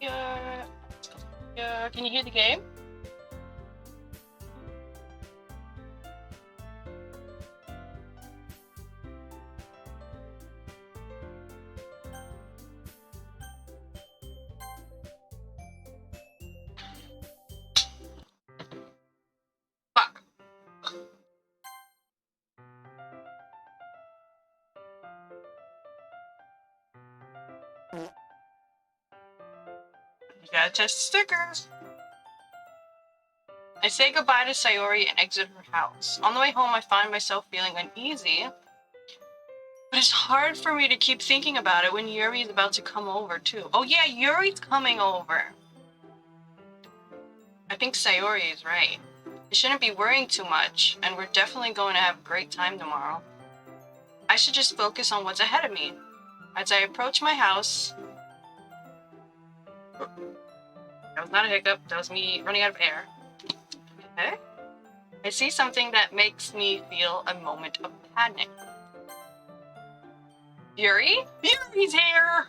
here. Here. Can you hear the game? Fuck. You gotta test the stickers. I say goodbye to Sayori and exit her house. On the way home, I find myself feeling uneasy. But it's hard for me to keep thinking about it when Yuri is about to come over, too. Oh yeah, Yuri's coming over. I think Sayori is right. I shouldn't be worrying too much, and we're definitely going to have a great time tomorrow. I should just focus on what's ahead of me. As I approach my house... That was not a hiccup, that was me running out of air. Okay. I see something that makes me feel a moment of panic. Yuri? Yuri's here!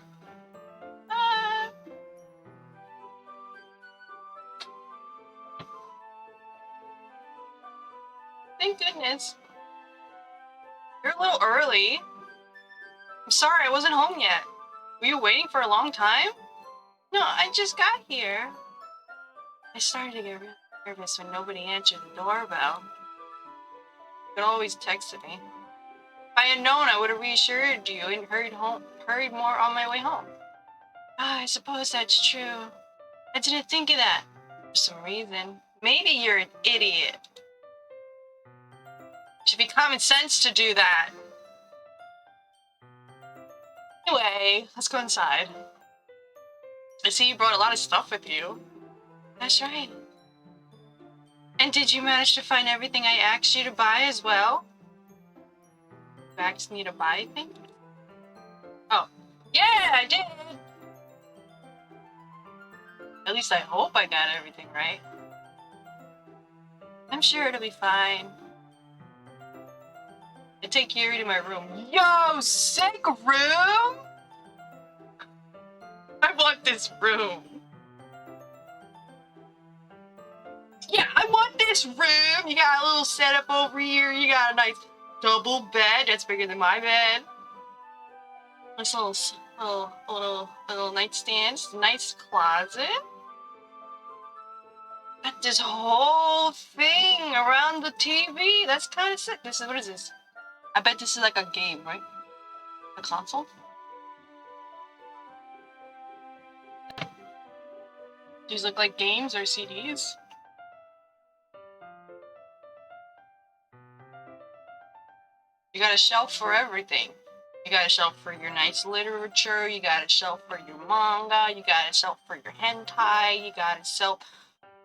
Thank goodness. You're a little early. I'm sorry, I wasn't home yet. Were you waiting for a long time? No, I just got here. I started to get really nervous when nobody answered the doorbell. You could always texted me. If I had known, I would have reassured you and hurried more on my way home. Ah, I suppose that's true. I didn't think of that for some reason. Maybe you're an idiot. It should be common sense to do that. Anyway, let's go inside. I see you brought a lot of stuff with you. That's right. And did you manage to find everything I asked you to buy as well? You asked me to buy things? Oh, yeah, I did. At least I hope I got everything right. I'm sure it'll be fine. I take Yuri to my room. Yo, sick room! I want this room. Yeah, I want this room. You got a little setup over here. You got a nice double bed. That's bigger than my bed. Nice little nightstand. Nice closet. Got this whole thing around the TV. That's kind of sick. What is this? I bet this is like a game, right? A console? These look like games or CDs. You got a shelf for everything. You got a shelf for your nice literature. You got a shelf for your manga. You got a shelf for your hentai. You got a shelf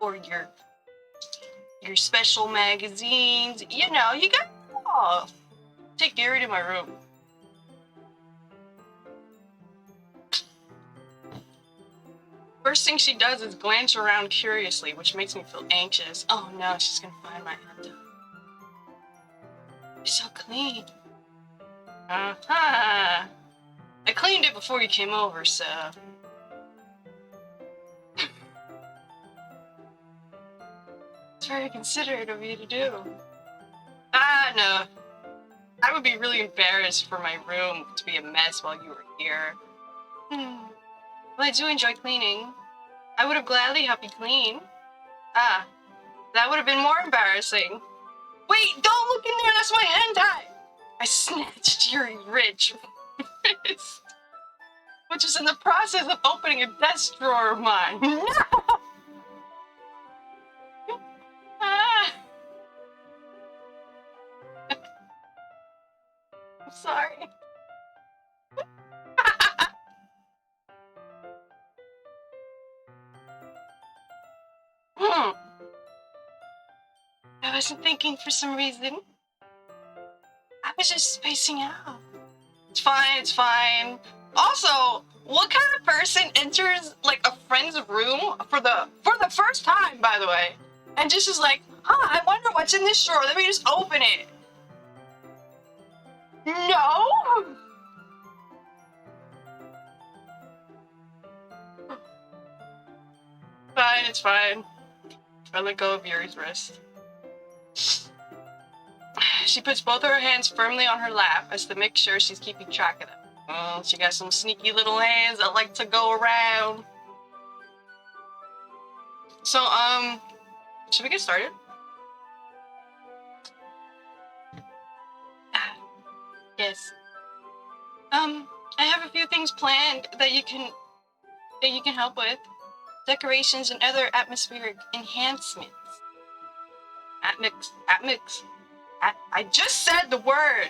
for your special magazines. You know, you got it all. Take Gary to my room. First thing she does is glance around curiously, which makes me feel anxious. Oh no, she's gonna find my hand. It's so clean. Uh-huh. I cleaned it before you came over, so... It's very considerate of you to do. Ah, no. I would be really embarrassed for my room to be a mess while you were here. Well, I do enjoy cleaning. I would have gladly helped you clean. Ah, that would have been more embarrassing. Wait, don't look in there, that's my hentai! I snatched Yuri's rich wrist, which is in the process of opening a desk drawer of mine. No! Ah. I'm sorry. I wasn't thinking for some reason. I was just spacing out. It's fine, it's fine. Also, what kind of person enters like a friend's room for the first time, by the way, and just is like, I wonder what's in this drawer. Let me just open it. No. Fine, it's fine. I let go of Yuri's wrist. She puts both of her hands firmly on her lap as to make sure she's keeping track of them. Oh, she got some sneaky little hands that like to go around. So, should we get started? Yes. I have a few things planned that you can help with. Decorations and other atmospheric enhancements. I just said the word.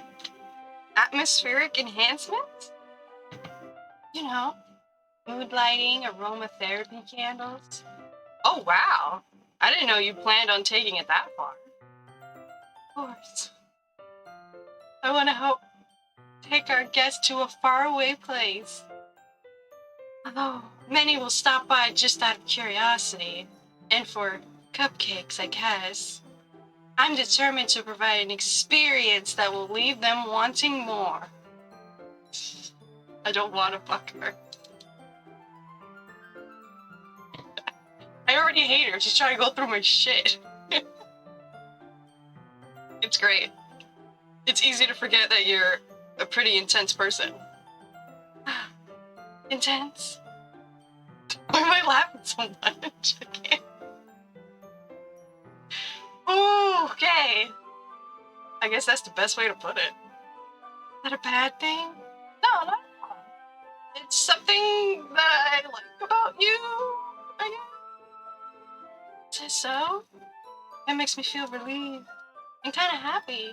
Atmospheric enhancements? You know, mood lighting, aromatherapy candles. Oh, wow. I didn't know you planned on taking it that far. Of course. I want to help take our guests to a faraway place. Although many will stop by just out of curiosity, and for cupcakes, I guess. I'm determined to provide an experience that will leave them wanting more. I don't want to fuck her. I already hate her. She's trying to go through my shit. It's great. It's easy to forget that you're a pretty intense person. Intense? Why am I laughing so much? I can't. Ooh, okay. I guess that's the best way to put it. Is that a bad thing? No, not at all. It's something that I like about you, I guess. Is so? It makes me feel relieved and kind of happy.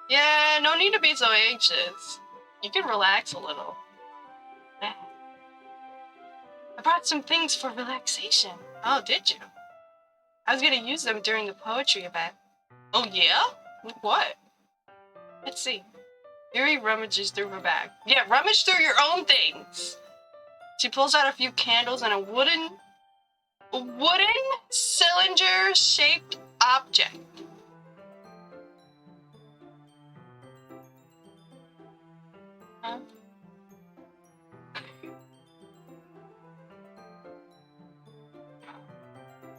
Yeah, no need to be so anxious. You can relax a little. I brought some things for relaxation. Oh, did you? I was gonna use them during the poetry event. Oh, yeah? What? Let's see. Yuri rummages through her bag. Yeah, rummage through your own things. She pulls out a few candles and a wooden cylinder-shaped object. Huh?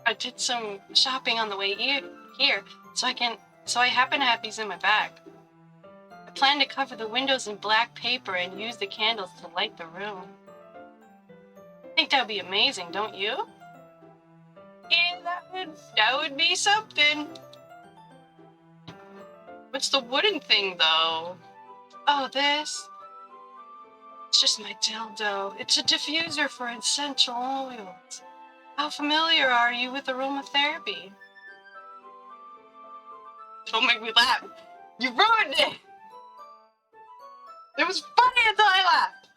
I did some shopping on the way here, so I happen to have these in my bag. I plan to cover the windows in black paper and use the candles to light the room. I think that would be amazing, don't you? Yeah, that would be something. What's the wooden thing, though? Oh, this? It's just my dildo. It's a diffuser for essential oils. How familiar are you with aromatherapy? Don't make me laugh. You ruined it! It was funny until I laughed.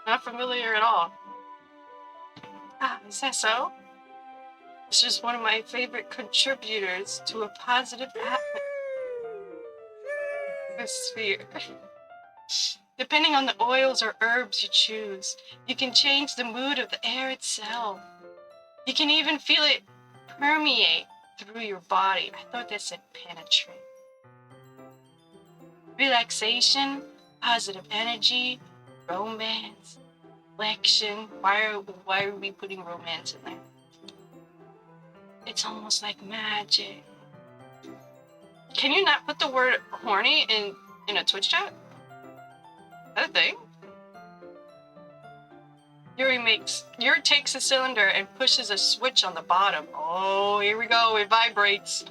Not familiar at all. Ah, is that so? It's just one of my favorite contributors to a positive atmosphere. Depending on the oils or herbs you choose, you can change the mood of the air itself. You can even feel it permeate through your body. I thought that said penetrate. Relaxation, positive energy, romance, reflection. Why are we putting romance in there? It's almost like magic. Can you not put the word horny in a Twitch chat? Is that a thing? Yuri takes a cylinder and pushes a switch on the bottom. Oh, here we go. It vibrates.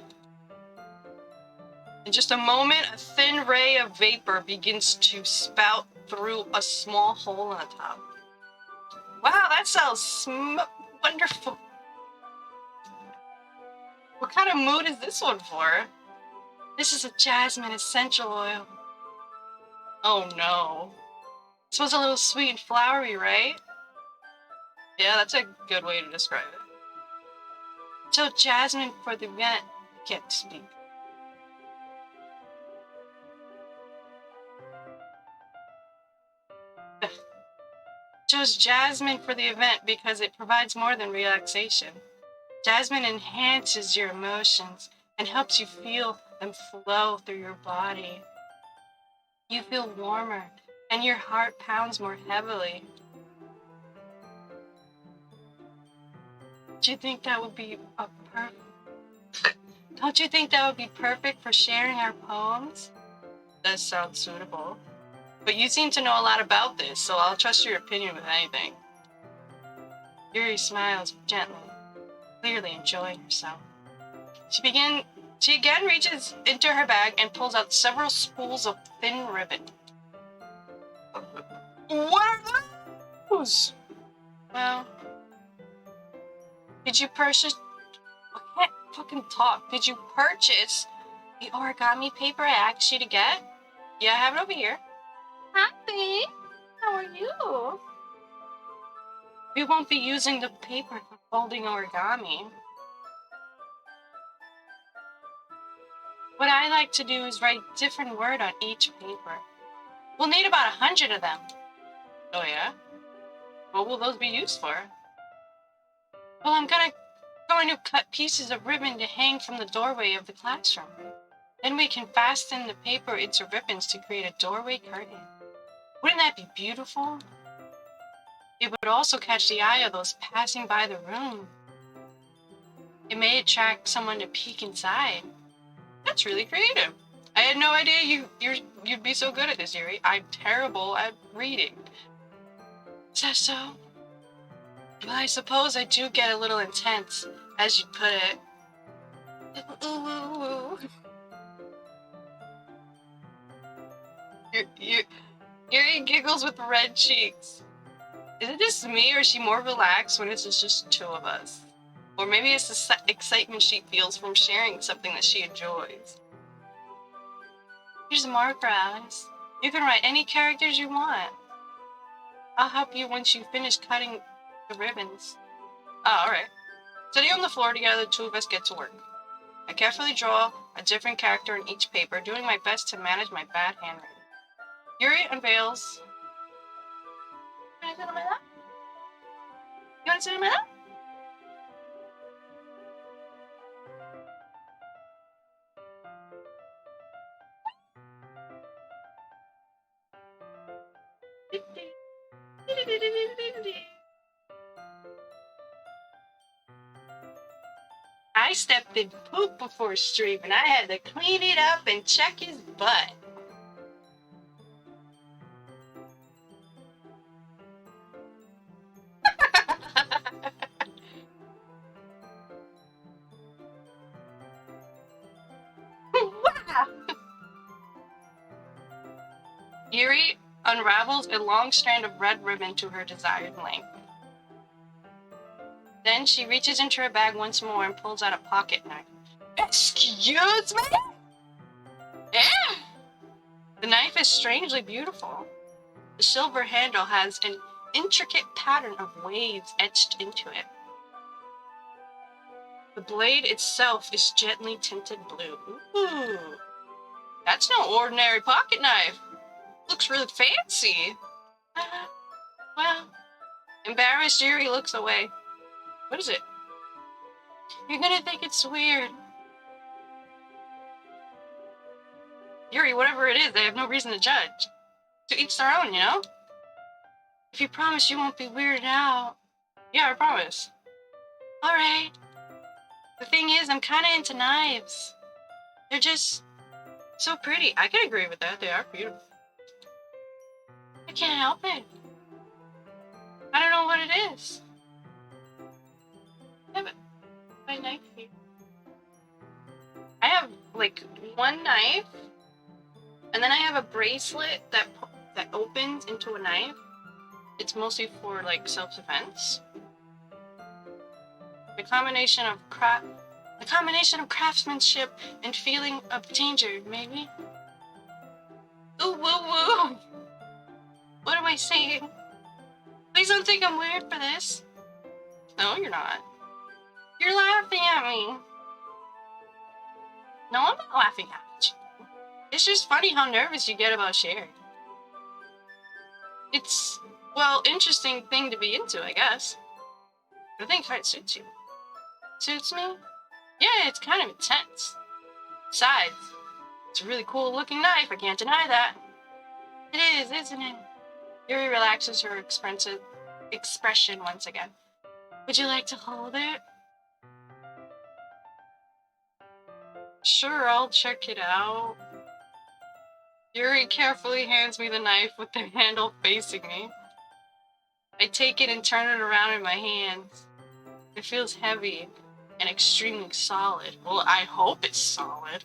In just a moment, a thin ray of vapor begins to spout through a small hole on the top. Wow, that sounds wonderful. What kind of mood is this one for? This is a jasmine essential oil. Oh no. It smells a little sweet and flowery, right? Yeah, that's a good way to describe it. So jasmine for the event. Can't speak. Chose jasmine for the event because it provides more than relaxation. Jasmine enhances your emotions and helps you feel them flow through your body. You feel warmer and your heart pounds more heavily. Don't you think that would be Don't you think that would be perfect for sharing our poems? Does sound suitable. But you seem to know a lot about this, so I'll trust your opinion with anything. Yuri smiles gently, clearly enjoying herself. She again reaches into her bag and pulls out several spools of thin ribbon. What are those? Well, did you purchase... I can't fucking talk. Did you purchase the origami paper I asked you to get? Yeah, I have it over here. Happy? How are you? We won't be using the paper for folding origami. What I like to do is write different word on each paper. We'll need about 100 of them. Oh yeah? What will those be used for? Well, I'm going to cut pieces of ribbon to hang from the doorway of the classroom. Then we can fasten the paper into ribbons to create a doorway curtain. Wouldn't that be beautiful? It would also catch the eye of those passing by the room. It may attract someone to peek inside. That's really creative. I had no idea you'd be so good at this, Yuri. I'm terrible at reading. Is that so? Well, I suppose I do get a little intense, as you put it. Ooh. Yuri giggles with red cheeks. Is it just me, or is she more relaxed when it's just two of us? Or maybe it's the excitement she feels from sharing something that she enjoys. Here's a marker, Alice. You can write any characters you want. I'll help you once you finish cutting the ribbons. Oh, alright. Sitting on the floor together, the two of us get to work. I carefully draw a different character in each paper, doing my best to manage my bad handwriting. Yuri unveils... You want to sit on my lap? You want to sit on my lap? I stepped in poop before stream and I had to clean it up and check his butt. Wow. Yuri unravels a long strand of red ribbon to her desired length. Then she reaches into her bag once more and pulls out a pocket knife. Excuse me? Yeah. The knife is strangely beautiful. The silver handle has an intricate pattern of waves etched into it. The blade itself is gently tinted blue. Ooh, that's no ordinary pocket knife. Looks really fancy. Well, embarrassed, Yuri looks away. What is it? You're gonna think it's weird. Yuri, whatever it is, they have no reason to judge. To each their own, you know? If you promise you won't be weirded out. Yeah, I promise. Alright. The thing is, I'm kinda into knives. They're just so pretty. I can agree with that. They are beautiful. I can't help it. I don't know what it is. I have my knife here. I have like one knife, and then I have a bracelet that opens into a knife. It's mostly for like self-defense. The combination of craftsmanship and feeling of danger, maybe. Ooh, woo, woo. What am I saying? Please don't think I'm weird for this. No, you're not. You're laughing at me. No, I'm not laughing at you. It's just funny how nervous you get about sharing. It's, well, interesting thing to be into, I guess. I think it suits you. Suits me? Yeah, it's kind of intense. Besides, it's a really cool looking knife, I can't deny that. It is, isn't it? Yuri relaxes her expression once again. Would you like to hold it? Sure, I'll check it out. Yuri carefully hands me the knife with the handle facing me. I take it and turn it around in my hands. It feels heavy and extremely solid. Well, I hope it's solid.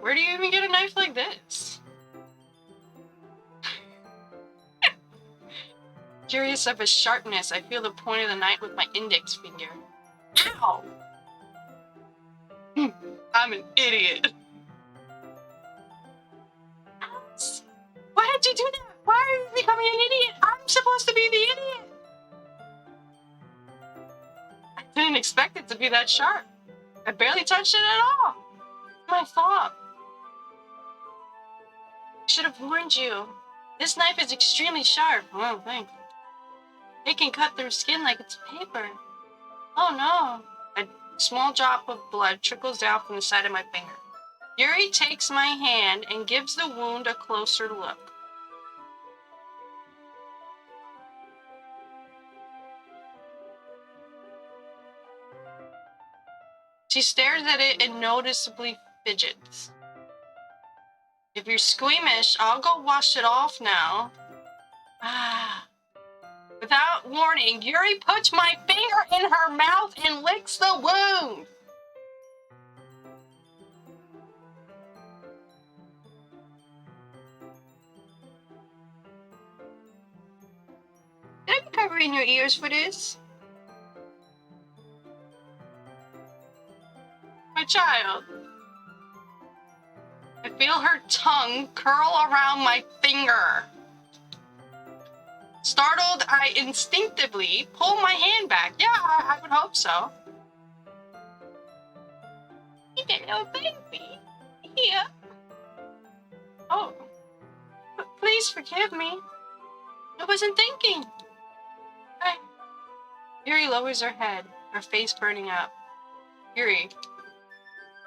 Where do you even get a knife like this? Curious of its sharpness, I feel the point of the knife with my index finger. Ow! I'm an idiot. Why did you do that? Why are you becoming an idiot? I'm supposed to be the idiot. I didn't expect it to be that sharp. I barely touched it at all. My fault. I should have warned you. This knife is extremely sharp. Oh, thanks. It can cut through skin like it's paper. Oh no. A small drop of blood trickles down from the side of my finger. Yuri takes my hand and gives the wound a closer look. She stares at it and noticeably fidgets. If you're squeamish, I'll go wash it off now. Without warning, Yuri puts my finger in her mouth and licks the wound. Did I be covering your ears for this? My child. I feel her tongue curl around my finger. Startled, I instinctively pull my hand back. Yeah, I would hope so. You get no baby. Here. Oh. Please forgive me. I wasn't thinking. Yuri lowers her head, her face burning up. Yuri.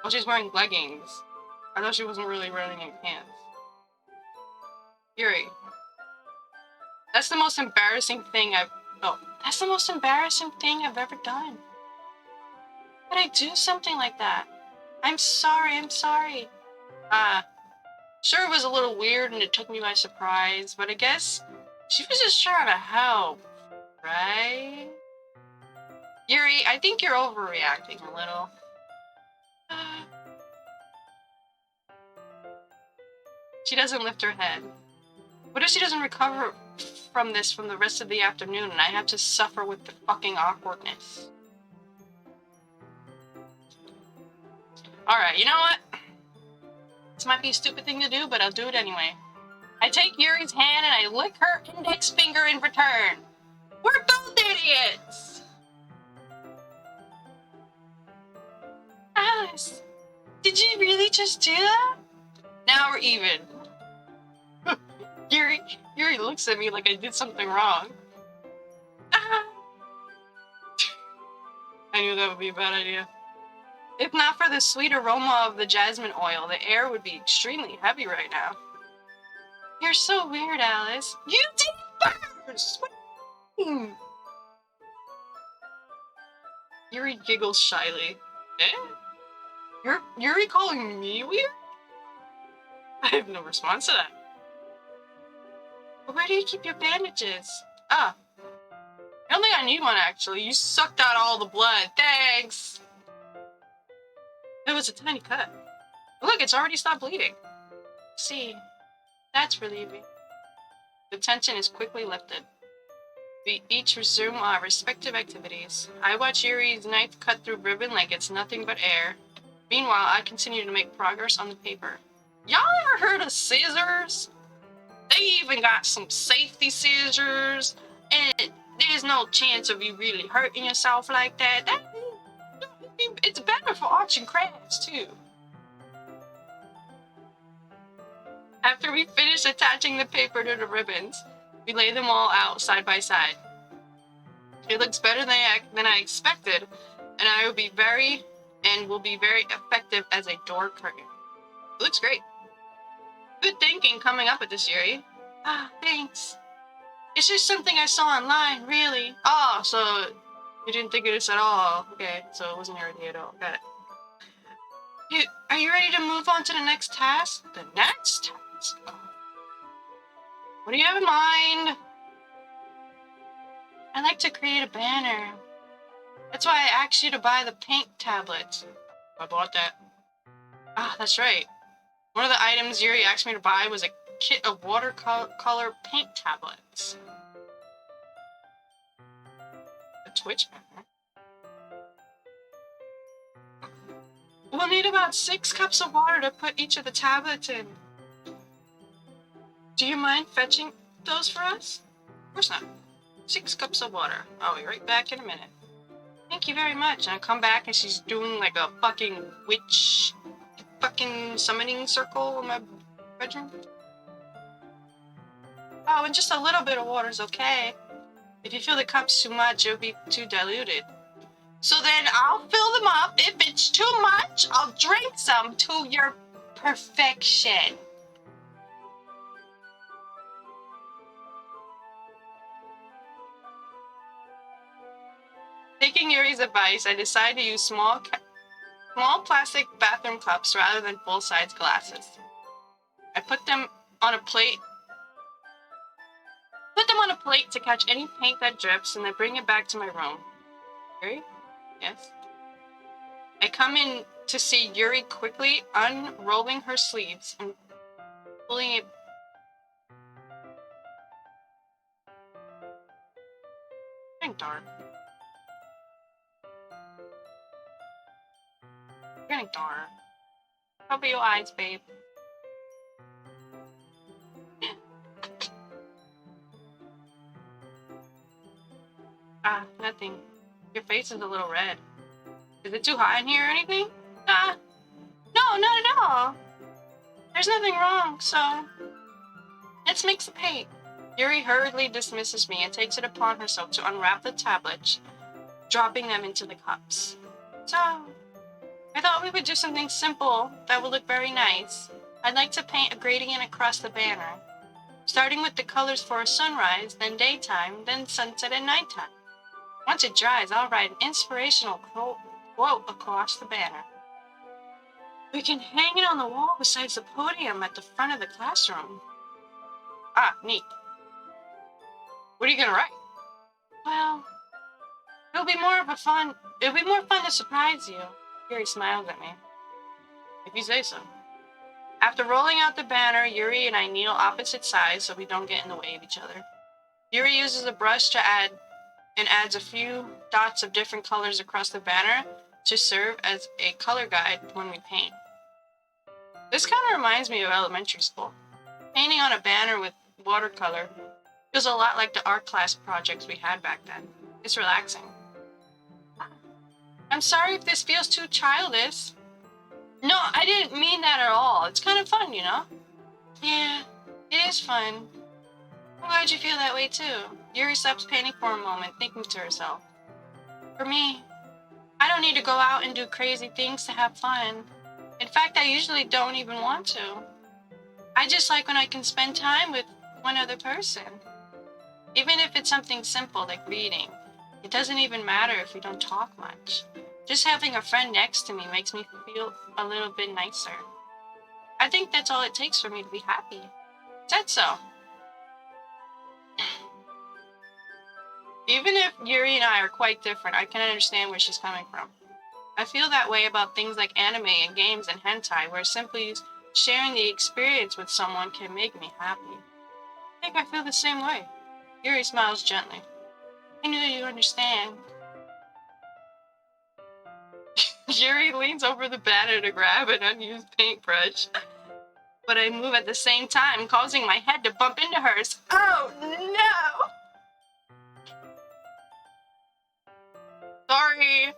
Oh, she's wearing leggings. I thought she wasn't really wearing any pants. Yuri. That's the most embarrassing thing I've ever done. But I do something like that. I'm sorry. Sure it was a little weird and it took me by surprise, but I guess she was just trying to help, right? Yuri, I think you're overreacting a little. She doesn't lift her head. What if she doesn't recover from this from the rest of the afternoon and I have to suffer with the fucking awkwardness? Alright, you know what? This might be a stupid thing to do, but I'll do it anyway. I take Yuri's hand and I lick her index finger in return. We're both idiots! Alice, did you really just do that? Now we're even. Yuri looks at me like I did something wrong. I knew that would be a bad idea. If not for the sweet aroma of the jasmine oil, the air would be extremely heavy right now. You're so weird, Alice. You did it first! What do you mean? Yuri giggles shyly. Eh? Yuri calling me weird? I have no response to that. But where do you keep your bandages? I don't think I need one, actually. You sucked out all the blood. Thanks! It was a tiny cut. Look, it's already stopped bleeding. See, that's relieving. The tension is quickly lifted. We each resume our respective activities. I watch Yuri's knife cut through ribbon like it's nothing but air. Meanwhile, I continue to make progress on the paper. Y'all ever heard of scissors? They even got some safety scissors, and there's no chance of you really hurting yourself like that. It's better for arts and crafts, too. After we finish attaching the paper to the ribbons, we lay them all out side by side. It looks better than I expected, and will be very effective as a door curtain. It looks great. Good thinking coming up with this, Yuri. Thanks. It's just something I saw online, really. So you didn't think of this at all. Okay, so it wasn't your idea at all. Got it. Are you ready to move on to the next task? The next task? What do you have in mind? I'd like to create a banner. That's why I asked you to buy the paint tablets. I bought that. Ah, that's right. One of the items Yuri asked me to buy was a kit of watercolor paint tablets. A Twitch banner? We'll need about 6 cups of water to put each of the tablets in. Do you mind fetching those for us? Of course not. 6 cups of water. I'll be right back in a minute. Thank you very much. And I come back and she's doing like a fucking witch fucking summoning circle in my bedroom. Oh, and just a little bit of water is okay. If you fill the cups too much, it'll be too diluted. So then I'll fill them up. If it's too much, I'll drink some to your perfection. Taking Yuri's advice, I decided to use small plastic bathroom cups rather than full-size glasses. I put them on a plate to catch any paint that drips and then bring it back to my room. Yuri? Yes? I come in to see Yuri quickly unrolling her sleeves and pulling it. It's getting dark. It's getting dark. Cover your eyes, babe. Ah, nothing. Your face is a little red. Is it too hot in here or anything? No, not at all. There's nothing wrong, so let's mix the paint. Yuri hurriedly dismisses me and takes it upon herself to unwrap the tablets, dropping them into the cups. So, I thought we would do something simple that would look very nice. I'd like to paint a gradient across the banner, starting with the colors for a sunrise, then daytime, then sunset and nighttime. Once it dries, I'll write an inspirational quote across the banner. We can hang it on the wall besides the podium at the front of the classroom. Ah, neat. What are you gonna write? Well, it'll be more fun to surprise you. Yuri smiles at me. If you say so. After rolling out the banner, Yuri and I kneel opposite sides so we don't get in the way of each other. Yuri uses a brush to adds a few dots of different colors across the banner to serve as a color guide when we paint. This kind of reminds me of elementary school. Painting on a banner with watercolor feels a lot like the art class projects we had back then. It's relaxing. I'm sorry if this feels too childish. No, I didn't mean that at all. It's kind of fun, you know? Yeah, it is fun. I'm glad you feel that way too. Yuri stops painting for a moment, thinking to herself. For me, I don't need to go out and do crazy things to have fun. In fact, I usually don't even want to. I just like when I can spend time with one other person. Even if it's something simple like reading. It doesn't even matter if we don't talk much. Just having a friend next to me makes me feel a little bit nicer. I think that's all it takes for me to be happy. Said so. Even if Yuri and I are quite different, I can understand where she's coming from. I feel that way about things like anime and games and hentai, where simply sharing the experience with someone can make me happy. I think I feel the same way. Yuri smiles gently. I knew you'd understand. Yuri leans over the banner to grab an unused paintbrush, but I move at the same time, causing my head to bump into hers. Oh no! Sorry.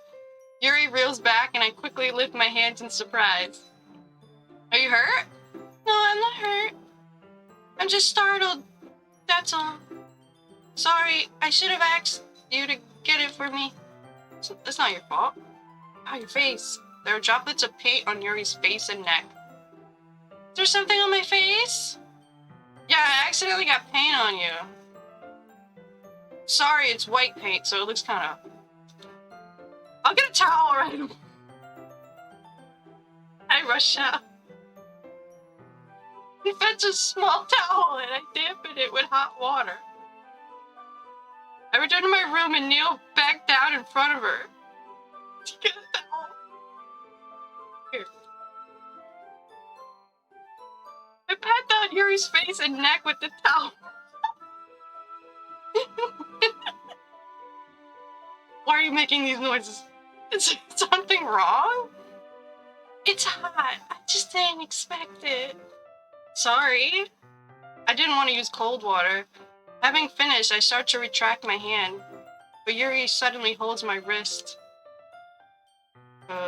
Yuri reels back and I quickly lift my hands in surprise. Are you hurt? No, I'm not hurt. I'm just startled. That's all. Sorry, I should have asked you to get it for me. That's not your fault. Oh, your face. There are droplets of paint on Yuri's face and neck. Is there something on my face? Yeah, I accidentally got paint on you. Sorry, it's white paint, so it looks kind of... I'll get a towel right away. I rush out and fetch a small towel and I dampen it with hot water. I return to my room and kneel back down in front of her to get a towel. Here. I pat down Yuri's face and neck with the towel. Why are you making these noises? Is something wrong? It's hot. I just didn't expect it. Sorry. I didn't want to use cold water. Having finished, I start to retract my hand, but Yuri suddenly holds my wrist. What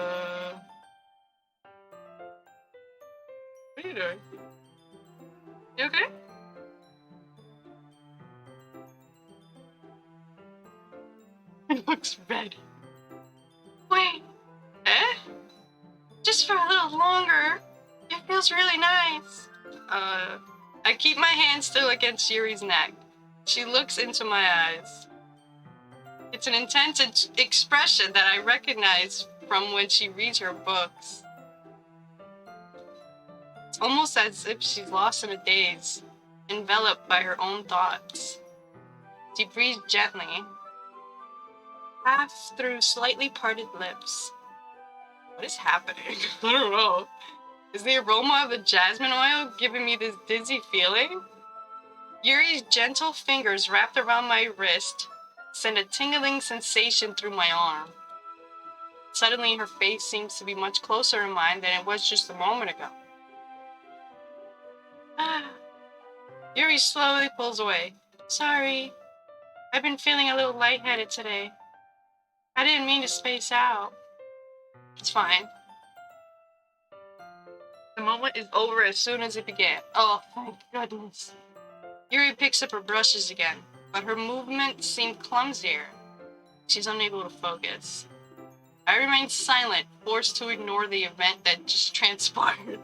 are you doing? You okay? It looks red. Wait. Eh? Just for a little longer. It feels really nice. I keep my hand still against Yuri's neck. She looks into my eyes. It's an intense expression that I recognize from when she reads her books. It's almost as if she's lost in a daze, enveloped by her own thoughts. She breathes gently, half through slightly parted lips. What is happening? I don't know. Is the aroma of the jasmine oil giving me this dizzy feeling? Yuri's gentle fingers wrapped around my wrist send a tingling sensation through my arm. Suddenly, her face seems to be much closer to mine than it was just a moment ago. Yuri slowly pulls away. Sorry, I've been feeling a little lightheaded today. I didn't mean to space out. It's fine. The moment is over as soon as it began. Oh, thank goodness. Yuri picks up her brushes again, but her movements seem clumsier. She's unable to focus. I remain silent, forced to ignore the event that just transpired.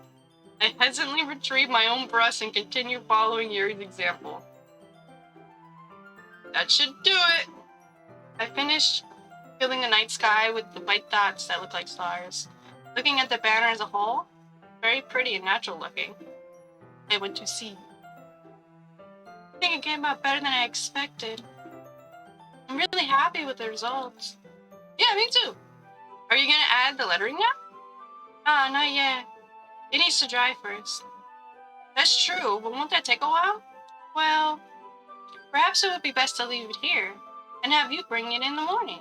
I hesitantly retrieve my own brush and continue following Yuri's example. That should do it. I finished filling the night sky with the white dots that look like stars. Looking at the banner as a whole, very pretty and natural looking. I went to see. I think it came out better than I expected. I'm really happy with the results. Yeah, me too. Are you gonna add the lettering yet? Not yet. It needs to dry first. That's true, but won't that take a while? Well, perhaps it would be best to leave it here and have you bring it in the morning.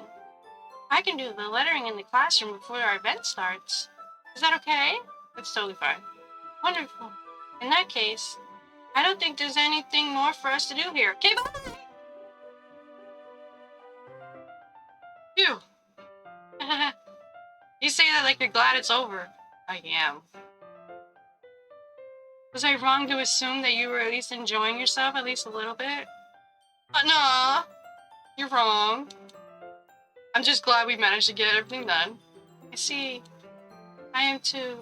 I can do the lettering in the classroom before our event starts. Is that okay? That's totally fine. Wonderful. In that case, I don't think there's anything more for us to do here. Okay, bye! Phew. You say that like you're glad it's over. I am. Was I wrong to assume that you were at least enjoying yourself at least a little bit? No, you're wrong. I'm just glad we managed to get everything done. I see. I am too.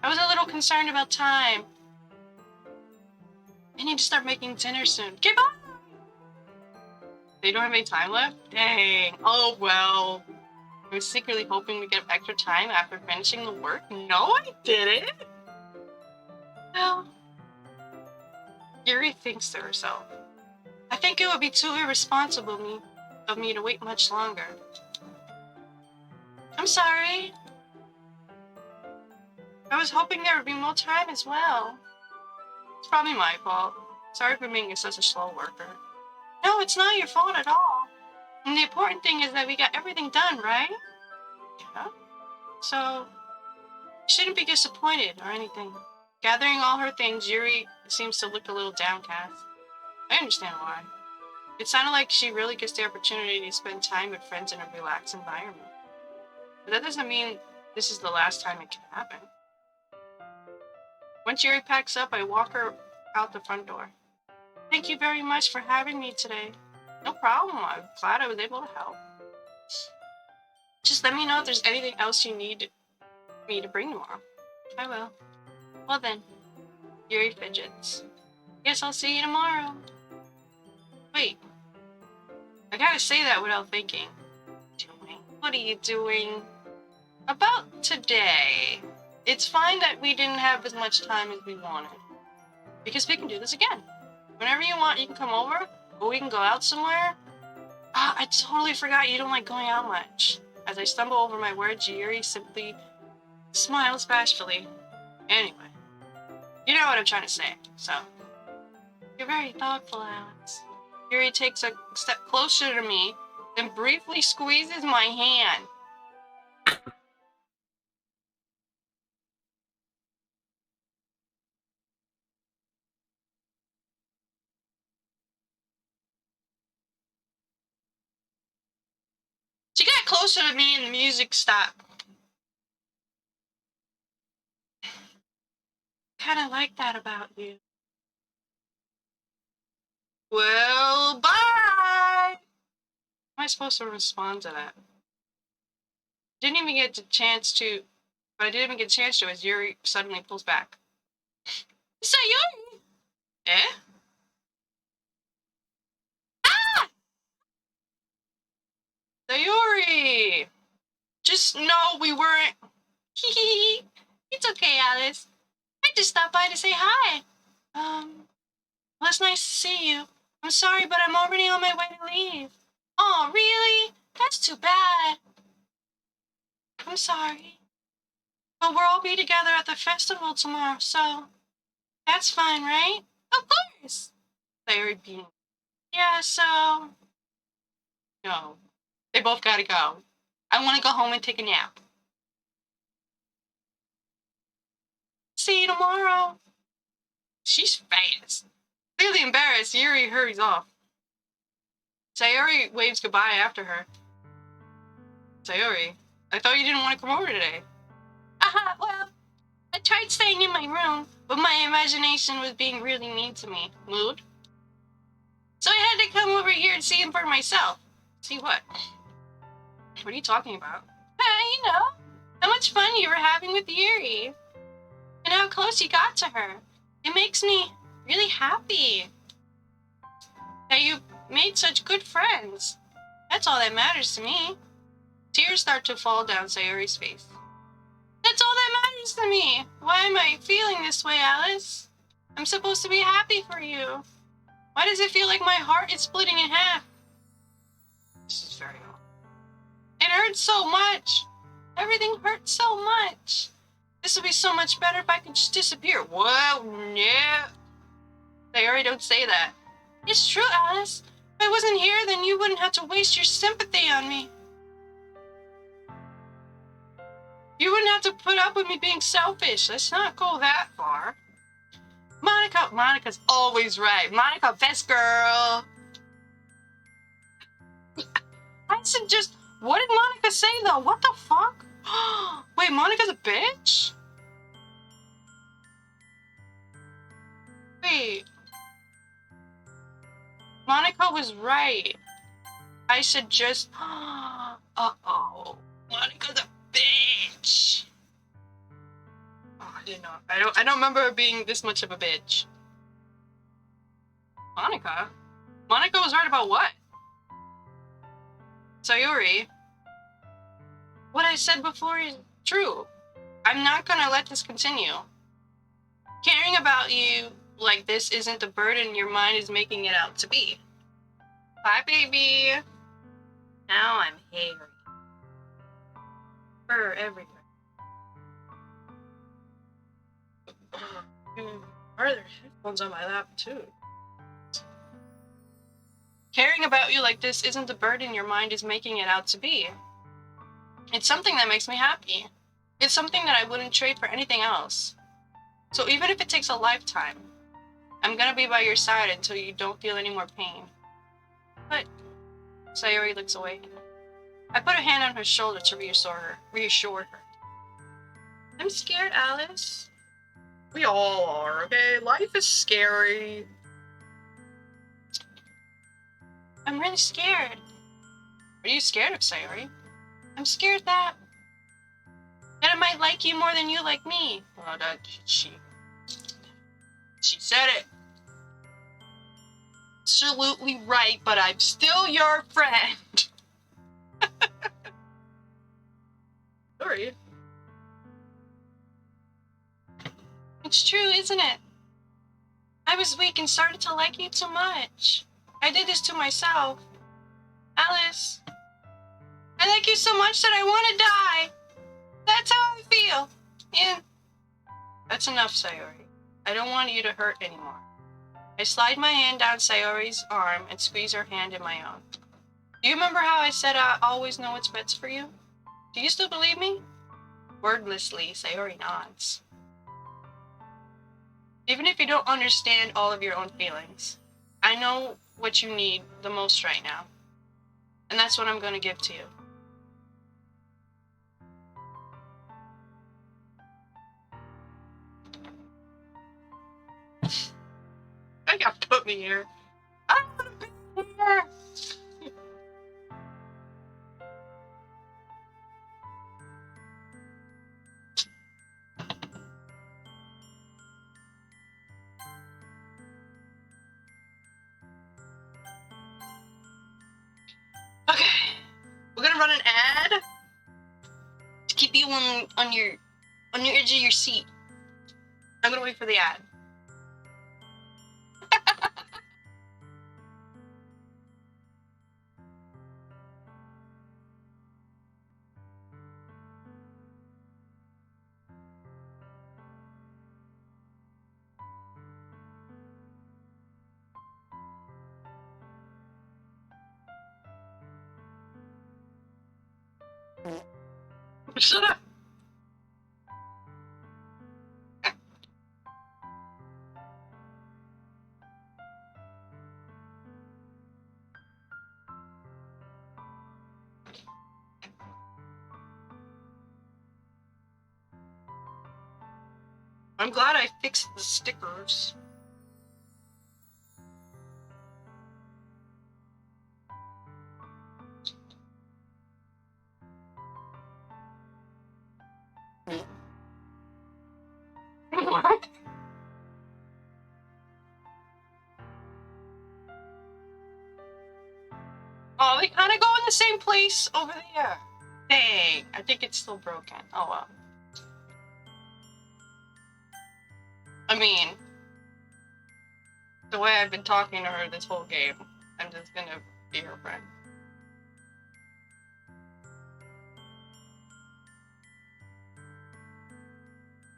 I was a little concerned about time. I need to start making dinner soon. Okay, bye! They don't have any time left? Dang. Oh, well. I was secretly hoping to get extra time after finishing the work. No, I didn't. Well, Yuri thinks to herself. I think it would be too irresponsible of me to wait much longer. I'm sorry. I was hoping there would be more time as well. It's probably my fault. Sorry for being such a slow worker. No, it's not your fault at all. And the important thing is that we got everything done, right? Yeah. So, shouldn't be disappointed or anything. Gathering all her things, Yuri seems to look a little downcast. I understand why. It sounded like she really gets the opportunity to spend time with friends in a relaxed environment. But that doesn't mean this is the last time it can happen. Once Yuri packs up, I walk her out the front door. Thank you very much for having me today. No problem. I'm glad I was able to help. Just let me know if there's anything else you need me to bring tomorrow. I will. Well then, Yuri fidgets. Guess I'll see you tomorrow. Wait. I gotta say that without thinking. What are you doing? About today. it's fine that we didn't have as much time as we wanted. Because we can do this again. Whenever you want, you can come over, or we can go out somewhere. Ah, I totally forgot you don't like going out much. As I stumble over my words, Yuri simply smiles bashfully. Anyway, you know what I'm trying to say, so. You're very thoughtful, Alex. Yuri takes a step closer to me, then briefly squeezes my hand. She got closer to me and the music stopped. Kinda like that about you. Well, bye! How am I supposed to respond to that? Didn't even get a chance to, but I didn't even get a chance to as Yuri suddenly pulls back. Sayori! Eh? Ah! Sayori! Just know we weren't. Hee. It's okay, Alice. I just stopped by to say hi. Well, it's nice to see you. I'm sorry, but I'm already on my way to leave. Oh, really? That's too bad. I'm sorry. But we'll all be together at the festival tomorrow, so that's fine, right? Of course. Larry beamed. Yeah, so. No. They both gotta go. I want to go home and take a nap. See you tomorrow. She's fast. Clearly embarrassed, Yuri hurries off. Sayori waves goodbye after her. Sayori, I thought you didn't want to come over today. Well, I tried staying in my room, but my imagination was being really mean to me. Mood? So I had to come over here and see him for myself. See what? What are you talking about? You know, how much fun you were having with Yuri. And how close you got to her. It makes me really happy that you made such good friends. That's all that matters to me. Tears start to fall down Sayori's face. That's all that matters to me. Why am I feeling this way, Alice? I'm supposed to be happy for you. Why does it feel like my heart is splitting in half? This is very odd. It hurts so much. Everything hurts so much. This would be so much better if I could just disappear. Well, no. Sayori, don't say that. It's true, Alice. If I wasn't here, then you wouldn't have to waste your sympathy on me. You wouldn't have to put up with me being selfish. Let's not go that far. Monica's always right. Monika, best girl. I said just, what did Monika say though? What the fuck? Wait, Monika's a bitch? Wait. Monika was right. I said just, uh-oh. Monika's a bitch. Oh, I didn't know. I don't remember her being this much of a bitch. Monika? Monika was right about what? Sayori, what I said before is true. I'm not gonna let this continue. Caring about you like this isn't the burden your mind is making it out to be. Bye, baby. Now I'm hairy. Fur everywhere. Are there headphones on my lap, too? Caring about you like this isn't the burden your mind is making it out to be. It's something that makes me happy. It's something that I wouldn't trade for anything else. So even if it takes a lifetime, I'm gonna be by your side until you don't feel any more pain. But Sayori looks away. I put a hand on her shoulder to reassure her. I'm scared, Alice. We all are, okay? Life is scary. I'm really scared. What are you scared of, Sayori? I'm scared that I might like you more than you like me. Well, she said it. Absolutely right, but I'm still your friend. Sorry. It's true, isn't it? I was weak and started to like you too much. I did this to myself. Alice, I like you so much that I want to die. That's how I feel. And that's enough, Sayori. I don't want you to hurt anymore. I slide my hand down Sayori's arm and squeeze her hand in my own. Do you remember how I said I always know what's best for you? Do you still believe me? Wordlessly, Sayori nods. Even if you don't understand all of your own feelings, I know what you need the most right now. And that's what I'm going to give to you. I got to put me here. I want to be here. Okay, we're gonna run an ad to keep you on your edge of your seat. I'm gonna wait for the ad. Shut up. I'm glad I fixed the stickers. What? Oh, they kind of go in the same place over there. Dang, I think it's still broken. Oh well. I mean, the way I've been talking to her this whole game, I'm just gonna be her friend.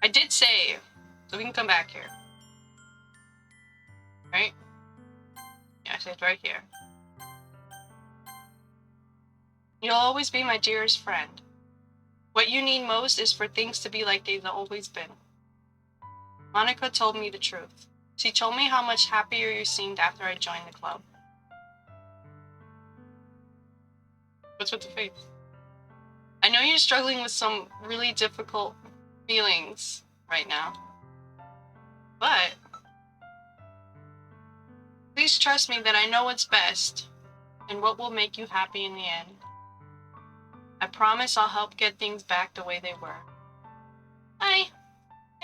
I did save, so we can come back here. Right? Yeah, I saved right here. You'll always be my dearest friend. What you need most is for things to be like they've always been. Monika told me the truth. She told me how much happier you seemed after I joined the club. What's with the face? I know you're struggling with some really difficult feelings right now. But please trust me that I know what's best and what will make you happy in the end. I promise I'll help get things back the way they were. I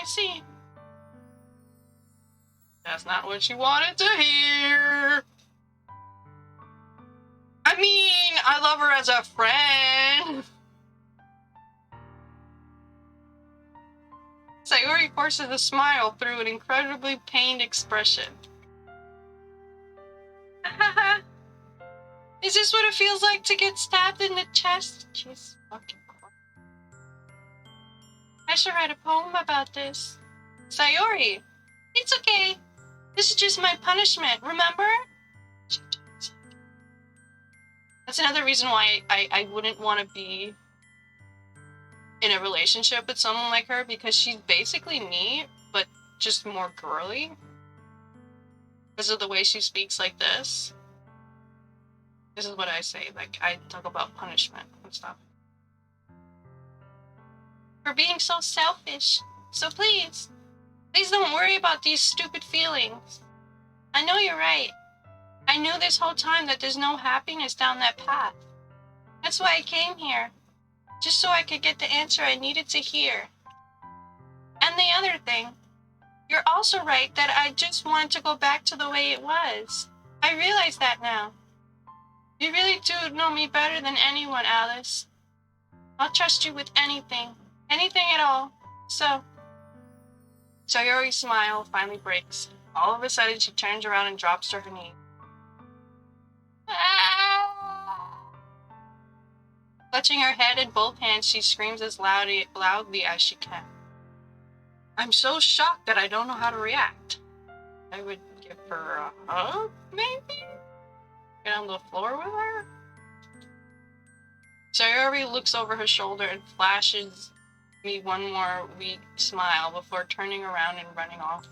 see. That's not what you wanted to hear. I mean, I love her as a friend. Sayori forces a smile through an incredibly pained expression. Is this what it feels like to get stabbed in the chest? Jeez, fucking Christ. I should write a poem about this. Sayori, it's okay. This is just my punishment, remember? That's another reason why I wouldn't want to be in a relationship with someone like her, because she's basically me, but just more girly. Because of the way she speaks like this. This is what I say, like, I talk about punishment and stuff. For being so selfish. So please don't worry about these stupid feelings. I know you're right. I knew this whole time that there's no happiness down that path. That's why I came here. Just so I could get the answer I needed to hear. And the other thing, you're also right that I just wanted to go back to the way it was. I realize that now. You really do know me better than anyone, Alice. I'll trust you with anything. Anything at all. So, Sayori's smile finally breaks. All of a sudden, she turns around and drops to her knee. Clutching her head in both hands, she screams as loudly as she can. I'm so shocked that I don't know how to react. I would give her a hug, maybe? Get on the floor with her? Sayori looks over her shoulder and flashes me one more weak smile before turning around and running off.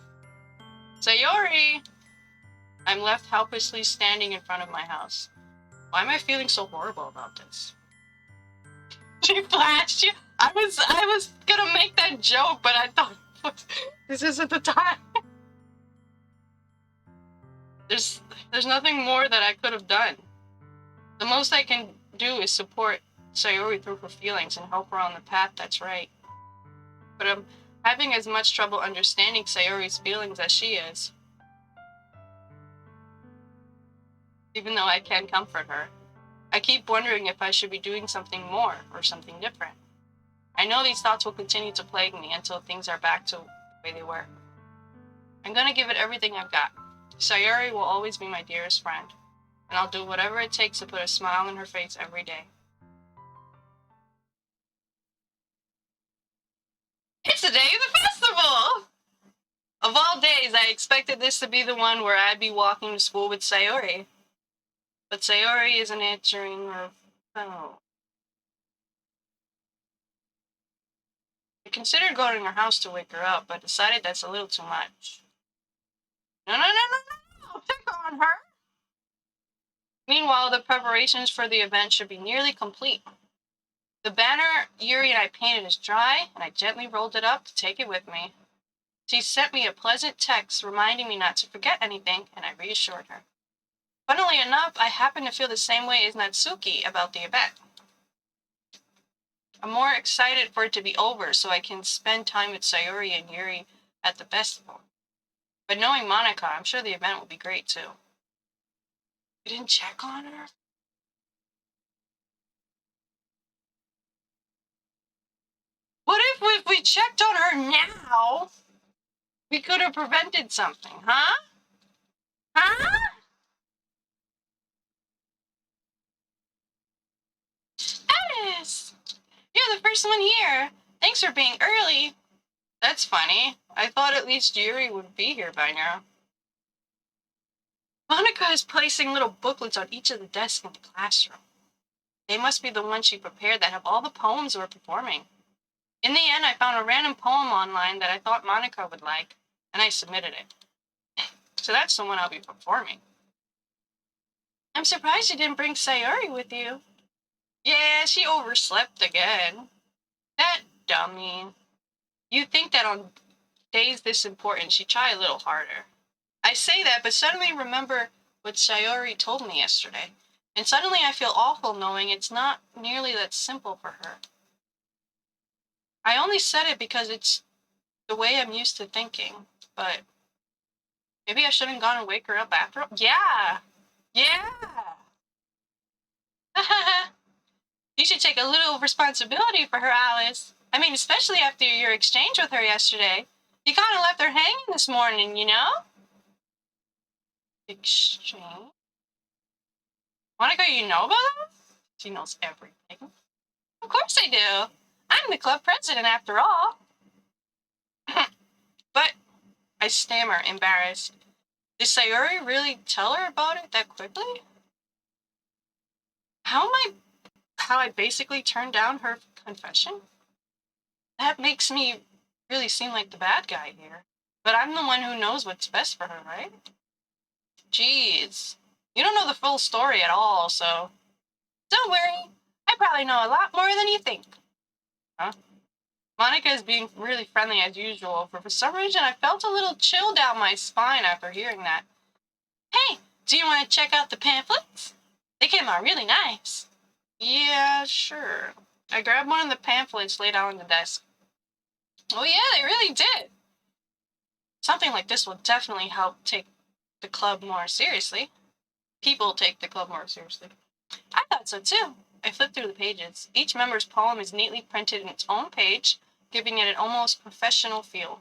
Sayori! I'm left helplessly standing in front of my house. Why am I feeling so horrible about this? She flashed you. I was gonna make that joke, but I thought this isn't the time. There's nothing more that I could have done. The most I can do is support Sayori through her feelings and help her on the path that's right. But I'm having as much trouble understanding Sayori's feelings as she is. Even though I can comfort her, I keep wondering if I should be doing something more or something different. I know these thoughts will continue to plague me until things are back to the way they were. I'm gonna give it everything I've got. Sayori will always be my dearest friend, and I'll do whatever it takes to put a smile on her face every day. It's the day of the festival! Of all days, I expected this to be the one where I'd be walking to school with Sayori. But Sayori isn't answering her phone. I considered going to her house to wake her up, but decided that's a little too much. No, pick on her! Meanwhile, the preparations for the event should be nearly complete. The banner Yuri and I painted is dry, and I gently rolled it up to take it with me. She sent me a pleasant text reminding me not to forget anything, and I reassured her. Funnily enough, I happen to feel the same way as Natsuki about the event. I'm more excited for it to be over so I can spend time with Sayori and Yuri at the festival. But knowing Monika, I'm sure the event will be great too. You didn't check on her? What if we checked on her now? We could have prevented something, huh? Huh? Alice! You're the first one here. Thanks for being early. That's funny. I thought at least Yuri would be here by now. Monika is placing little booklets on each of the desks in the classroom. They must be the ones she prepared that have all the poems we're performing. In the end, I found a random poem online that I thought Monika would like, and I submitted it. So that's the one I'll be performing. I'm surprised you didn't bring Sayori with you. Yeah, she overslept again. That dummy. You'd think that on days this important, she'd try a little harder. I say that, but suddenly remember what Sayori told me yesterday. And suddenly I feel awful knowing it's not nearly that simple for her. I only said it because it's the way I'm used to thinking, but maybe I shouldn't gone and wake her up after all. Yeah! You should take a little responsibility for her, Alice. I mean, especially after your exchange with her yesterday. You kind of left her hanging this morning, you know? Exchange? Monika, you know about that? She knows everything. Of course I do. I'm the club president after all. But, I stammer, embarrassed. Did Sayori really tell her about it that quickly? How I basically turned down her confession? That makes me really seem like the bad guy here. But I'm the one who knows what's best for her, right? Jeez. You don't know the full story at all, so... Don't worry. I probably know a lot more than you think. Huh? Monika is being really friendly as usual, but for some reason I felt a little chill down my spine after hearing that. Hey, do you want to check out the pamphlets? They came out really nice. Yeah, sure. I grabbed one of the pamphlets laid out on the desk. Oh yeah, they really did. Something like this will definitely help take the club more seriously. People take the club more seriously. I thought so too. I flipped through the pages. Each member's poem is neatly printed in its own page, giving it an almost professional feel.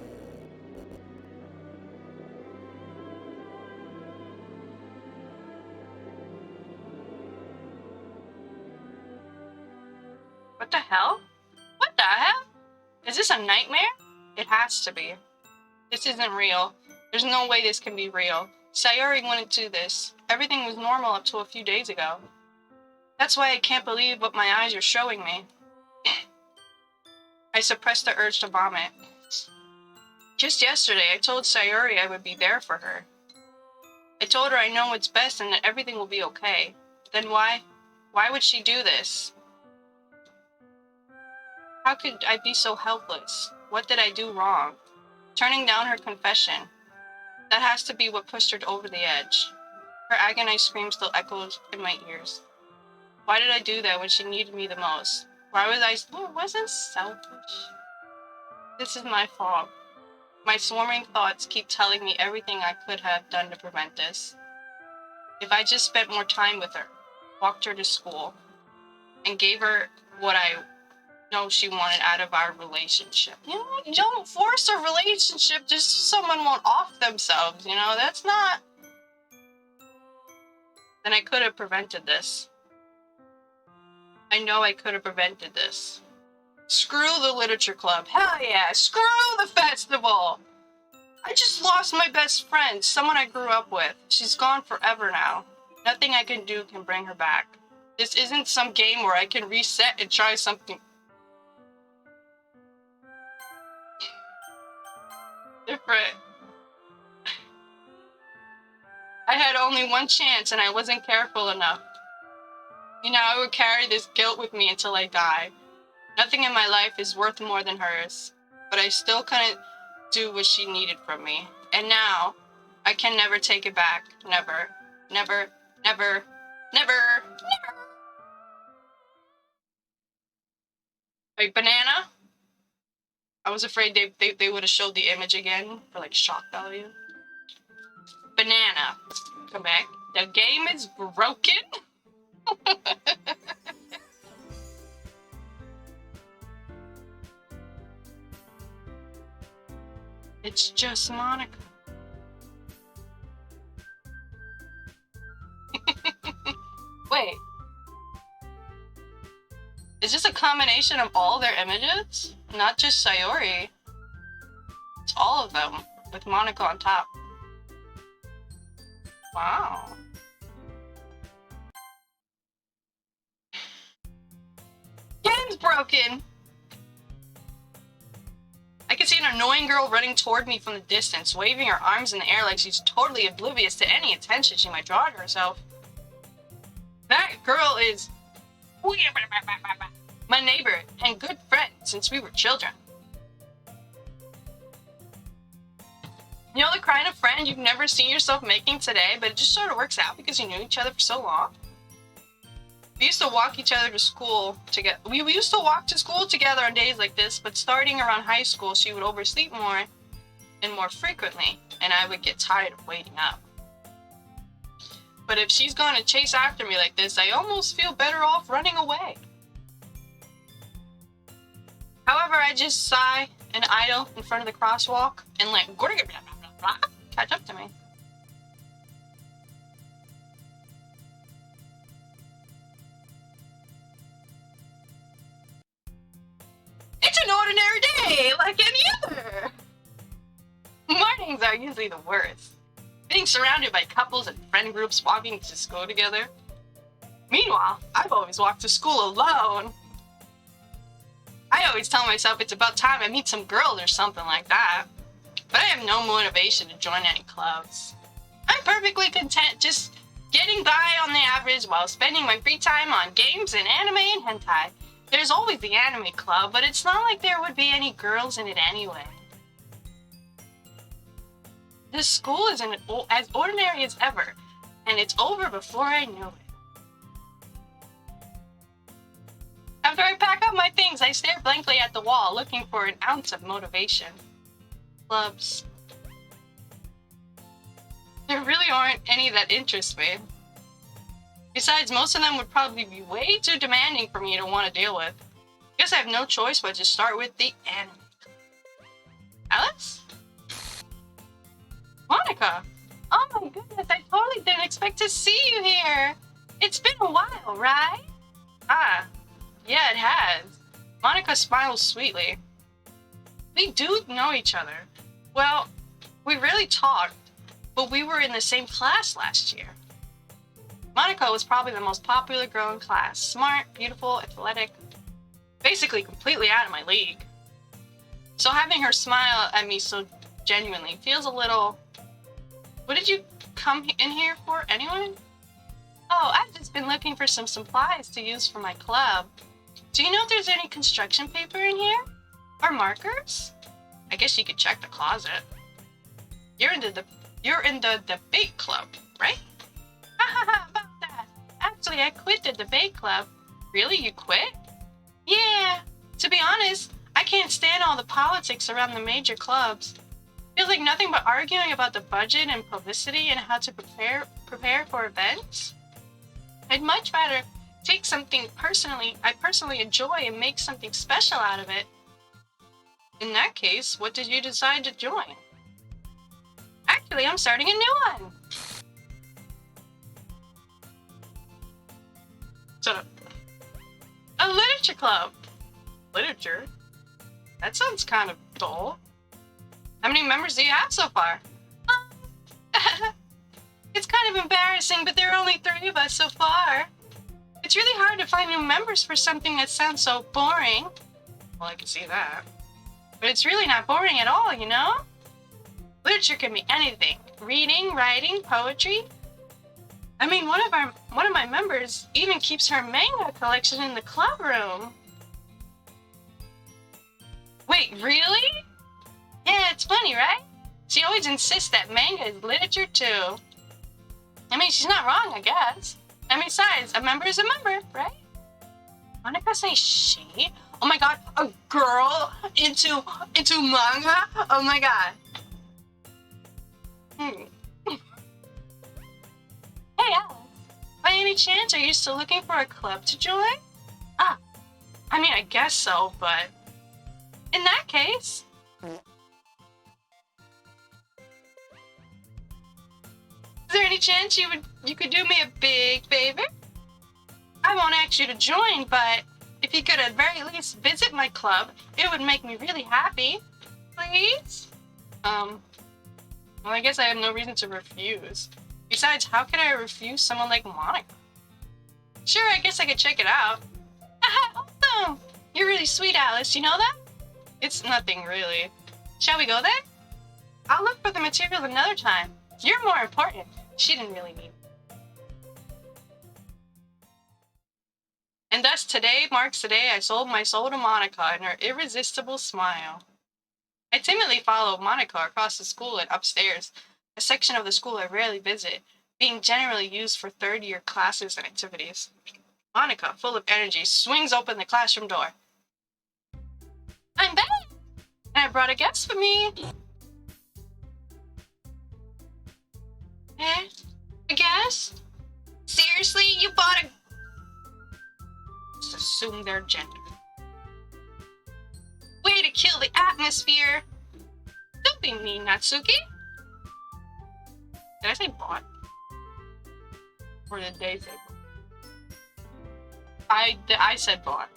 What the hell? What the hell? Is this a nightmare? It has to be. This isn't real. There's no way this can be real. Sayori wouldn't do this. Everything was normal up to a few days ago. That's why I can't believe what my eyes are showing me. I suppressed the urge to vomit. Just yesterday, I told Sayori I would be there for her. I told her I know what's best and that everything will be okay. Then why? Why would she do this? How could I be so helpless? What did I do wrong? Turning down her confession. That has to be what pushed her over the edge. Her agonized scream still echoes in my ears. Why did I do that when she needed me the most? Why was I... Oh, it wasn't selfish. This is my fault. My swarming thoughts keep telling me everything I could have done to prevent this. If I just spent more time with her, walked her to school, and gave her what I know she wanted out of our relationship. You know, you don't force a relationship just so someone won't off themselves, you know? That's not... Then I could have prevented this. I know I could have prevented this. Screw the literature club. Hell yeah, screw the festival! I just lost my best friend, someone I grew up with. She's gone forever now. Nothing I can do can bring her back. This isn't some game where I can reset and try something different. I had only one chance and I wasn't careful enough. You know, I would carry this guilt with me until I die. Nothing in my life is worth more than hers, but I still couldn't do what she needed from me. And now, I can never take it back. Never. Never. Never. Never. Never. Wait, banana? I was afraid they would have showed the image again for like shock value. Banana. Come back. The game is broken? It's just Monika. Wait. Is this a combination of all their images? Not just Sayori. It's all of them, with Monika on top. Wow. Game's broken! I can see an annoying girl running toward me from the distance, waving her arms in the air like she's totally oblivious to any attention she might draw to herself. That girl is my neighbor and good friend since we were children. You know the kind of friend you've never seen yourself making today, but it just sort of works out because you knew each other for so long? We used to walk each other to school together. We used to walk to school together on days like this, but starting around high school, she would oversleep more and more frequently, and I would get tired of waiting up. But if she's going to chase after me like this, I almost feel better off running away. However, I just sigh and idle in front of the crosswalk and let catch up to me. It's an ordinary day, like any other. Mornings are usually the worst. Being surrounded by couples and friend groups walking to school together. Meanwhile, I've always walked to school alone. I always tell myself it's about time I meet some girls or something like that. But I have no motivation to join any clubs. I'm perfectly content just getting by on the average while spending my free time on games and anime and hentai. There's always the anime club, but it's not like there would be any girls in it anyway. This school is as ordinary as ever, and it's over before I know it. After I pack up my things, I stare blankly at the wall, looking for an ounce of motivation. Clubs. There really aren't any that interest me. Besides, most of them would probably be way too demanding for me to want to deal with. Guess I have no choice but to start with the anime. Alice? Monika! Oh my goodness, I totally didn't expect to see you here! It's been a while, right? Ah, Yeah, it has. Monika smiles sweetly. We do know each other. Well, we really talked, but we were in the same class last year. Monika was probably the most popular girl in class. Smart, beautiful, athletic, basically completely out of my league. So having her smile at me so genuinely feels a little... What did you come in here for, anyone? Oh, I've just been looking for some supplies to use for my club. Do you know if there's any construction paper in here? Or markers? I guess you could check the closet. You're in the debate club, right? Ha ha ha, about that. Actually, I quit the debate club. Really, you quit? Yeah. To be honest, I can't stand all the politics around the major clubs. Feels like nothing but arguing about the budget and publicity and how to prepare for events. I'd much rather take something I personally enjoy and make something special out of it. In that case, what did you decide to join? Actually, I'm starting a new one. Shut up. A literature club. Literature? That sounds kind of dull. How many members do you have so far? It's kind of embarrassing, but there are only 3 of us so far. It's really hard to find new members for something that sounds so boring. Well, I can see that. But it's really not boring at all, you know? Literature can be anything. Reading, writing, poetry. I mean, one of my members even keeps her manga collection in the club room. Wait, really? Yeah, it's funny, right? She always insists that manga is literature too. I mean, she's not wrong, I guess. I mean, besides, a member is a member, right? Monika say she? Oh my god, a girl into manga? Oh my god. Hey, Alex. By any chance, are you still looking for a club to join? I mean, I guess so, but... In that case... Is there any chance you could do me a big favor? I won't ask you to join, but if you could at very least visit my club, it would make me really happy. Please? Well, I guess I have no reason to refuse. Besides, how could I refuse someone like Monika? Sure, I guess I could check it out. Awesome! You're really sweet, Alice, you know that? It's nothing, really. Shall we go there? I'll look for the material another time. You're more important. She didn't really need it. And thus today marks the day I sold my soul to Monika and her irresistible smile. I timidly followed Monika across the school and upstairs, a section of the school I rarely visit, being generally used for third-year classes and activities. Monika, full of energy, swings open the classroom door. I'm back! And I brought a guest for me. Eh? A guest? Seriously? You bought a... Just assume their gender. Way to kill the atmosphere! Don't be mean, Natsuki! Did I say bought? Or did they say bought? I said bought.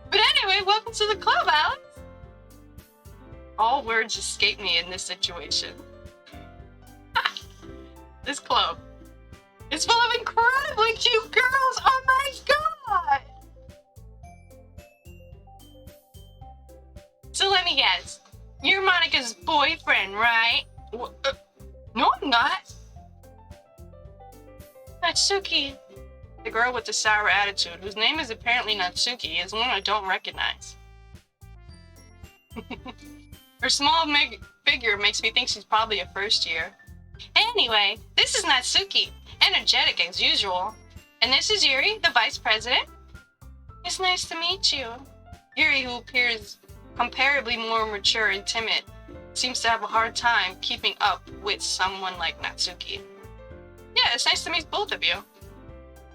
But anyway, welcome to the club, Alex! All words escape me in this situation. This club is full of incredibly cute girls! Oh my god! So let me guess. You're Monika's boyfriend, right? No, I'm not. Natsuki. The girl with the sour attitude, whose name is apparently Natsuki, is one I don't recognize. Her small figure makes me think she's probably a first year. Anyway, this is Natsuki, energetic as usual. And this is Yuri, the vice president. It's nice to meet you. Yuri, who appears comparably more mature and timid, seems to have a hard time keeping up with someone like Natsuki. Yeah, it's nice to meet both of you.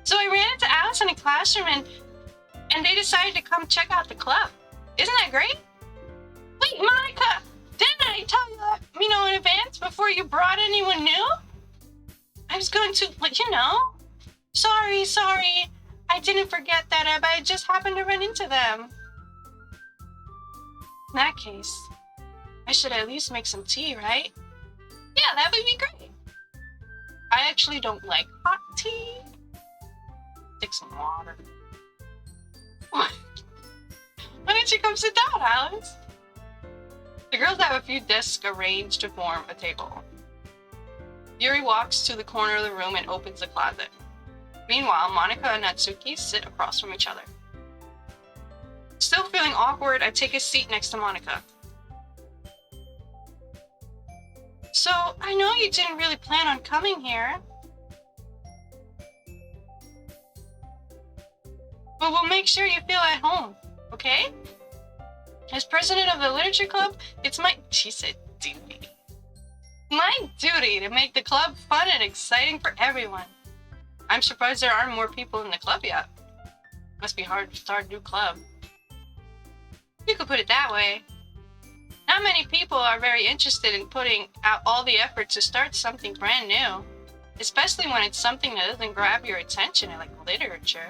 So I ran into Alice in a classroom and they decided to come check out the club. Isn't that great? Wait, Monika, didn't I tell you that, in advance before you brought anyone new? I was going to let you know. Sorry. I didn't forget that, but I just happened to run into them. In that case, I should at least make some tea, right? Yeah, that would be great. I actually don't like hot tea. Take some water. What? Why don't you come sit down, Alice? The girls have a few desks arranged to form a table. Yuri walks to the corner of the room and opens the closet. Meanwhile, Monika and Natsuki sit across from each other. Still feeling awkward, I take a seat next to Monika. So, I know you didn't really plan on coming here. But we'll make sure you feel at home, okay? As president of the literature club, it's my, she said, duty. My duty to make the club fun and exciting for everyone. I'm surprised there aren't more people in the club yet. Must be hard to start a new club. You could put it that way. Not many people are very interested in putting out all the effort to start something brand new, especially when it's something that doesn't grab your attention like literature.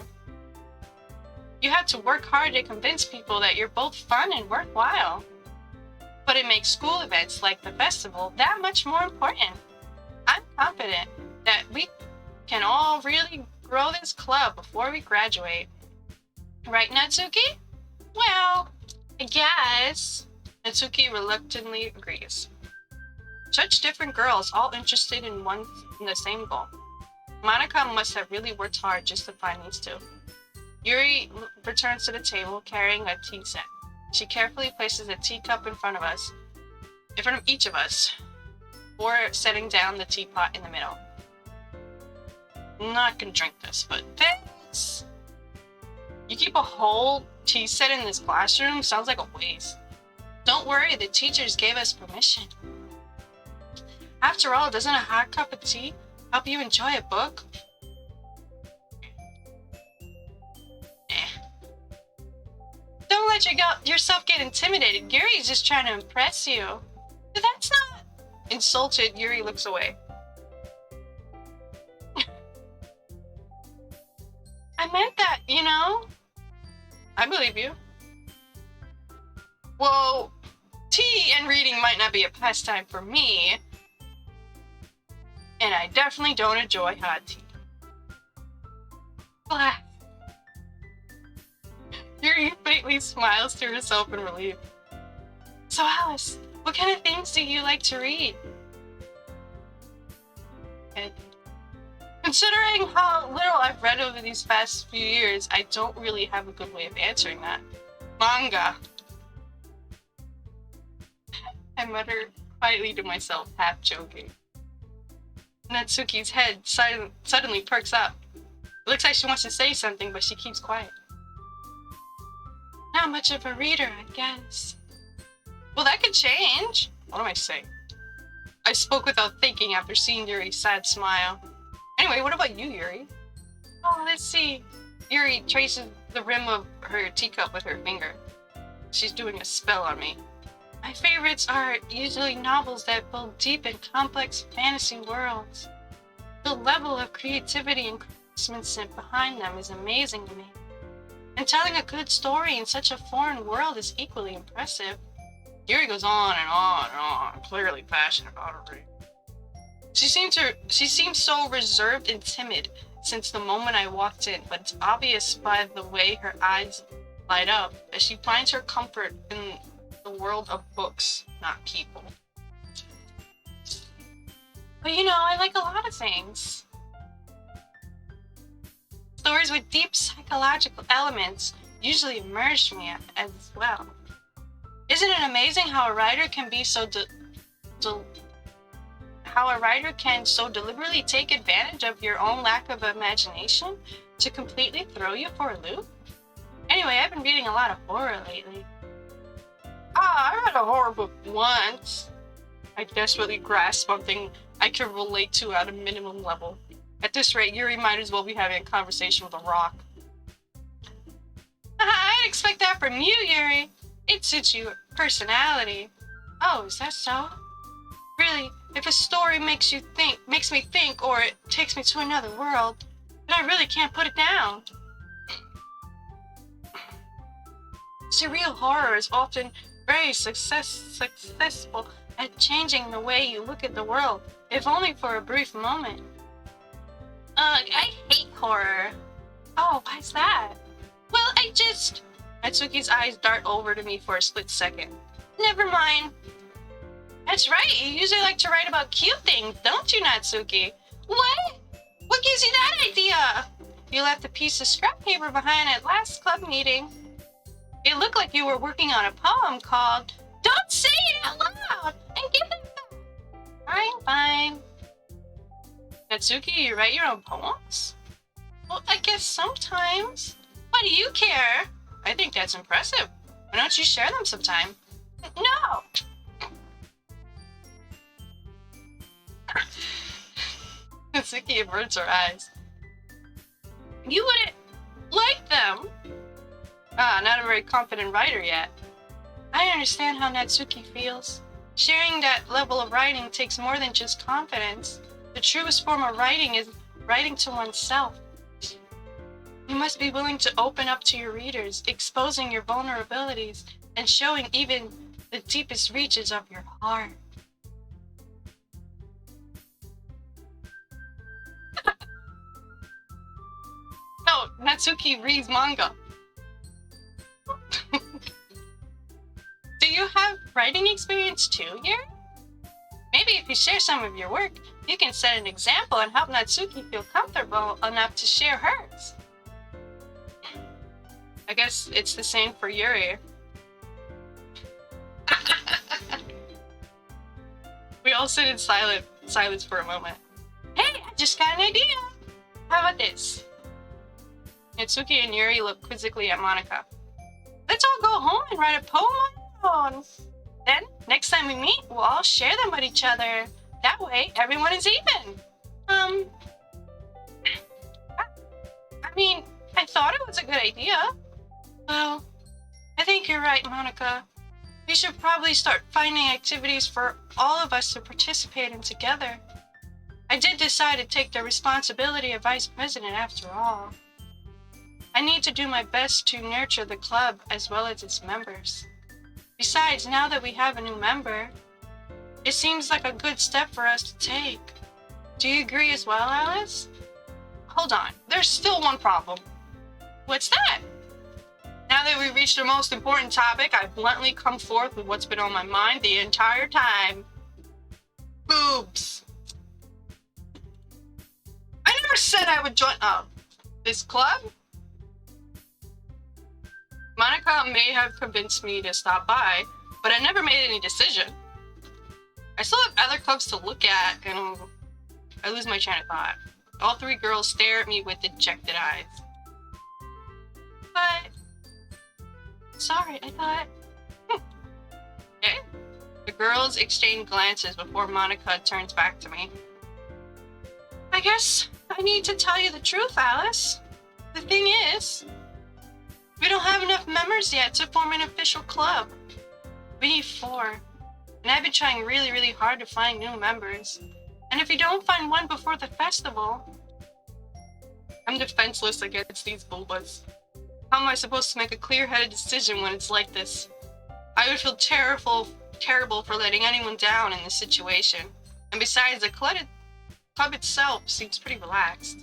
You have to work hard to convince people that you're both fun and worthwhile. But it makes school events like the festival that much more important. I'm confident that we can all really grow this club before we graduate. Right, Natsuki? Well, I guess. Natsuki reluctantly agrees. Such different girls, all interested in the same goal. Monika must have really worked hard just to find these two. Yuri returns to the table carrying a tea set. She carefully places a teacup in front of each of us, before setting down the teapot in the middle. I'm not gonna drink this, but thanks. You keep a whole tea set in this classroom? Sounds like a waste. Don't worry, the teachers gave us permission. After all, doesn't a hot cup of tea help you enjoy a book? Don't let yourself get intimidated. Yuri's just trying to impress you. But that's not... Insulted, Yuri looks away. I meant that, you know? I believe you. Well, tea and reading might not be a pastime for me. And I definitely don't enjoy hot tea. Blah. Yuri faintly smiles to herself in relief. So Alice, what kind of things do you like to read? And considering how little I've read over these past few years, I don't really have a good way of answering that. Manga. I mutter quietly to myself, half joking. Natsuki's head suddenly perks up. It looks like she wants to say something, but she keeps quiet. Not much of a reader, I guess. Well, that could change. What am I saying? I spoke without thinking after seeing Yuri's sad smile. Anyway, what about you, Yuri? Oh, let's see. Yuri traces the rim of her teacup with her finger. She's doing a spell on me. My favorites are usually novels that build deep and complex fantasy worlds. The level of creativity and craftsmanship behind them is amazing to me. And telling a good story in such a foreign world is equally impressive. Yuri goes on and on and on, clearly passionate about her reading. She seems so reserved and timid since the moment I walked in, but it's obvious by the way her eyes light up that she finds her comfort in the world of books, not people. But you know, I like a lot of things. Stories with deep psychological elements usually immerse me as well. Isn't it amazing how a writer can be so deliberately take advantage of your own lack of imagination to completely throw you for a loop? Anyway, I've been reading a lot of horror lately. I read a horror book once. I desperately grasped something I could relate to at a minimum level. At this rate, Yuri might as well be having a conversation with a rock. I'd expect that from you, Yuri. It suits your personality. Oh, is that so? Really, if a story makes me think, or it takes me to another world, but I really can't put it down. Surreal horror is often very successful at changing the way you look at the world, if only for a brief moment. Ugh, I hate horror. Oh, why's that? Well, Natsuki's eyes dart over to me for a split second. Never mind. That's right, you usually like to write about cute things, don't you, Natsuki? What? What gives you that idea? You left a piece of scrap paper behind at last club meeting. It looked like you were working on a poem called Don't Say It Out Loud and Give It Back. Fine. Natsuki, you write your own poems? Well, I guess sometimes. Why do you care? I think that's impressive. Why don't you share them sometime? No! Natsuki averts her eyes. You wouldn't like them? Not a very confident writer yet. I understand how Natsuki feels. Sharing that level of writing takes more than just confidence. The truest form of writing is writing to oneself. You must be willing to open up to your readers, exposing your vulnerabilities and showing even the deepest reaches of your heart. No, Natsuki reads manga. Do you have writing experience too, here? Maybe if you share some of your work, you can set an example and help Natsuki feel comfortable enough to share hers. I guess it's the same for Yuri. We all sit in silence for a moment. Hey, I just got an idea. How about this? Natsuki and Yuri look quizzically at Monika. Let's all go home and write a poem on our own. Then, next time we meet, we'll all share them with each other. That way, everyone is even. I thought it was a good idea. Well, I think you're right, Monika. We should probably start finding activities for all of us to participate in together. I did decide to take the responsibility of vice president after all. I need to do my best to nurture the club as well as its members. Besides, now that we have a new member, it seems like a good step for us to take. Do you agree as well, Alice? Hold on, there's still one problem. What's that? Now that we've reached the most important topic, I bluntly come forth with what's been on my mind the entire time. Boobs. I never said I would join this club. Monika may have convinced me to stop by, but I never made any decision. I still have other clubs to look at, and I lose my train of thought. All three girls stare at me with dejected eyes. But... sorry, I thought... Okay. The girls exchange glances before Monika turns back to me. I guess I need to tell you the truth, Alice. The thing is, we don't have enough members yet to form an official club. We need 4. And I've been trying really, really hard to find new members. And if we don't find one before the festival... I'm defenseless against these boobas. How am I supposed to make a clear-headed decision when it's like this? I would feel terrible for letting anyone down in this situation. And besides, the club itself seems pretty relaxed.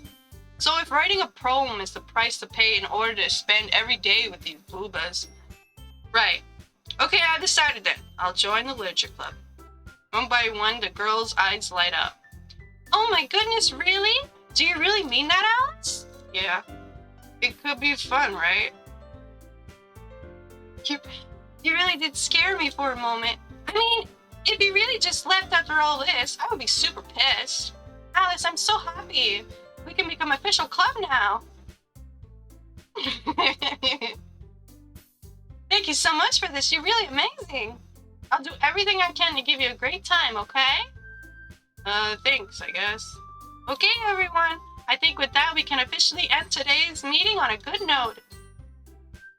So if writing a poem is the price to pay in order to spend every day with these boobas... Right. Okay, I decided then. I'll join the literature club. One by one, the girls' eyes light up. Oh my goodness, really? Do you really mean that, Alice? Yeah. It could be fun, right? You really did scare me for a moment. I mean, if you really just left after all this, I would be super pissed. Alice, I'm so happy. We can become official club now. Thank you so much for this. You're really amazing. I'll do everything I can to give you a great time, okay? Thanks, I guess. Okay, everyone. I think with that, we can officially end today's meeting on a good note.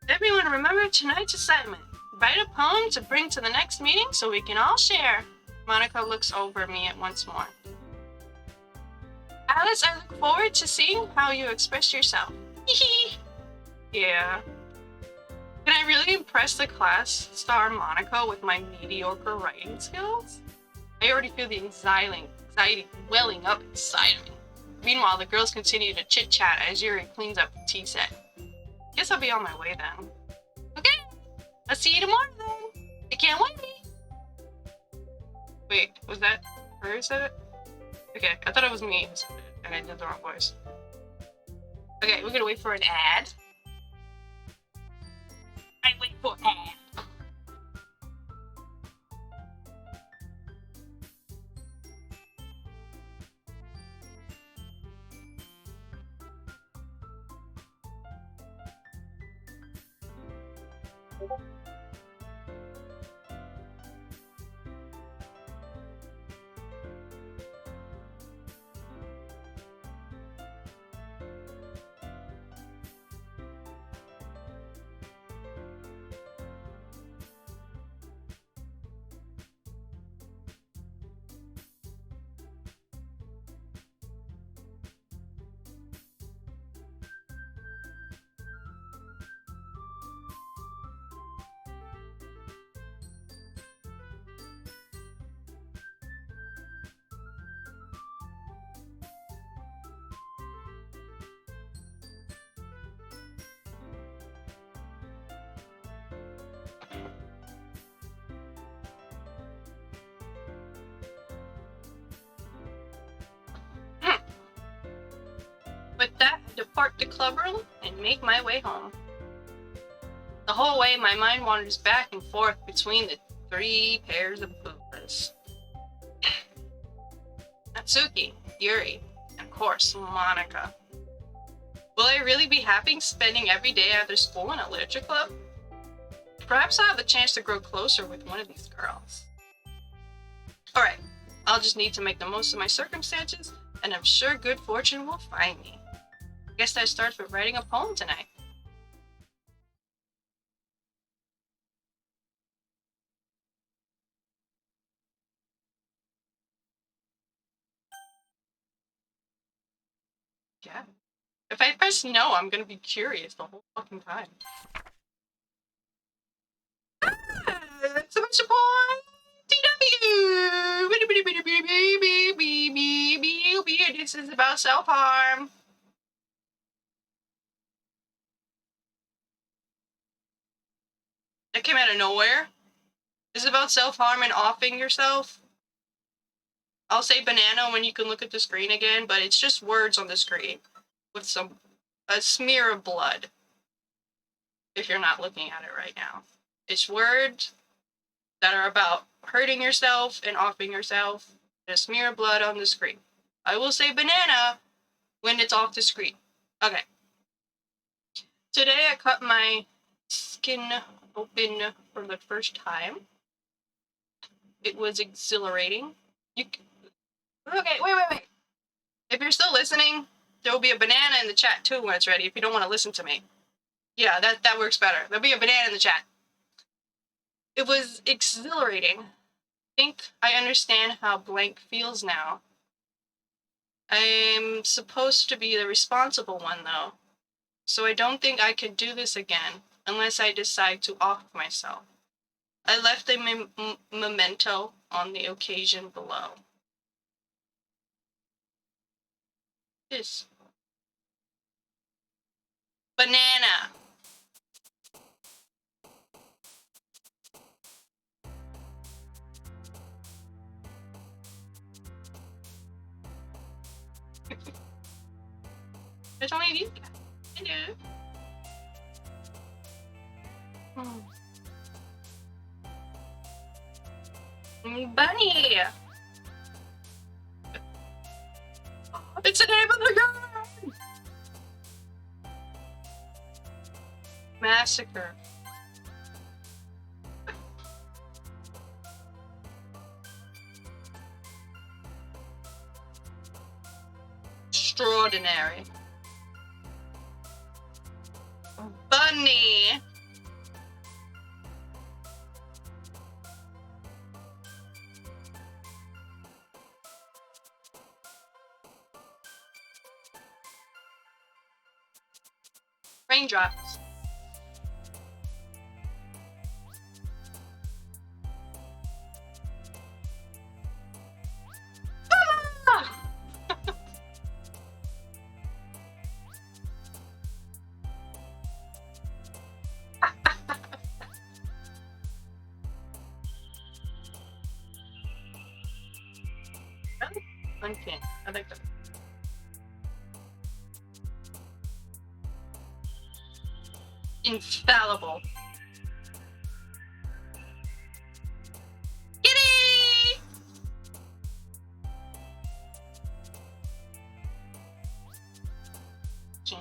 Everyone remember tonight's assignment. Write a poem to bring to the next meeting so we can all share. Monika looks over me at once more. Alice, I look forward to seeing how you express yourself. Yeah. Can I really impress the class star Monica with my mediocre writing skills? I already feel the anxiety welling up inside of me. Meanwhile, the girls continue to chit-chat as Yuri cleans up the tea set. Guess I'll be on my way then. Okay, I'll see you tomorrow then. I can't wait. Wait, was that her who said it? Okay, I thought it was me who said it, and I did the wrong voice. Okay, we're gonna wait for an ad. I wait for an ad. With that, I depart the clubroom and make my way home. The whole way, my mind wanders back and forth between the 3 pairs of booths. Natsuki, Yuri, and of course, Monika. Will I really be happy spending every day after school in a literature club? Perhaps I'll have the chance to grow closer with one of these girls. Alright, I'll just need to make the most of my circumstances, and I'm sure good fortune will find me. I guess that starts with writing a poem tonight. Yeah. If I press no, I'm gonna be curious the whole fucking time. It's a bunch of boys! TW! This is about self-harm. That came out of nowhere. This is about self-harm and offing yourself. I'll say banana when you can look at the screen again, but it's just words on the screen with a smear of blood. If you're not looking at it right now. It's words that are about hurting yourself and offing yourself. And a smear of blood on the screen. I will say banana when it's off the screen. Okay. Today I cut my skin open for the first time. It was exhilarating. Okay, wait. If you're still listening, there will be a banana in the chat too when it's ready, if you don't want to listen to me. Yeah, that works better. There'll be a banana in the chat. It was exhilarating. I think I understand how blank feels now. I'm supposed to be the responsible one, though. So I don't think I could do this again, unless I decide to off myself. I left a memento on the occasion below. This. Banana. There's only these guys. Hello. Bunny! It's the name of the gun! Massacre. Extraordinary. Bunny! Raindrops. Ah! Uncanny. I like that. Infallible. Kitty! Jam.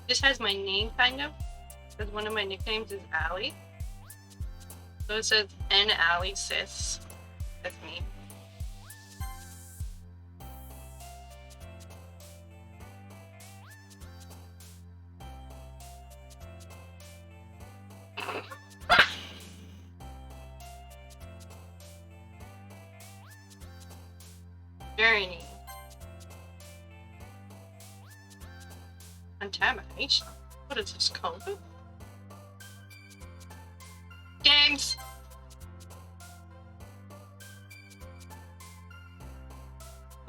This has my name, kind of, because one of my nicknames is Allie. So it says N Allie Sis. That's me. Journey. Contamination. What is this called? Games.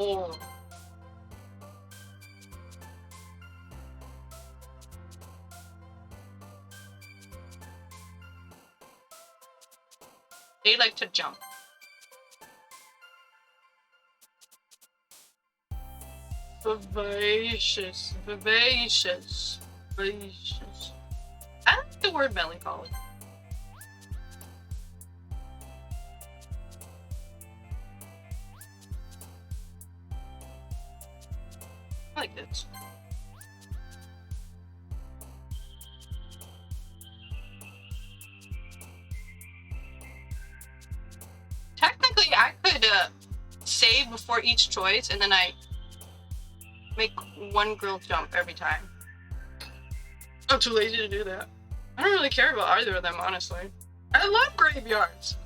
Oh. They like to jump. Vivacious, vivacious, vivacious. I like the word melancholy. I like this. Technically, I could save before each choice, and then I make one girl jump every time. I'm too lazy to do that. I don't really care about either of them, honestly. I love graveyards.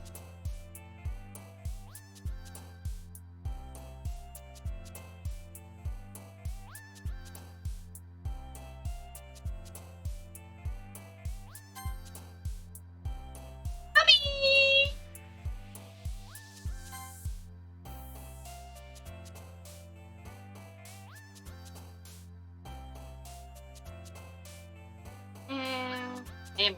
Emily.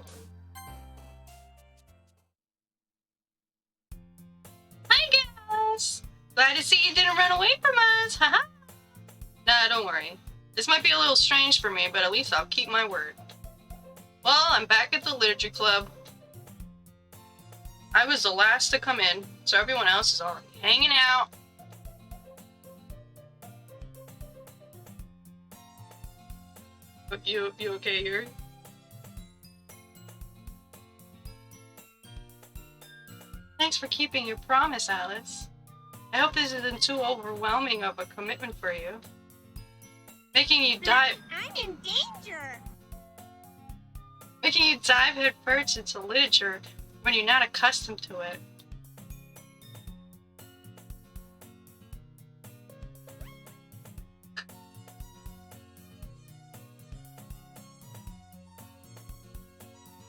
Hi guys! Glad to see you didn't run away from us, haha! Nah, don't worry. This might be a little strange for me, but at least I'll keep my word. Well, I'm back at the literature club. I was the last to come in, so everyone else is already hanging out. You okay here? Thanks for keeping your promise, Alice. I hope this isn't too overwhelming of a commitment for you. Making you dive... I'm in danger! Making you dive headfirst into literature when you're not accustomed to it.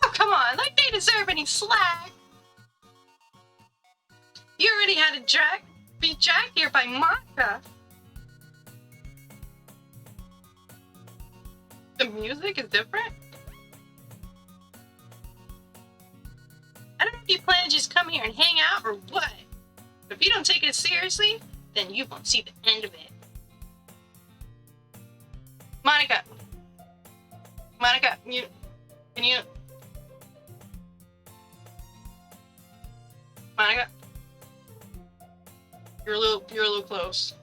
Oh, come on, like they deserve any slack! You already had to be dragged here by Monika. The music is different? I don't know if you plan to just come here and hang out or what. But if you don't take it seriously, then you won't see the end of it. Monika, can you... Monika? You're a little close.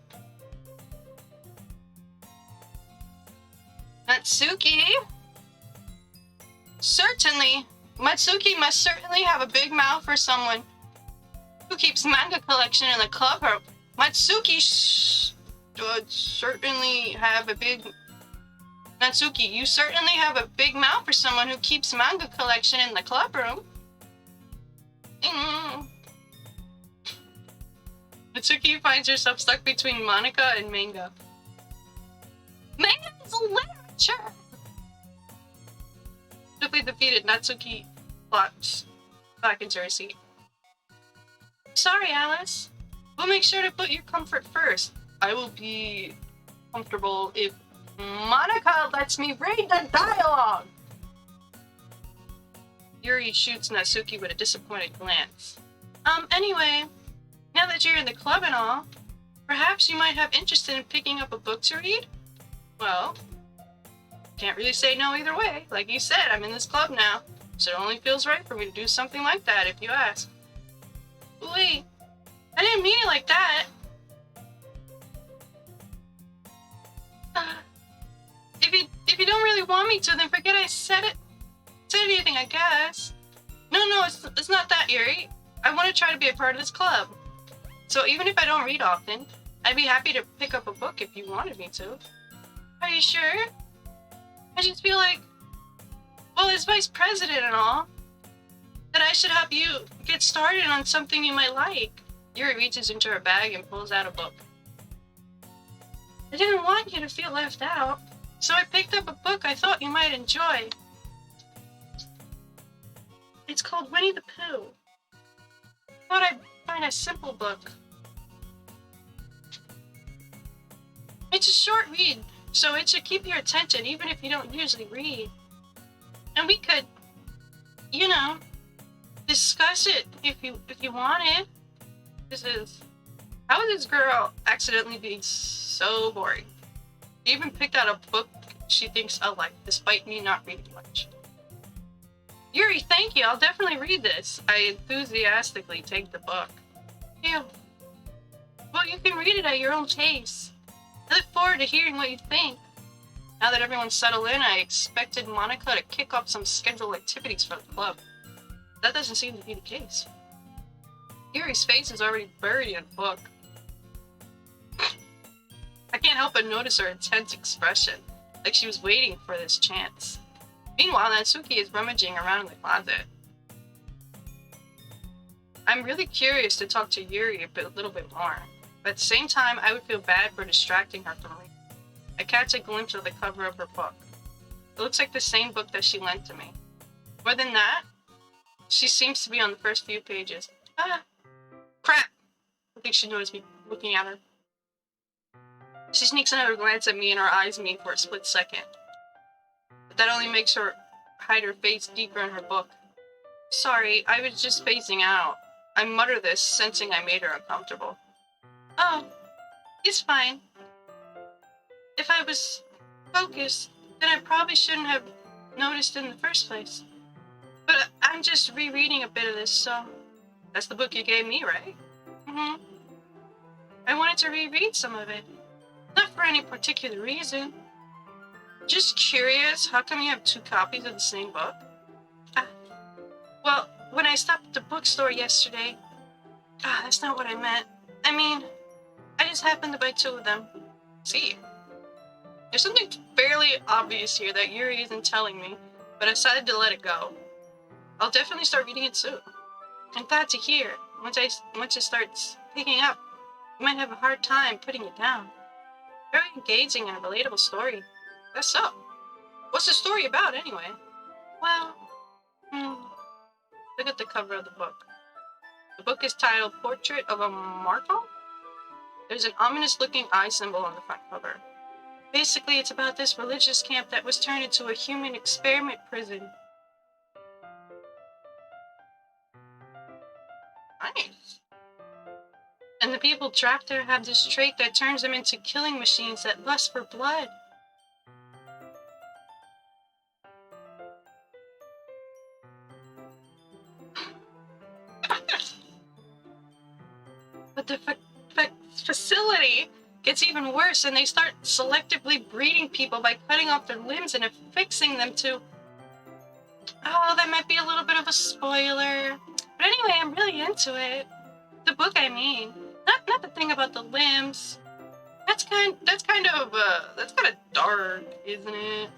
Matsuki? Certainly. Matsuki must certainly have a big mouth for someone who keeps manga collection in the clubroom. Matsuki certainly have a big... Matsuki, you certainly have a big mouth for someone who keeps manga collection in the clubroom. Matsuki finds herself stuck between Monika and manga. literature! Quickly defeated, Natsuki flops back into her seat. Sorry, Alice. We'll make sure to put your comfort first. I will be comfortable if Monika lets me read the dialogue! Yuri shoots Natsuki with a disappointed glance. Anyway, now that you're in the club and all, perhaps you might have interest in picking up a book to read? Well, can't really say no either way. Like you said, I'm in this club now, so it only feels right for me to do something like that if you ask. Wait, I didn't mean it like that. If you don't really want me to, then forget I said anything, I guess. No, it's not that, Yuri. I want to try to be a part of this club. So even if I don't read often, I'd be happy to pick up a book if you wanted me to. Are you sure? I just feel like, well, as vice president and all, that I should help you get started on something you might like. Yuri reaches into her bag and pulls out a book. I didn't want you to feel left out, so I picked up a book I thought you might enjoy. It's called Winnie the Pooh. Thought I'd find a simple book. It's a short read, so it should keep your attention even if you don't usually read. And we could, discuss it if you wanted. How is this girl accidentally being so boring? She even picked out a book she thinks I'll like, despite me not reading much. Yuri, thank you. I'll definitely read this. I enthusiastically take the book. Ew. Well, you can read it at your own pace. I look forward to hearing what you think. Now that everyone's settled in, I expected Monika to kick off some scheduled activities for the club. That doesn't seem to be the case. Yuri's face is already buried in a book. I can't help but notice her intense expression, like she was waiting for this chance. Meanwhile, Natsuki is rummaging around in the closet. I'm really curious to talk to Yuri a little bit more, but at the same time, I would feel bad for distracting her from reading. I catch a glimpse of the cover of her book. It looks like the same book that she lent to me. More than that, she seems to be on the first few pages. Ah, crap! I think she noticed me looking at her. She sneaks another glance at me and her eyes meet for a split second. But that only makes her hide her face deeper in her book. Sorry, I was just phasing out. I mutter this, sensing I made her uncomfortable. Oh, it's fine. If I was focused, then I probably shouldn't have noticed in the first place. But I'm just rereading a bit of this, so... That's the book you gave me, right? Mm-hmm. I wanted to reread some of it. Not for any particular reason. Just curious, how come you have 2 copies of the same book? Well, when I stopped at the bookstore yesterday... that's not what I meant. I mean, I just happened to buy 2 of them. See? There's something fairly obvious here that Yuri isn't telling me, but I decided to let it go. I'll definitely start reading it soon. I'm glad to hear. Once it starts picking up, you might have a hard time putting it down. Very engaging and a relatable story. That's so. What's the story about, anyway? Well, look at the cover of the book. The book is titled Portrait of a Martel? There's an ominous-looking eye symbol on the front cover. Basically, it's about this religious camp that was turned into a human experiment prison. Nice. And the people trapped there have this trait that turns them into killing machines that lust for blood. But the facility gets even worse, and they start selectively breeding people by cutting off their limbs and affixing them to... Oh, that might be a little bit of a spoiler. But anyway, I'm really into it. The book, I mean. Not the thing about the limbs. That's kind of dark, isn't it?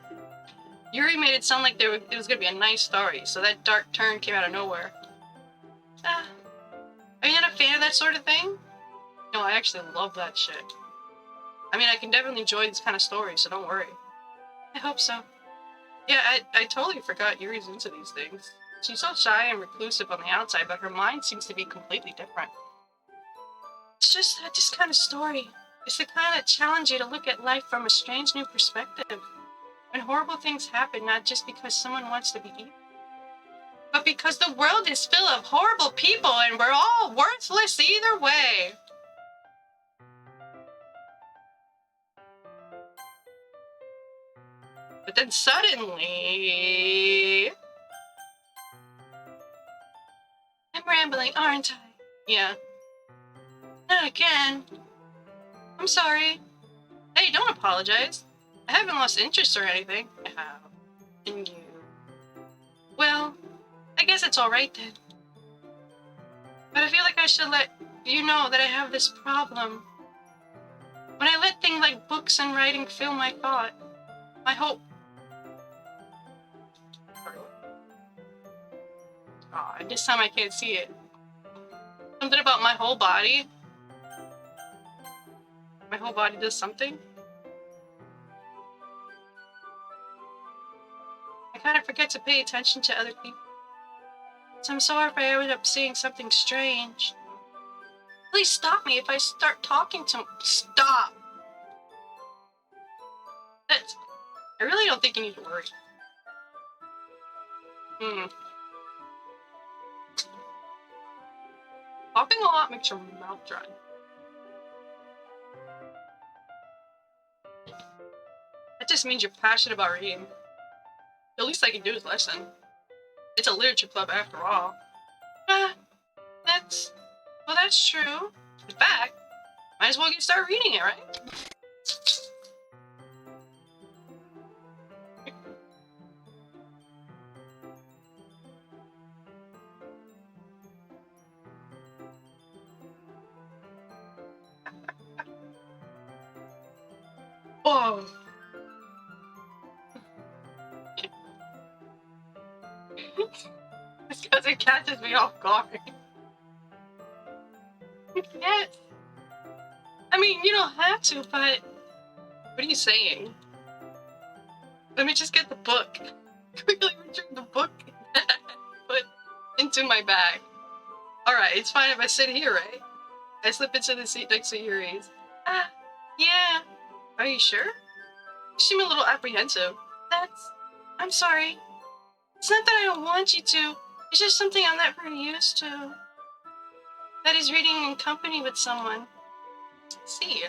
Yuri made it sound like it was gonna be a nice story, so that dark turn came out of nowhere. Are you not a fan of that sort of thing? No, I actually love that shit. I mean, I can definitely enjoy these kind of stories, so don't worry. I hope so. Yeah, I totally forgot Yuri's into these things. She's so shy and reclusive on the outside, but her mind seems to be completely different. It's just that this kind of story. It's the kind that challenges you to look at life from a strange new perspective. When horrible things happen, not just because someone wants to be evil, but because the world is full of horrible people and we're all worthless either way. But then suddenly... I'm rambling, aren't I? Yeah. Not again. I'm sorry. Hey, don't apologize. I haven't lost interest or anything. I have. In you. Well, I guess it's alright then. But I feel like I should let you know that I have this problem. When I let things like books and writing fill my thought, my hope... Oh, this time I can't see it. Something about my whole body. My whole body does something. I kind of forget to pay attention to other people. So I'm sorry if I end up seeing something strange. Please stop me if I start talking to... Stop! That's... I really don't think you need to worry. Talking a lot makes your mouth dry. That just means you're passionate about reading. The least I can do is listen. It's a literature club after all. That's true. In fact, might as well start reading it, right? Oh. It's because it catches me off guard. Yes. I mean, you don't have to, but... What are you saying? Let me just get the book. Quickly return the book. Put into my bag. Alright, it's fine if I sit here, right? I slip into the seat next to Yuri's. Yeah. Are you sure? You seem a little apprehensive. I'm sorry. It's not that I don't want you to. It's just something I'm not very used to. That is reading in company with someone. See.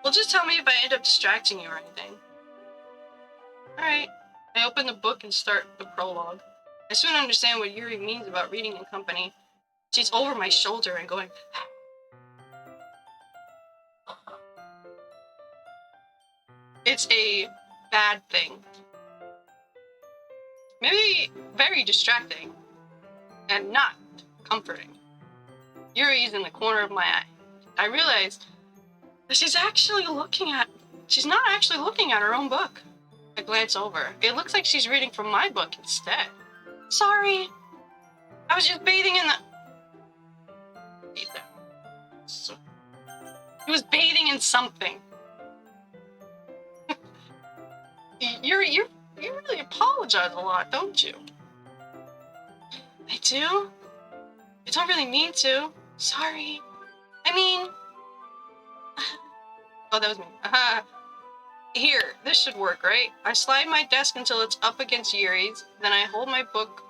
Well, just tell me if I end up distracting you or anything. Alright. I open the book and start the prologue. I soon understand what Yuri means about reading in company. She's over my shoulder and going... It's a bad thing. Maybe very distracting. And not comforting. Yuri's in the corner of my eye. I realize that she's not actually looking at her own book. I glance over. It looks like she's reading from my book instead. Sorry. I was just bathing in the... He was bathing in something. You really apologize a lot, don't you? I do? I don't really mean to. Sorry. I mean... Oh, that was me. Here, this should work, right? I slide my desk until it's up against Yuri's, then I hold my book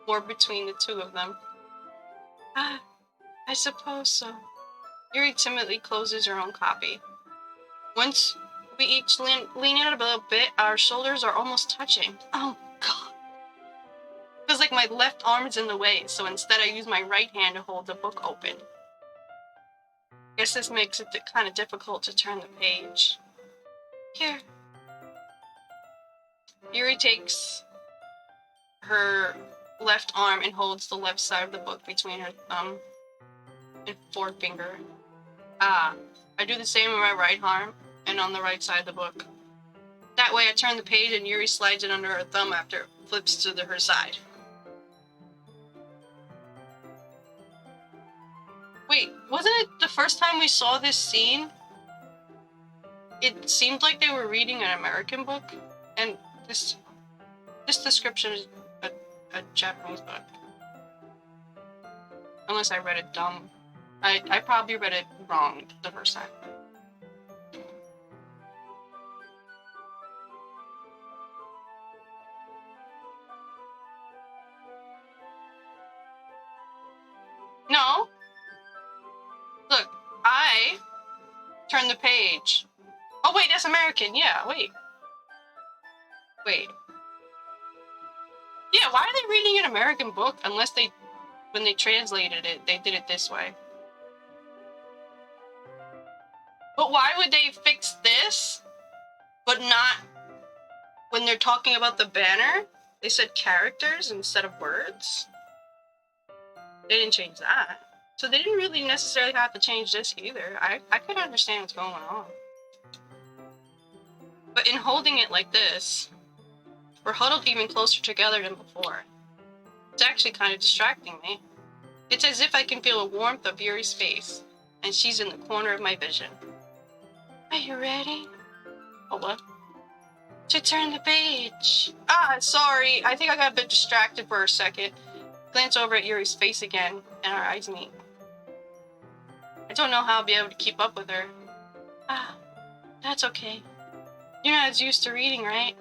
more between the two of them. I suppose so. Yuri timidly closes her own copy. Once we each lean in a little bit, our shoulders are almost touching. Oh, God. Feels like my left arm is in the way, so instead I use my right hand to hold the book open. Guess this makes it kind of difficult to turn the page. Here. Yuri takes her left arm and holds the left side of the book between her thumb and forefinger. I do the same with my right arm and on the right side of the book. That way I turn the page and Yuri slides it under her thumb after it flips to her side. Wait, wasn't it the first time we saw this scene? It seemed like they were reading an American book. And this description is a Japanese book. Unless I read it dumb. I probably read it wrong the first time. No. Look, I turned the page. Oh wait, that's American. Yeah, wait. Yeah, why are they reading an American book unless when they translated it, they did it this way? But why would they fix this, but not when they're talking about the banner? They said characters instead of words. They didn't change that. So they didn't really necessarily have to change this either. I could understand what's going on. But in holding it like this, we're huddled even closer together than before. It's actually kind of distracting me. It's as if I can feel the warmth of Yuri's face, and she's in the corner of my vision. Are you ready? Oh, what? To turn the page. Ah, sorry. I think I got a bit distracted for a second. Glance over at Yuri's face again, and our eyes meet. I don't know how I'll be able to keep up with her. Ah, that's okay. You're not as used to reading, right?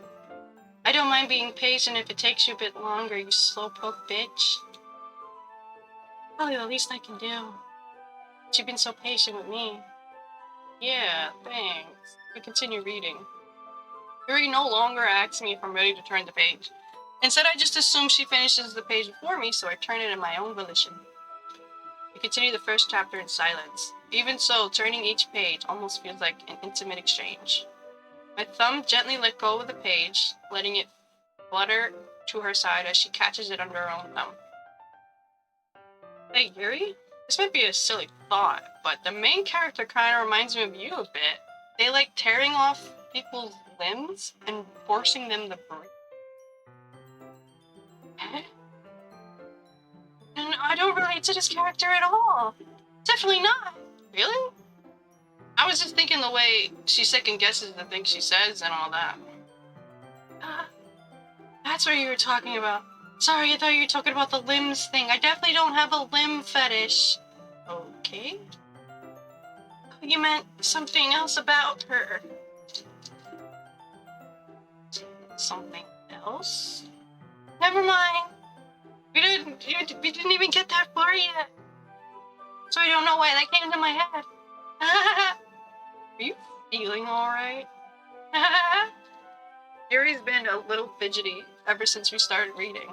I don't mind being patient if it takes you a bit longer, you slowpoke bitch. Probably the least I can do. But you've been so patient with me. Yeah, thanks. We continue reading. Yuri no longer asks me if I'm ready to turn the page. Instead, I just assume she finishes the page before me, so I turn it in my own volition. We continue the first chapter in silence. Even so, turning each page almost feels like an intimate exchange. My thumb gently let go of the page, letting it flutter to her side as she catches it under her own thumb. Hey, Yuri? This might be a silly thought, but the main character kind of reminds me of you a bit. They like tearing off people's limbs and forcing them to breathe. Eh? And I don't relate to this character at all. Definitely not. Really? I was just thinking the way she second guesses the things she says and all that. That's what you were talking about. Sorry, I thought you were talking about the limbs thing. I definitely don't have a limb fetish. Okay. You meant something else about her. Something else? Never mind. We didn't even get that far yet. So I don't know why that came into my head. Are you feeling alright? Yuri's been a little fidgety ever since we started reading.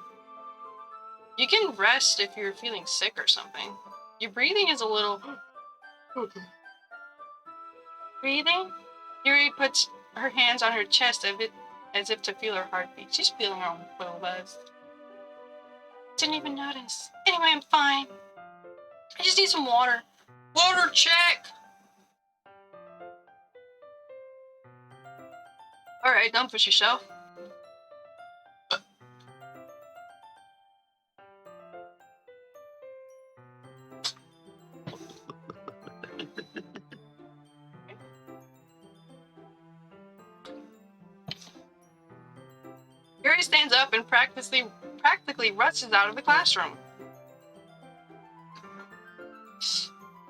You can rest if you're feeling sick or something. Your breathing is a little... Breathing? Yuri puts her hands on her chest as if to feel her heartbeat. She's feeling her own little buzz. Didn't even notice. Anyway, I'm fine. I just need some water. Water check! Alright, don't push yourself. Yuri stands up and practically rushes out of the classroom.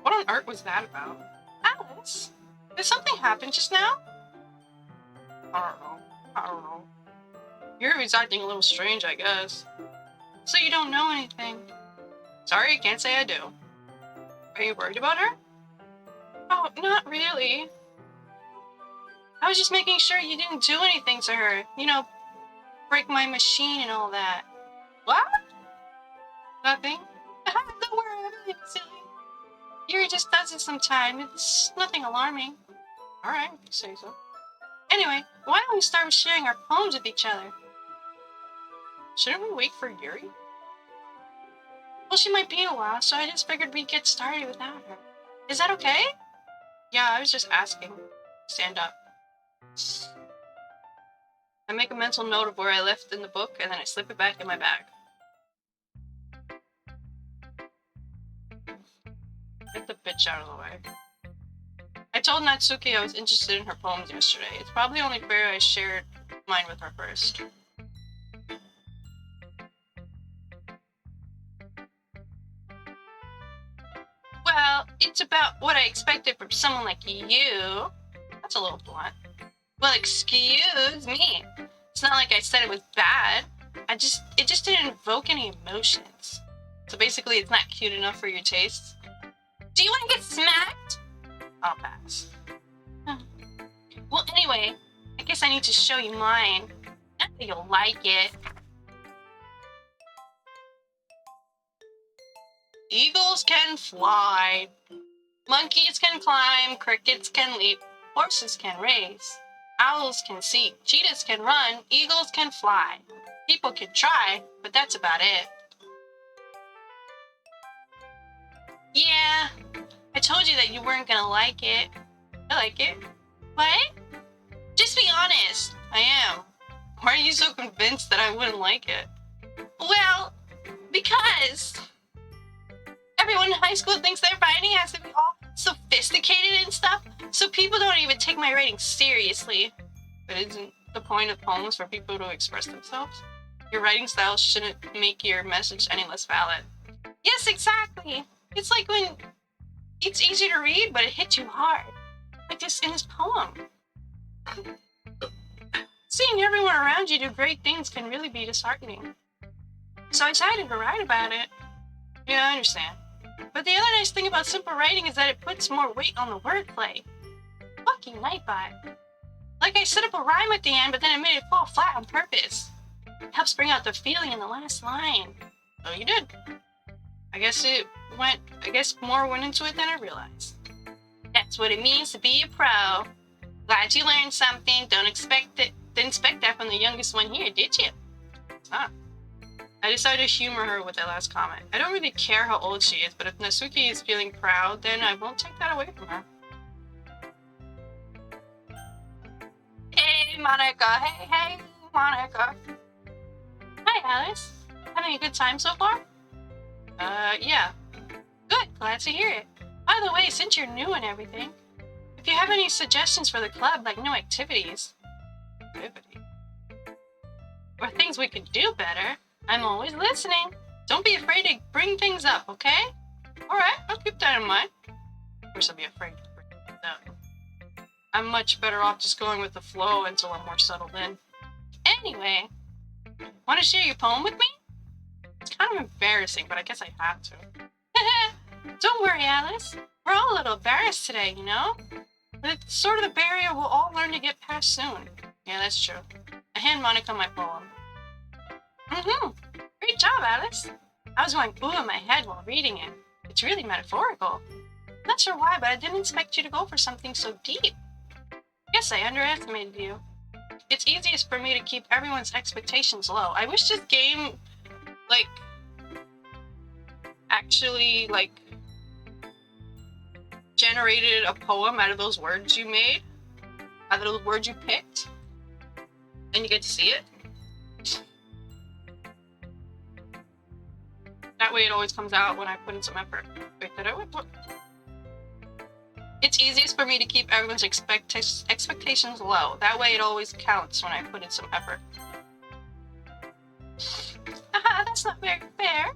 What on earth was that about? Alice? Did something happen just now? I don't know. Yuri's acting a little strange, I guess. So you don't know anything? Sorry, I can't say I do. Are you worried about her? Oh, not really. I was just making sure you didn't do anything to her. You know, break my machine and all that. What? Nothing? Don't worry, I'm really silly. Yuri just does it sometimes. It's nothing alarming. Alright, say so. Anyway, why don't we start sharing our poems with each other? Shouldn't we wait for Yuri? Well, she might be a while, so I just figured we'd get started without her. Is that okay? Yeah, I was just asking. Stand up. I make a mental note of where I left in the book, and then I slip it back in my bag. Get the bitch out of the way. I told Natsuki I was interested in her poems yesterday. It's probably only fair I shared mine with her first. Well, it's about what I expected from someone like you. That's a little blunt. Well, excuse me. It's not like I said it was bad. It just didn't evoke any emotions. So basically, it's not cute enough for your tastes. Do you want to get smacked? I'll pass. Well, anyway, I guess I need to show you mine. Not that you'll like it. Eagles can fly. Monkeys can climb. Crickets can leap. Horses can race. Owls can see. Cheetahs can run. Eagles can fly. People can try, but that's about it. Yeah, I told you that you weren't gonna like it. I like it. What? Just be honest. I am. Why are you so convinced that I wouldn't like it? Well, because everyone in high school thinks their writing has to be all sophisticated and stuff, so people don't even take my writing seriously. But isn't the point of poems for people to express themselves? Your writing style shouldn't make your message any less valid. Yes, exactly. It's like when it's easy to read, but it hits you hard. Like this in this poem. Seeing everyone around you do great things can really be disheartening. So I decided to write about it. Yeah, I understand. But the other nice thing about simple writing is that it puts more weight on the wordplay. Fucking Nightbot. Like I set up a rhyme at the end, but then I made it fall flat on purpose. It helps bring out the feeling in the last line. So you did. I guess more went into it than I realized. That's what it means to be a pro. Glad you learned something. Didn't expect that from the youngest one here, did you? Huh. I decided to humor her with that last comment. I don't really care how old she is, but if Natsuki is feeling proud, then I won't take that away from her. Hey, Monika. Hey, Monika. Hi, Alice. Having a good time so far? Yeah. Good, glad to hear it. By the way, since you're new and everything, if you have any suggestions for the club, like new activities, or things we could do better, I'm always listening. Don't be afraid to bring things up, okay? Alright, I'll keep that in mind. Of course, I'll be afraid to bring things up. I'm much better off just going with the flow until I'm more settled in. Anyway, want to share your poem with me? It's kind of embarrassing, but I guess I have to. Don't worry, Alice. We're all a little embarrassed today, you know? But it's sort of the barrier we'll all learn to get past soon. Yeah, that's true. I hand Monika my poem. Great job, Alice. I was going ooh in my head while reading it. It's really metaphorical. Not sure why, but I didn't expect you to go for something so deep. Guess I underestimated you. It's easiest for me to keep everyone's expectations low. I wish this game, actually, generated a poem out of those words you made, out of those words you picked, and you get to see it. That way it always comes out when I put in some effort. Wait, did I wait? What? It's easiest for me to keep everyone's expectations low. That way it always counts when I put in some effort. Haha, that's not very fair.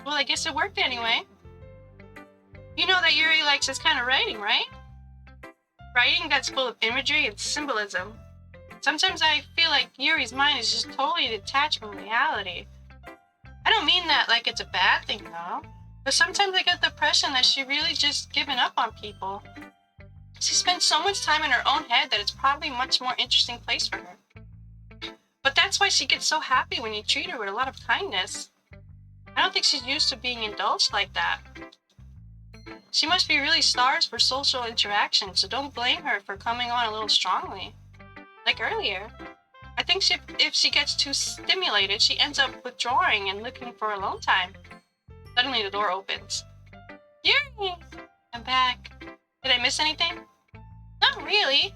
Well, I guess it worked anyway. You know that Yuri likes this kind of writing, right? Writing that's full of imagery and symbolism. Sometimes I feel like Yuri's mind is just totally detached from reality. I don't mean that like it's a bad thing, though. But sometimes I get the impression that she really just given up on people. She spends so much time in her own head that it's probably a much more interesting place for her. But that's why she gets so happy when you treat her with a lot of kindness. I don't think she's used to being indulged like that. She must be really starved for social interaction, so don't blame her for coming on a little strongly. Like earlier. I think if she gets too stimulated, she ends up withdrawing and looking for alone time. Suddenly the door opens. Yuri! I'm back. Did I miss anything? Not really.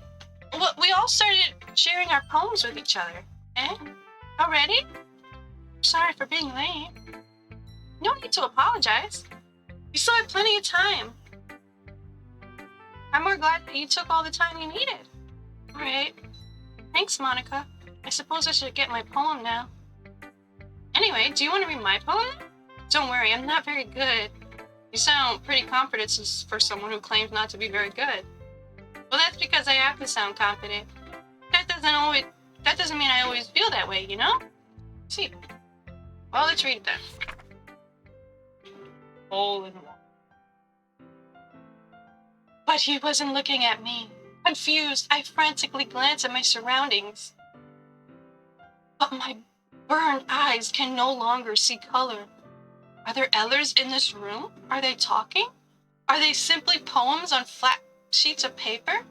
Well, we all started sharing our poems with each other. Eh? Already? Sorry for being late. No need to apologize. You still have plenty of time. I'm more glad that you took all the time you needed. Alright. Thanks, Monika. I suppose I should get my poem now. Anyway, do you want to read my poem? Don't worry, I'm not very good. You sound pretty confident for someone who claims not to be very good. Well, that's because I have to sound confident. That doesn't mean I always feel that way, you know? See. Well, let's read it then. Hole in the wall. But he wasn't looking at me. Confused, I frantically glanced at my surroundings. But my burned eyes can no longer see color. Are there others in this room? Are they talking? Are they simply poems on flat sheets of paper?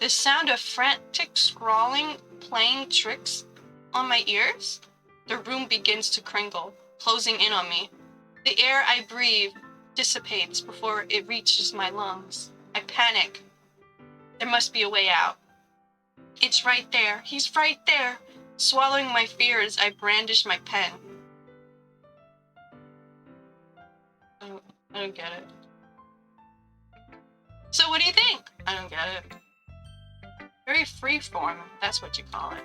The sound of frantic scrawling playing tricks on my ears? The room begins to crinkle, closing in on me. The air I breathe dissipates before it reaches my lungs. I panic. There must be a way out. It's right there. He's right there. Swallowing my fears, I brandish my pen. I don't get it. So what do you think? I don't get it. Very freeform, that's what you call it.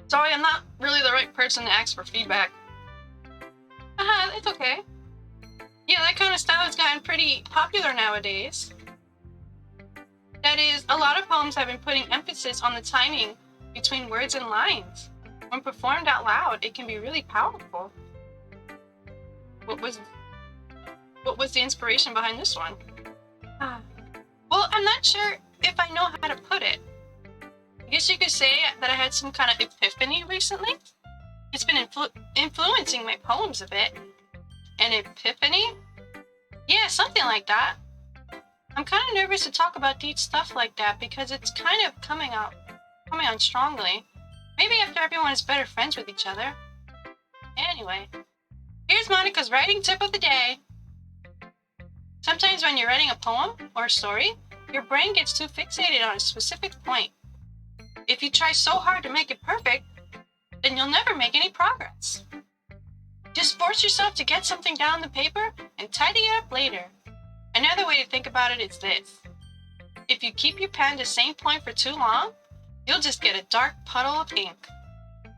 Sorry, I'm not really the right person to ask for feedback. It's okay. Yeah, that kind of style has gotten pretty popular nowadays. That is, a lot of poems have been putting emphasis on the timing between words and lines. When performed out loud, it can be really powerful. What was the inspiration behind this one? Well, I'm not sure if I know how to put it. I guess you could say that I had some kind of epiphany recently. It's been influencing my poems a bit. An epiphany? Yeah, something like that. I'm kind of nervous to talk about deep stuff like that because it's kind of coming on strongly. Maybe after everyone is better friends with each other. Anyway, here's Monika's writing tip of the day. Sometimes when you're writing a poem or a story, your brain gets too fixated on a specific point. If you try so hard to make it perfect, then you'll never make any progress. Just force yourself to get something down on the paper and tidy it up later. Another way to think about it is this. If you keep your pen the same point for too long, you'll just get a dark puddle of ink.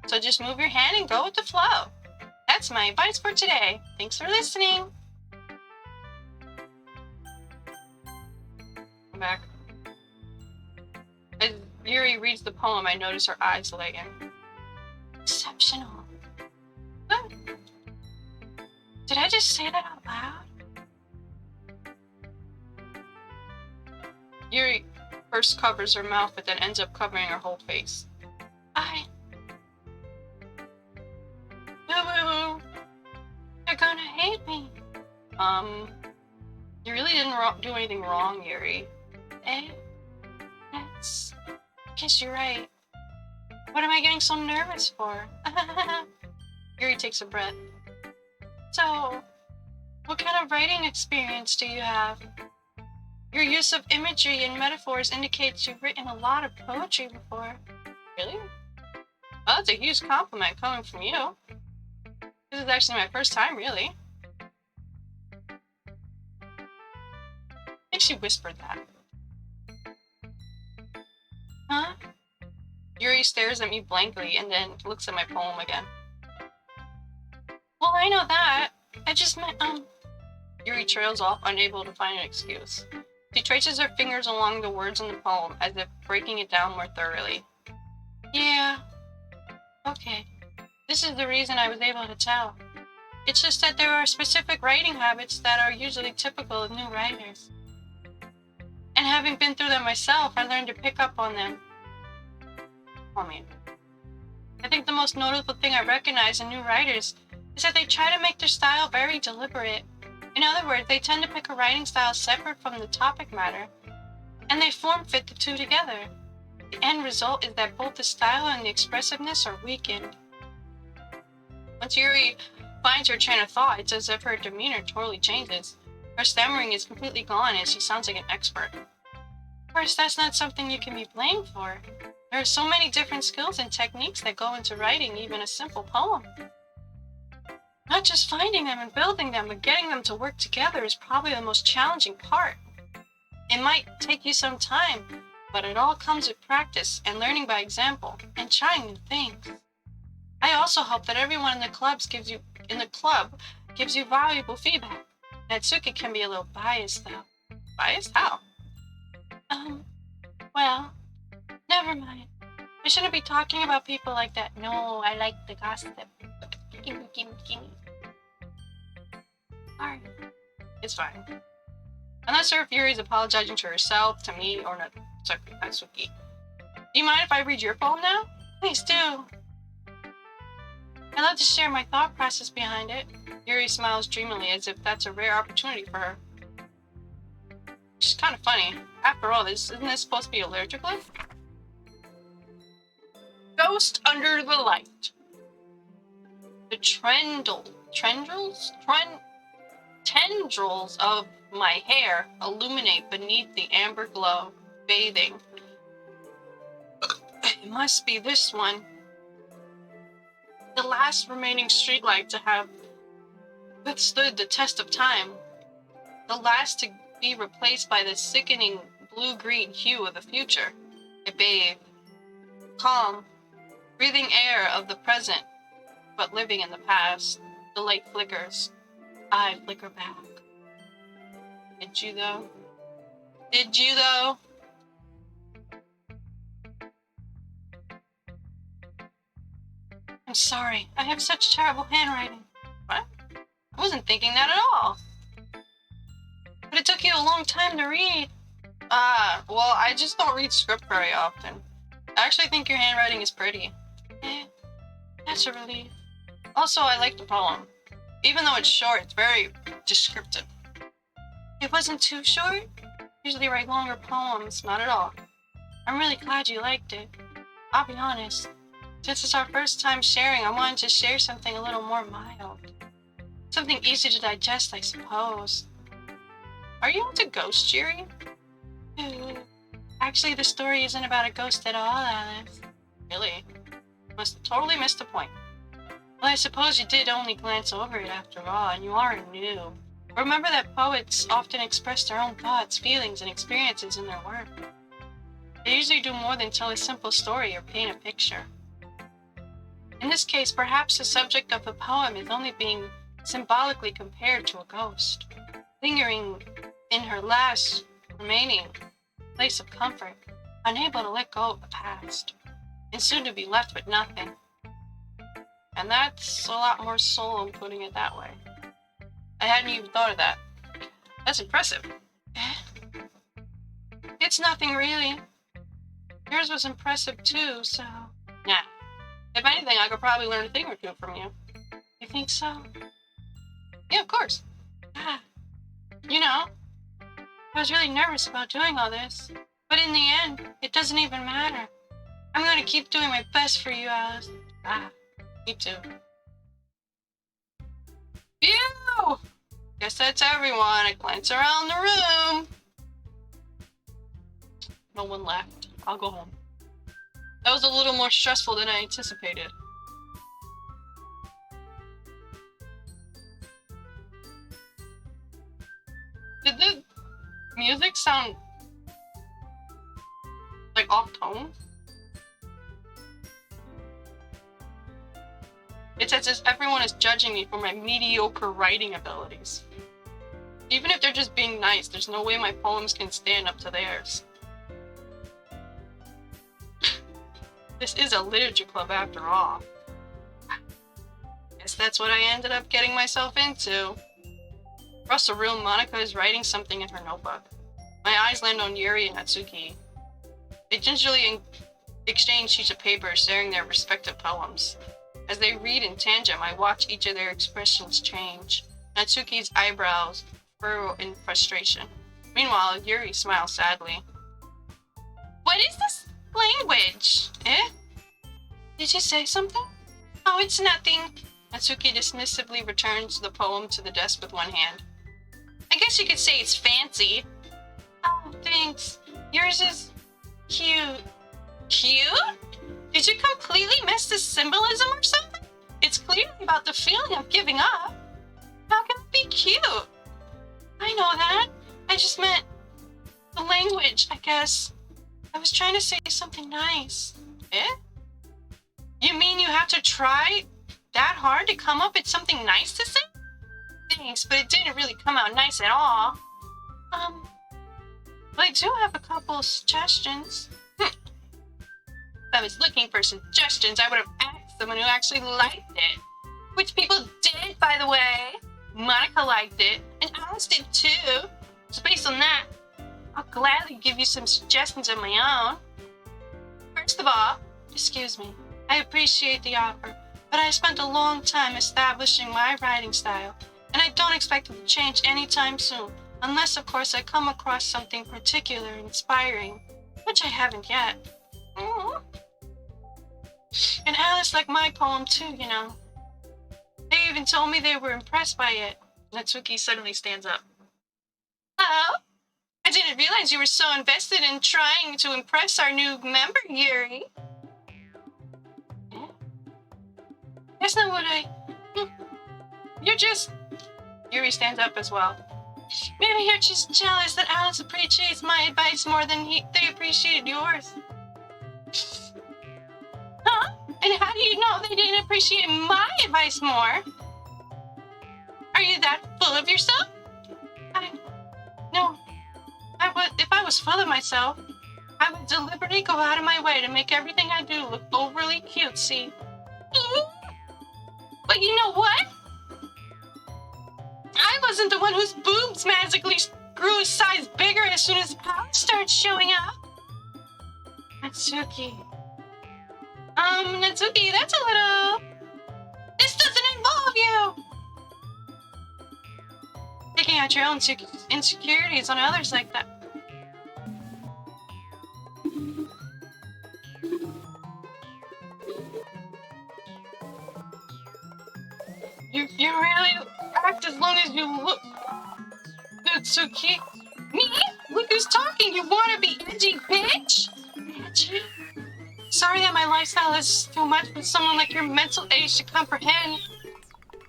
So just move your hand and go with the flow. That's my advice for today. Thanks for listening. I'm back. As Yuri reads the poem, I notice her eyes lighten. Exceptional. What? Did I just say that out loud? Yuri first covers her mouth, but then ends up covering her whole face. Boo-boo! They're gonna hate me. You really didn't do anything wrong, Yuri. I guess you're right. What am I getting so nervous for? Yuri takes a breath. So, what kind of writing experience do you have? Your use of imagery and metaphors indicates you've written a lot of poetry before. Really? Well, that's a huge compliment coming from you. This is actually my first time, really. I think she whispered that. Huh? Yuri stares at me blankly and then looks at my poem again. Well, I know that. I just meant, Yuri trails off, unable to find an excuse. She traces her fingers along the words in the poem, as if breaking it down more thoroughly. Yeah. Okay. This is the reason I was able to tell. It's just that there are specific writing habits that are usually typical of new writers. And having been through them myself, I learned to pick up on them. I think the most notable thing I recognize in new writers is that they try to make their style very deliberate. In other words, they tend to pick a writing style separate from the topic matter, and they form fit the two together. The end result is that both the style and the expressiveness are weakened. Once Yuri finds her train of thought, it's as if her demeanor totally changes. Her stammering is completely gone and she sounds like an expert. Of course, that's not something you can be blamed for. There are so many different skills and techniques that go into writing even a simple poem. Not just finding them and building them, but getting them to work together is probably the most challenging part. It might take you some time, but it all comes with practice and learning by example and trying new things. I also hope that everyone in the club gives you valuable feedback. Natsuki can be a little biased though. Biased? How? Well, never mind. I shouldn't be talking about people like that. No, I like the gossip. Gimme. Alright. It's fine. I'm not sure if Yuri's apologizing to herself, to me, or Natsuki. Do you mind if I read your poem now? Please do. I'd love to share my thought process behind it. Yuri smiles dreamily as if that's a rare opportunity for her. She's kind of funny. After all, isn't this supposed to be a literature club? Ghost under the light. The tendrils of my hair illuminate beneath the amber glow, bathing. It must be this one. The last remaining streetlight to have withstood the test of time. The last to be replaced by the sickening blue-green hue of the future. I bathe. Calm. Breathing air of the present, but living in the past. The light flickers. I flicker back. Did you though? Did you though? I'm sorry. I have such terrible handwriting. What? I wasn't thinking that at all. But it took you a long time to read. Well, I just don't read script very often. I actually think your handwriting is pretty. That's a relief. Also, I like the poem. Even though it's short, it's very descriptive. It wasn't too short? Usually write longer poems, not at all. I'm really glad you liked it. I'll be honest. Since it's our first time sharing, I wanted to share something a little more mild. Something easy to digest, I suppose. Are you into ghosts, Yuri? Actually, the story isn't about a ghost at all, Alice. Really? Must have totally missed the point. Well, I suppose you did only glance over it after all, and you aren't new. Remember that poets often express their own thoughts, feelings, and experiences in their work. They usually do more than tell a simple story or paint a picture. In this case, perhaps the subject of the poem is only being symbolically compared to a ghost, lingering in her last remaining place of comfort, unable to let go of the past, and soon to be left with nothing. And that's a lot more soul in putting it that way. I hadn't even thought of that. That's impressive. It's nothing really. Yours was impressive too, so... Nah. If anything, I could probably learn a thing or two from you. You think so? Yeah, of course. You know, I was really nervous about doing all this. But in the end, it doesn't even matter. I'm going to keep doing my best for you, Alice. Me too. Phew! Guess that's everyone. I glance around the room. No one left. I'll go home. That was a little more stressful than I anticipated. Did the music sound like off tone? It's as if everyone is judging me for my mediocre writing abilities. Even if they're just being nice, there's no way my poems can stand up to theirs. This is a literature club after all. Guess that's what I ended up getting myself into. Across the room, Monika is writing something in her notebook. My eyes land on Yuri and Natsuki. They gingerly exchange sheets of paper, sharing their respective poems. As they read in tandem, I watch each of their expressions change. Natsuki's eyebrows furrow in frustration. Meanwhile, Yuri smiles sadly. What is this language? Did you say something? Oh, it's nothing. Natsuki dismissively returns the poem to the desk with one hand. I guess you could say it's fancy. Oh, thanks. Yours is cute. Cute? Did you completely miss the symbolism or something? It's clearly about the feeling of giving up. How can it be cute? I know that. I just meant the language, I guess. I was trying to say something nice. Eh? You mean you have to try that hard to come up with something nice to say? Thanks, but it didn't really come out nice at all. But I do have a couple suggestions. If I was looking for suggestions, I would have asked someone who actually liked it. Which people did, by the way. Monika liked it, and Alice did too. So based on that, I'll gladly give you some suggestions of my own. First of all, excuse me, I appreciate the offer, but I spent a long time establishing my writing style, and I don't expect it to change anytime soon, unless of course I come across something particularly inspiring, which I haven't yet. And Alice liked my poem too, you know. They even told me they were impressed by it. Natsuki suddenly stands up. Oh? I didn't realize you were so invested in trying to impress our new member, Yuri. That's not what You're just... Yuri stands up as well. Maybe you're just jealous that Alice appreciates my advice more than they appreciated yours. Huh? And how do you know they didn't appreciate my advice more? Are you that full of yourself? No. If I was full of myself, I would deliberately go out of my way to make everything I do look overly cutesy. But you know what? I wasn't the one whose boobs magically grew a size bigger as soon as Alice started showing up. Natsuki. Natsuki, that's a little... This doesn't involve you! Taking out your own insecurities on others like that. You really act as long as you look... Natsuki. Me? Look who's talking, you wanna be edgy bitch? Edgy? Sorry that my lifestyle is too much for someone like your mental age to comprehend.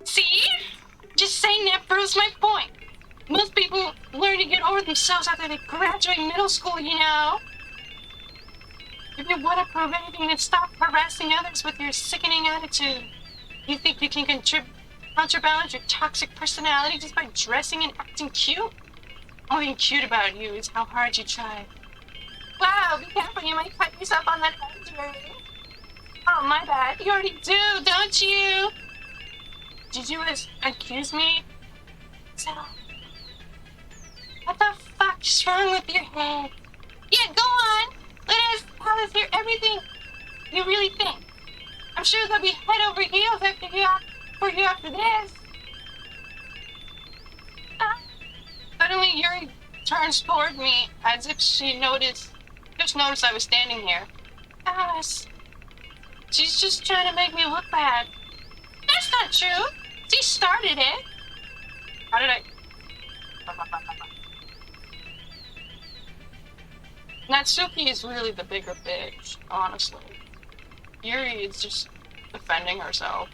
See? Just saying that proves my point. Most people learn to get over themselves after they graduate middle school, you know? If you want to prove anything, then stop harassing others with your sickening attitude. You think you can counterbalance your toxic personality just by dressing and acting cute? Only thing cute about you is how hard you try. Wow, be careful, you might cut yourself on that edge, Yuri. Oh, my bad. You already do, don't you? Did you accuse me? So, what the fuck's wrong with your head? Yeah, go on. Let us hear everything you really think. I'm sure they'll be head over heels for you after this. Suddenly, Yuri turns toward me as if she just noticed I was standing here. Alice, she's just trying to make me look bad. That's not true. She started it. How did I... Natsuki is really the bigger bitch, honestly. Yuri is just defending herself.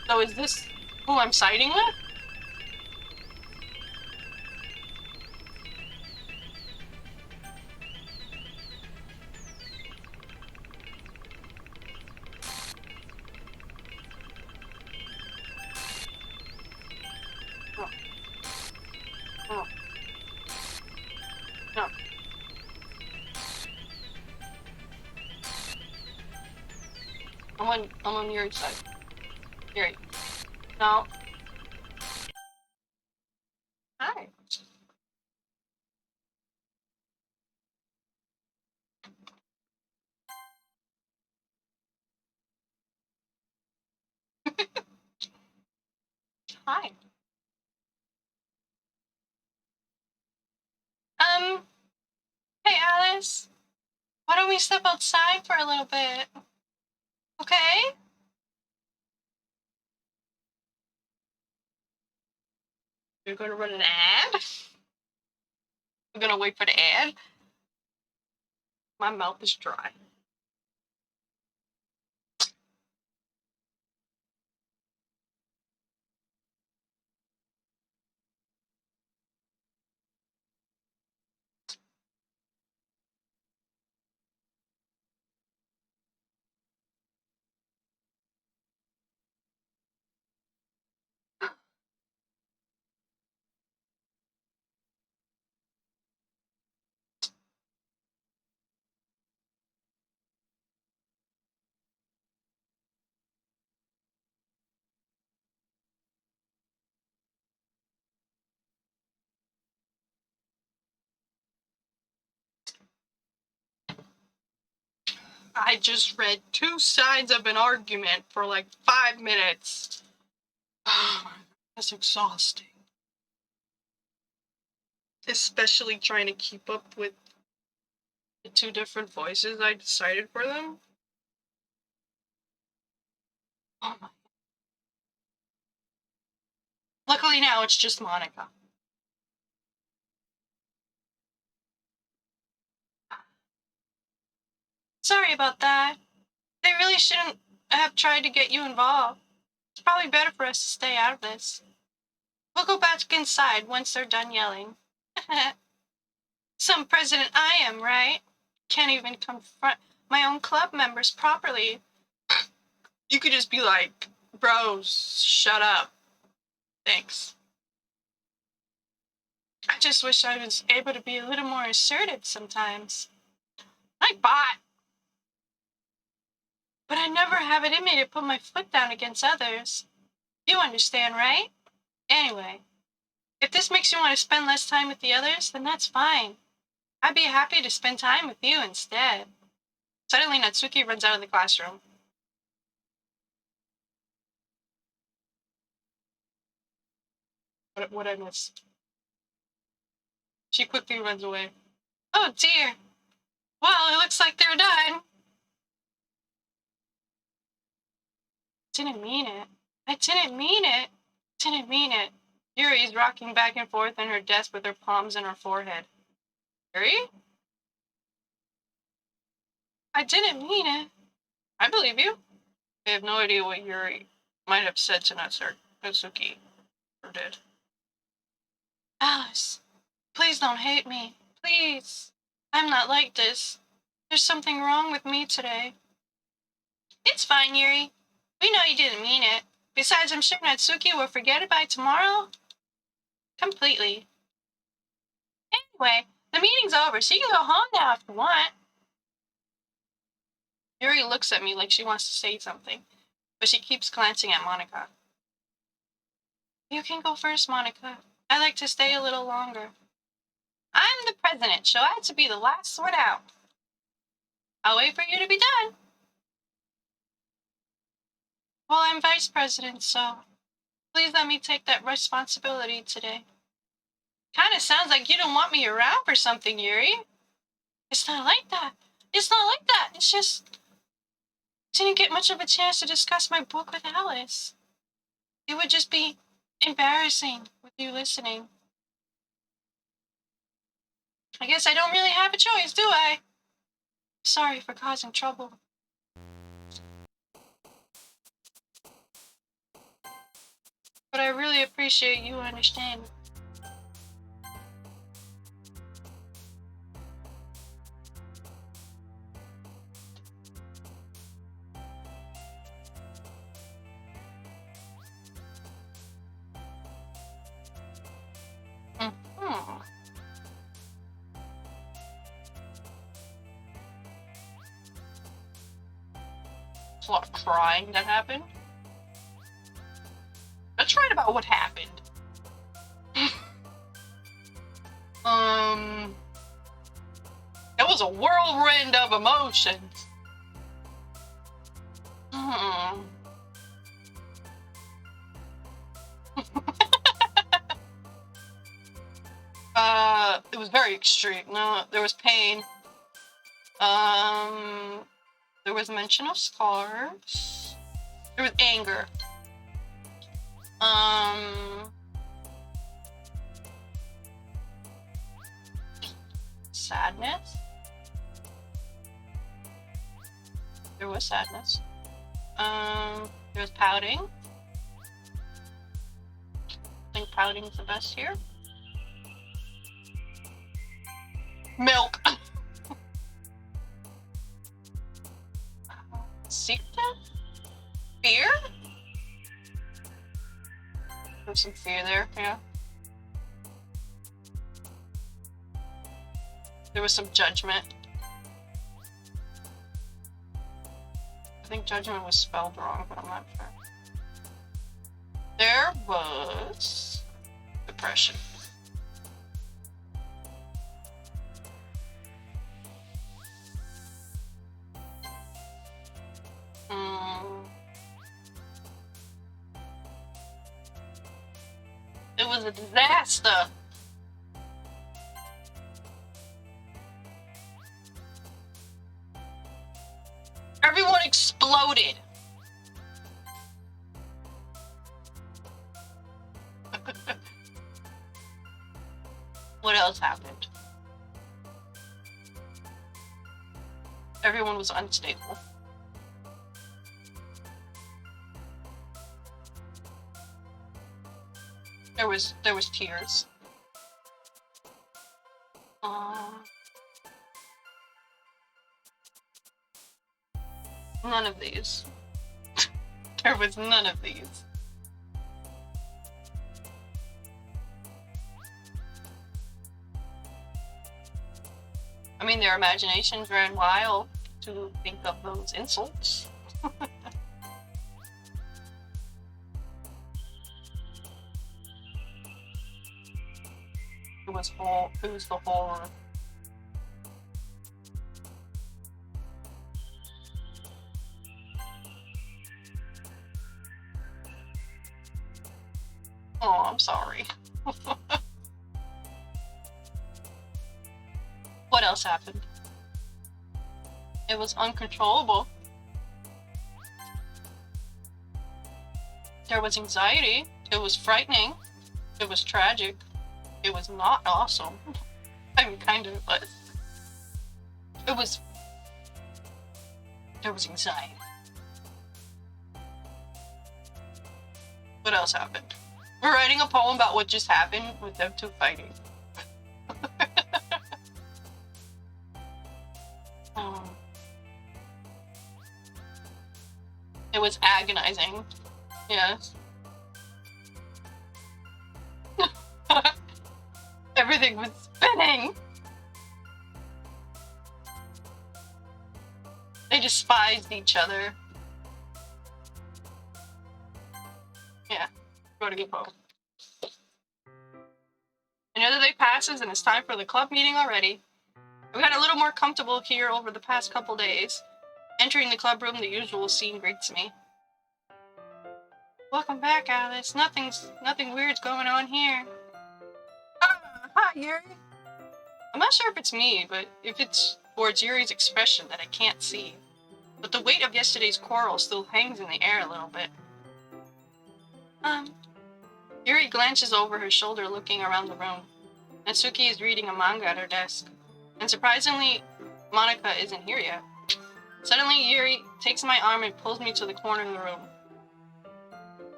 So is this who I'm siding with? No. No. I'm on Yuri's side. Yuri. No. Hi. Hi. Hey Alice. Why don't we step outside for a little bit? Okay? You're gonna run an ad? I'm gonna wait for the ad? My mouth is dry. I just read 2 sides of an argument for like 5 minutes. Oh, that's exhausting. Especially trying to keep up with the 2 different voices I decided for them. Oh my. Luckily now it's just Monika. Sorry about that. They really shouldn't have tried to get you involved. It's probably better for us to stay out of this. We'll go back inside once they're done yelling. Some president I am, right? Can't even confront my own club members properly. You could just be like, bros, shut up. Thanks. I just wish I was able to be a little more assertive sometimes. I bought. But I never have it in me to put my foot down against others. You understand, right? Anyway, if this makes you want to spend less time with the others, then that's fine. I'd be happy to spend time with you instead. Suddenly, Natsuki runs out of the classroom. What I miss? She quickly runs away. Oh dear. Well, it looks like they're done. Didn't mean it. I didn't mean it. Didn't mean it. Yuri's rocking back and forth in her desk with her palms in her forehead. Yuri? I didn't mean it. I believe you. I have no idea what Yuri might have said to Natsuki, or did. Alice, please don't hate me. Please. I'm not like this. There's something wrong with me today. It's fine, Yuri. We know you didn't mean it. Besides, I'm sure Natsuki will forget it by tomorrow. Completely. Anyway, the meeting's over, so you can go home now if you want. Yuri looks at me like she wants to say something, but she keeps glancing at Monika. You can go first, Monika. I'd like to stay a little longer. I'm the president, so I had to be the last one out. I'll wait for you to be done. Well, I'm vice president, so please let me take that responsibility today. Kinda sounds like you don't want me around for something, Yuri. It's not like that. It's not like that. It's just didn't get much of a chance to discuss my book with Alice. It would just be embarrassing with you listening. I guess I don't really have a choice, do I? Sorry for causing trouble. But I really appreciate you understanding. Mm-hmm. There's a lot of crying that happened. Let's write about what happened. It was a whirlwind of emotions. It was very extreme. No, there was pain. There was mention of scars. There was anger. Sadness. There was sadness. There was pouting. I think pouting is the best here. Milk. Secret? Fear? There's some fear there, yeah. There was some judgment. I think judgment was spelled wrong, but I'm not sure. There was depression. was a disaster. Everyone exploded. What else happened? Everyone was unstable. There was tears. None of these. There was none of these. I mean, their imaginations ran wild to think of those insults. It was the horror. Oh, I'm sorry. What else happened? It was uncontrollable. There was anxiety. It was frightening. It was tragic. It was not awesome. I mean, kind of, but there was anxiety. What else happened? We're writing a poem about what just happened with them two fighting. It was agonizing. Yes. Everything was spinning. They despised each other. Yeah, wrote a good poem. Another day passes and it's time for the club meeting already. We got a little more comfortable here over the past couple days. Entering the club room, the usual scene greets me. Welcome back, Alice. Nothing weird's going on here. Hi, Yuri. I'm not sure if it's me, but if it's Yuri's expression that I can't see. But the weight of yesterday's quarrel still hangs in the air a little bit. Yuri glances over her shoulder looking around the room. Natsuki is reading a manga at her desk. And surprisingly, Monika isn't here yet. Suddenly, Yuri takes my arm and pulls me to the corner of the room.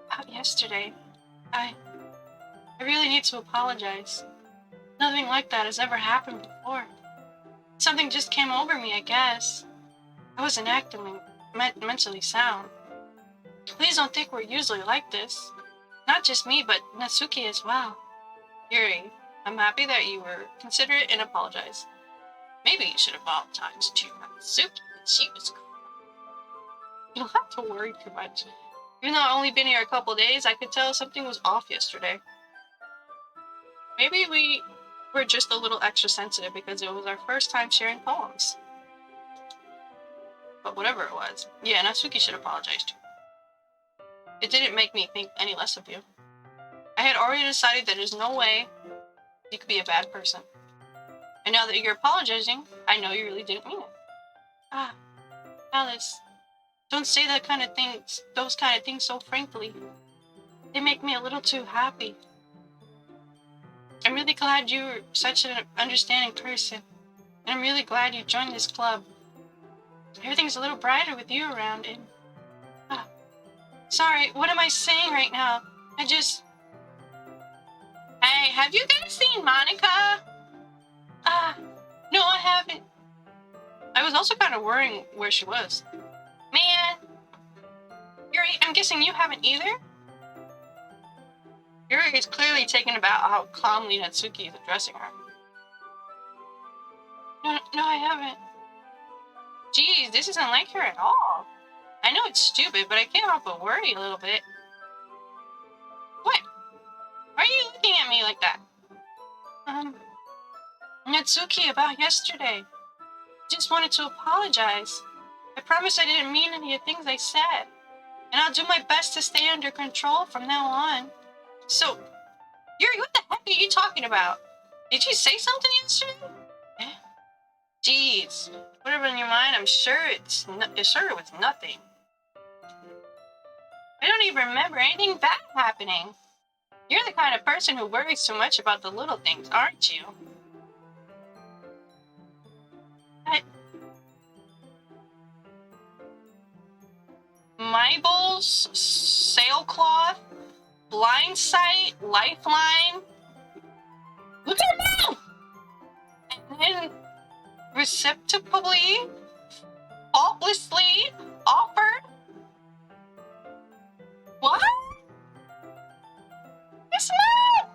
About yesterday, I really need to apologize. Nothing like that has ever happened before. Something just came over me, I guess. I wasn't acting mentally sound. Please don't think we're usually like this. Not just me, but Natsuki as well. Yuri, I'm happy that you were considerate and apologized. Maybe you should have apologized to Natsuki. She was cool. You don't have to worry too much. Even though I've only been here a couple days, I could tell something was off yesterday. Maybe we were just a little extra sensitive because it was our first time sharing poems. But whatever it was, yeah, Natsuki should apologize too. It didn't make me think any less of you. I had already decided that there's no way you could be a bad person. And now that you're apologizing, I know you really didn't mean it. Alice, don't say those kind of things so frankly. They make me a little too happy. I'm really glad you're such an understanding person. And I'm really glad you joined this club. Everything's a little brighter with you around and... Sorry, what am I saying right now? Hey, have you guys seen Monika? No, I haven't. I was also kind of worrying where she was. Man. Yuri, I'm guessing you haven't either? Yuri is clearly taken about how calmly Natsuki is addressing her. No, I haven't. Geez, this isn't like her at all. I know it's stupid, but I can't help but worry a little bit. What? Why are you looking at me like that? Natsuki, about yesterday. Just wanted to apologize. I promise I didn't mean any of the things I said. And I'll do my best to stay under control from now on. So, Yuri, what the heck are you talking about? Did you say something yesterday? Eh? Jeez. Whatever in your mind, I'm sure it was nothing. I don't even remember anything bad happening. You're the kind of person who worries so much about the little things, aren't you? Mibbles, sailcloth, blind sight, lifeline. Look at it now! And then receptively, faultlessly offered. What? It's not!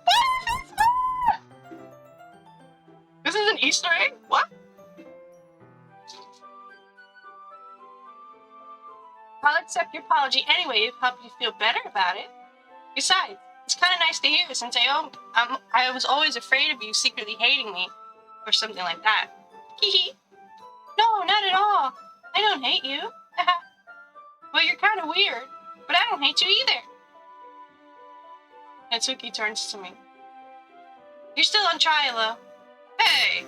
What is this? This is an Easter egg? What? I'll accept your apology anyway if it helps you feel better about it. Besides, it's kind of nice to hear since I was always afraid of you secretly hating me or something like that. Hee. No, not at all. I don't hate you. Well, you're kind of weird, but I don't hate you either. Natsuki turns to me. You're still on trial, though. Hey!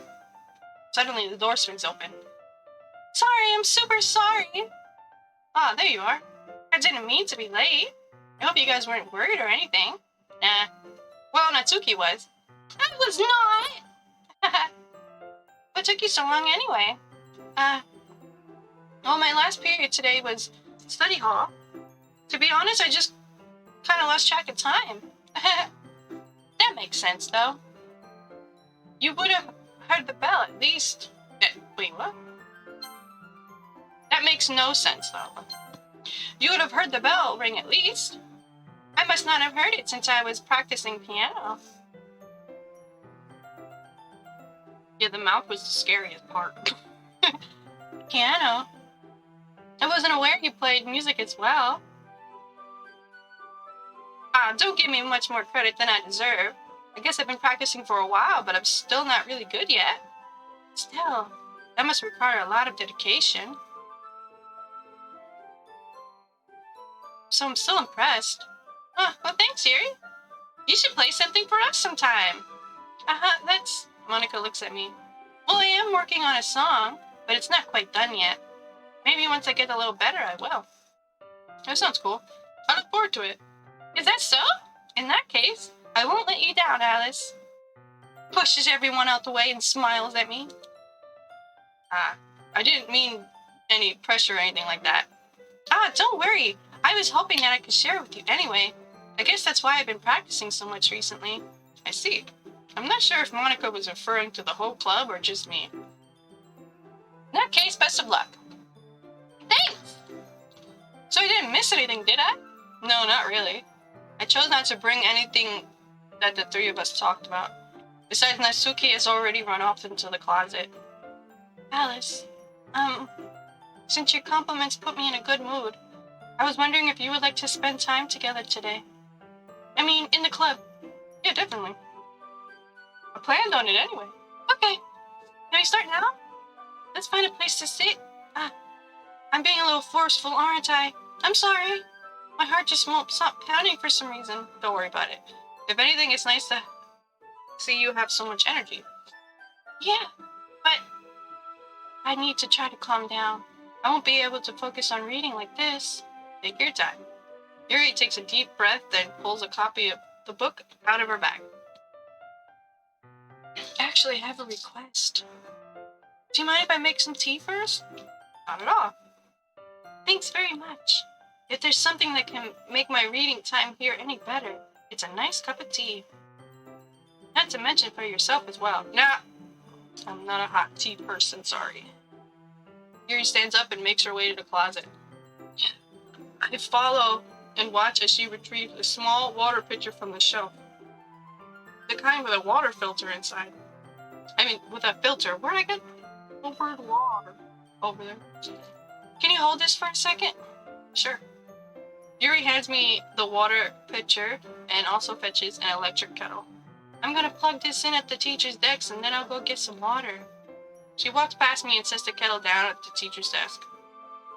Suddenly, the door swings open. Sorry, I'm super sorry. Ah, there you are. I didn't mean to be late. I hope you guys weren't worried or anything. Nah. Well, Natsuki was. I was not! What took you so long anyway? Well, my last period today was study hall. To be honest, I just kind of lost track of time. That makes sense, though. You would have heard the bell at least. Wait, what? That makes no sense, though. You would have heard the bell ring at least. I must not have heard it since I was practicing piano. Yeah, the mouth was the scariest part. Piano? I wasn't aware you played music as well. Don't give me much more credit than I deserve. I guess I've been practicing for a while, but I'm still not really good yet. Still, that must require a lot of dedication. So I'm still impressed. Well, thanks, Yuri. You should play something for us sometime. That's... Monika looks at me. Well, I am working on a song, but it's not quite done yet. Maybe once I get a little better, I will. That sounds cool. I look forward to it. Is that so? In that case, I won't let you down, Alice. Pushes everyone out the way and smiles at me. I didn't mean any pressure or anything like that. Don't worry. I was hoping that I could share with you anyway. I guess that's why I've been practicing so much recently. I see. I'm not sure if Monika was referring to the whole club or just me. In that case, best of luck. Thanks! So I didn't miss anything, did I? No, not really. I chose not to bring anything that the three of us talked about. Besides, Natsuki has already run off into the closet. Alice, since your compliments put me in a good mood, I was wondering if you would like to spend time together today. I mean, in the club. Yeah, definitely. I planned on it anyway. Okay. Can we start now? Let's find a place to sit. I'm being a little forceful, aren't I? I'm sorry. My heart just won't stop pounding for some reason. Don't worry about it. If anything, it's nice to see you have so much energy. Yeah, but I need to try to calm down. I won't be able to focus on reading like this. Take your time. Yuri takes a deep breath, then pulls a copy of the book out of her bag. Actually, I have a request. Do you mind if I make some tea first? Not at all. Thanks very much. If there's something that can make my reading time here any better, it's a nice cup of tea. Not to mention for yourself as well. Nah, I'm not a hot tea person, sorry. Yuri stands up and makes her way to the closet. I follow and watch as she retrieves a small water pitcher from the shelf. The kind with a water filter inside. I mean, with a filter. Where'd I get the word water? Over there. Can you hold this for a second? Sure. Yuri hands me the water pitcher and also fetches an electric kettle. I'm gonna plug this in at the teacher's desk and then I'll go get some water. She walks past me and sets the kettle down at the teacher's desk.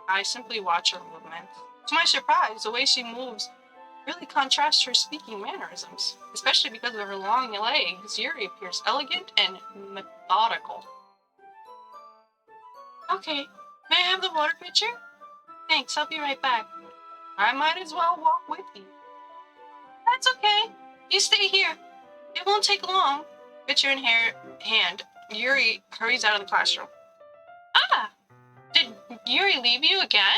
I simply watch her movement. To my surprise, the way she moves really contrasts her speaking mannerisms, especially because of her long legs. Yuri appears elegant and methodical. Okay, may I have the water pitcher? Thanks, I'll be right back. I might as well walk with you. That's okay. You stay here. It won't take long. Pitcher in hand, Yuri hurries out of the classroom. Ah! Did Yuri leave you again?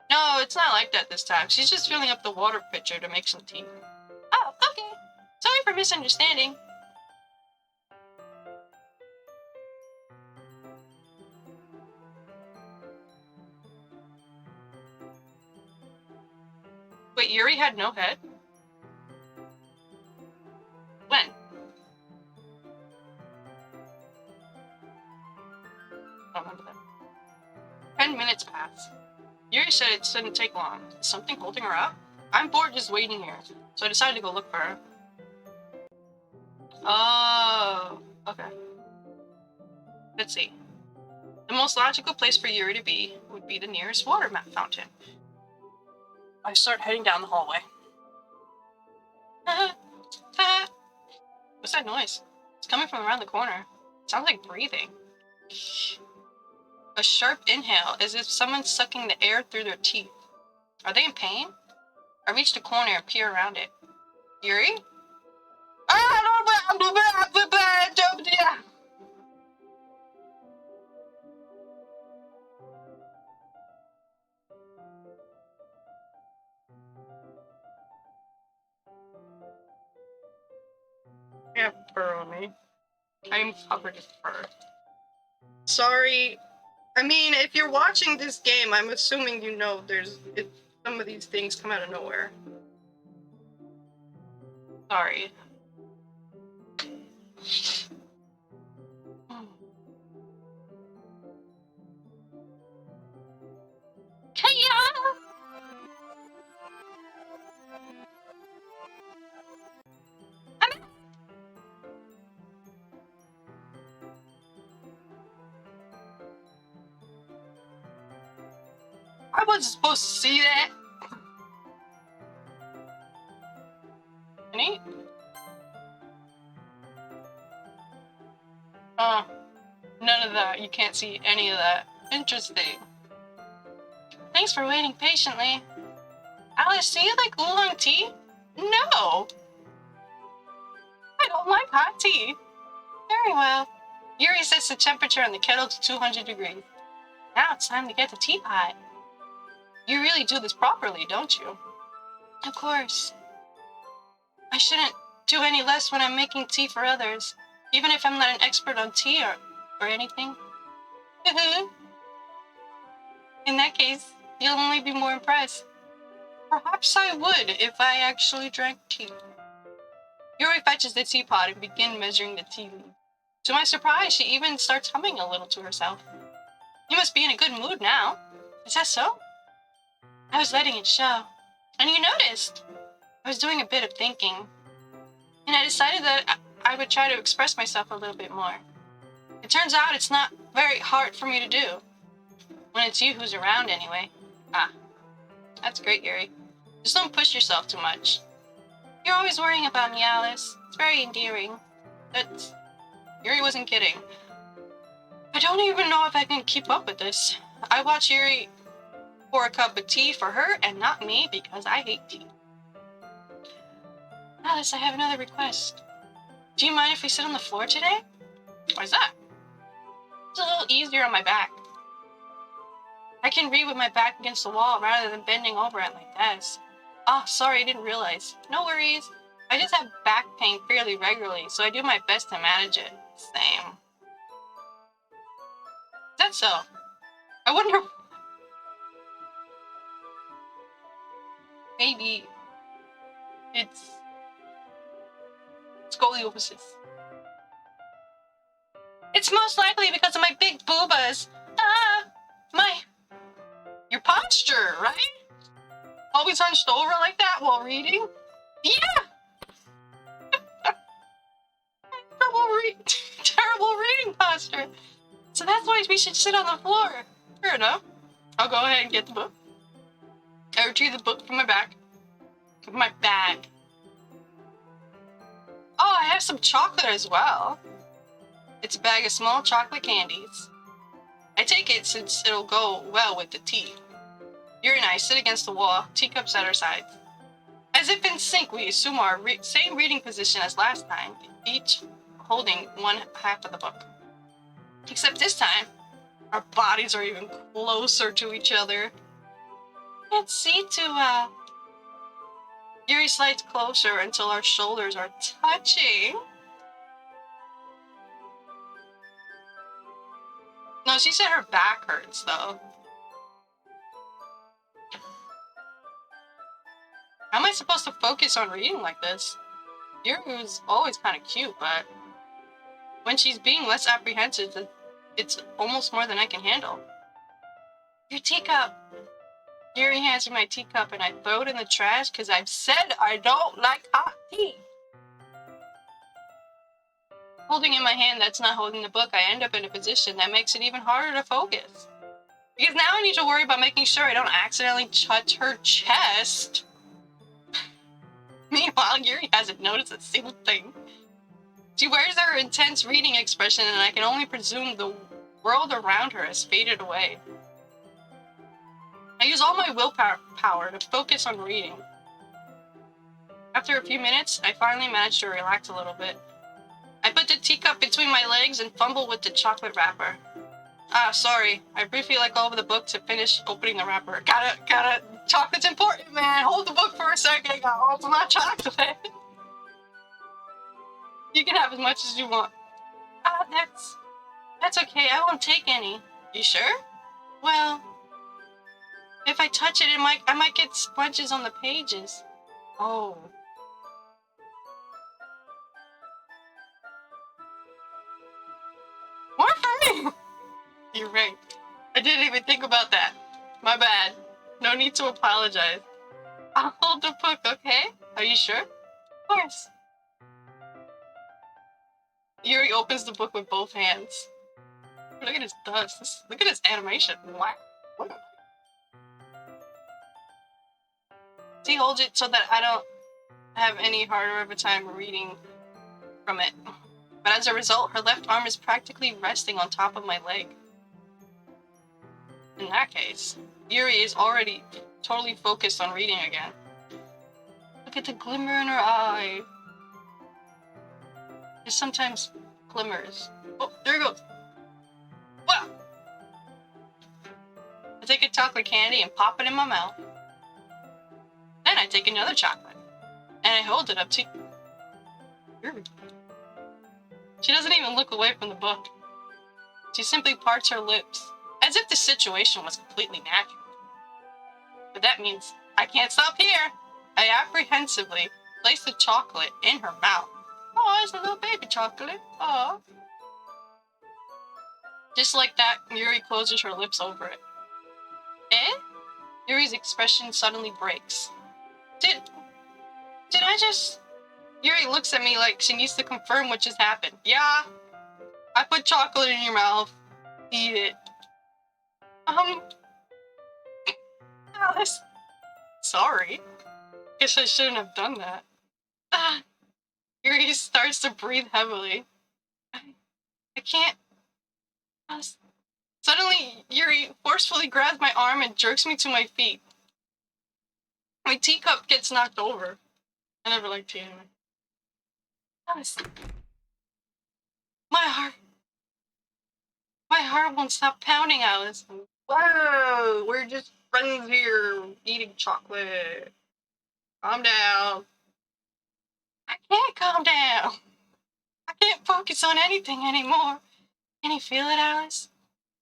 No, it's not like that this time. She's just filling up the water pitcher to make some tea. Oh, okay. Sorry for misunderstanding. Wait, Yuri had no head? When? I don't remember that. 10 minutes pass. Yuri said it shouldn't take long. Is something holding her up? I'm bored just waiting here, so I decided to go look for her. Oh, okay. Let's see. The most logical place for Yuri to be would be the nearest water fountain. I start heading down the hallway. What's that noise? It's coming from around the corner. It sounds like breathing. A sharp inhale, as if someone's sucking the air through their teeth. Are they in pain? I reach the corner and peer around it. Yuri? You have fur on me. I'm covered in fur. Sorry. I mean, if you're watching this game, I'm assuming you know some of these things come out of nowhere. Sorry. I wasn't supposed to see that. Any? None of that. You can't see any of that. Interesting. Thanks for waiting patiently. Alice, do you like oolong tea? No. I don't like hot tea. Very well. Yuri sets the temperature on the kettle to 200 degrees. Now it's time to get the teapot. You really do this properly, don't you? Of course. I shouldn't do any less when I'm making tea for others, even if I'm not an expert on tea or anything. In that case, you'll only be more impressed. Perhaps I would if I actually drank tea. Yuri fetches the teapot and begins measuring the tea leaf. To my surprise, she even starts humming a little to herself. You must be in a good mood now. Is that so? I was letting it show. And you noticed. I was doing a bit of thinking. And I decided that I would try to express myself a little bit more. It turns out it's not very hard for me to do. When it's you who's around anyway. Ah, that's great, Yuri. Just don't push yourself too much. You're always worrying about me, Alice. It's very endearing. But Yuri wasn't kidding. I don't even know if I can keep up with this. I watch Yuri pour a cup of tea for her and not me because I hate tea. Alice, I have another request. Do you mind if we sit on the floor today? Why's that? It's a little easier on my back. I can read with my back against the wall rather than bending over at my desk. Oh, sorry, I didn't realize. No worries. I just have back pain fairly regularly, so I do my best to manage it. Same. Is that so? I wonder... Maybe... It's scoliosis. It's most likely because of my big boobas. Your posture, right? Always hunched over like that while reading? Yeah! Terrible reading posture. So that's why we should sit on the floor. Fair enough. I'll go ahead and get the book. I retrieve the book from my back. of my bag. Oh, I have some chocolate as well. It's a bag of small chocolate candies. I take it since it'll go well with the tea. Yuri and I sit against the wall, teacups at our sides. As if in sync, we assume our same reading position as last time, each holding one half of the book. Except this time, our bodies are even closer to each other. Can't see too well. Yuri slides closer until our shoulders are touching. No, she said her back hurts, though. How am I supposed to focus on reading like this? Yuri was always kind of cute, but when she's being less apprehensive, it's almost more than I can handle. Your teacup. Yuri hands me my teacup and I throw it in the trash because I've said I don't like hot tea. Holding in my hand that's not holding the book, I end up in a position that makes it even harder to focus. Because now I need to worry about making sure I don't accidentally touch her chest. Meanwhile, Yuri hasn't noticed a single thing. She wears her intense reading expression and I can only presume the world around her has faded away. I use all my willpower to focus on reading. After a few minutes, I finally manage to relax a little bit. I put the teacup between my legs and fumble with the chocolate wrapper. Ah, sorry. I briefly let go of the book to finish opening the wrapper. Gotta. Chocolate's important, man. Hold the book for a second. I gotta open my chocolate. You can have as much as you want. Ah, that's okay. I won't take any. You sure? Well, if I touch it, I might get sponges on the pages. Oh. More for me! You're right. I didn't even think about that. My bad. No need to apologize. I'll hold the book, okay? Are you sure? Of course. Yuri opens the book with both hands. Look at his dust. Look at his animation. What? He holds it so that I don't have any harder of a time reading from it. But as a result, her left arm is practically resting on top of my leg. In that case, Yuri is already totally focused on reading again. Look at the glimmer in her eye. It sometimes glimmers. Oh, there it goes. Wow! I take a chocolate candy and pop it in my mouth. Then I take another chocolate, and I hold it up to Yuri. She doesn't even look away from the book. She simply parts her lips, as if the situation was completely natural. But that means I can't stop here. I apprehensively place the chocolate in her mouth. Oh, it's a little baby chocolate. Oh. Just like that, Yuri closes her lips over it. Eh? Yuri's expression suddenly breaks. Did I just... Yuri looks at me like she needs to confirm what just happened. Yeah, I put chocolate in your mouth. Eat it. Alice. Sorry. Guess I shouldn't have done that. Yuri starts to breathe heavily. I can't... Suddenly, Yuri forcefully grabs my arm and jerks me to my feet. My teacup gets knocked over. I never liked tea anyway. Alice. My heart won't stop pounding, Alice. Whoa, we're just friends here eating chocolate. Calm down. I can't calm down. I can't focus on anything anymore. Can you feel it, Alice?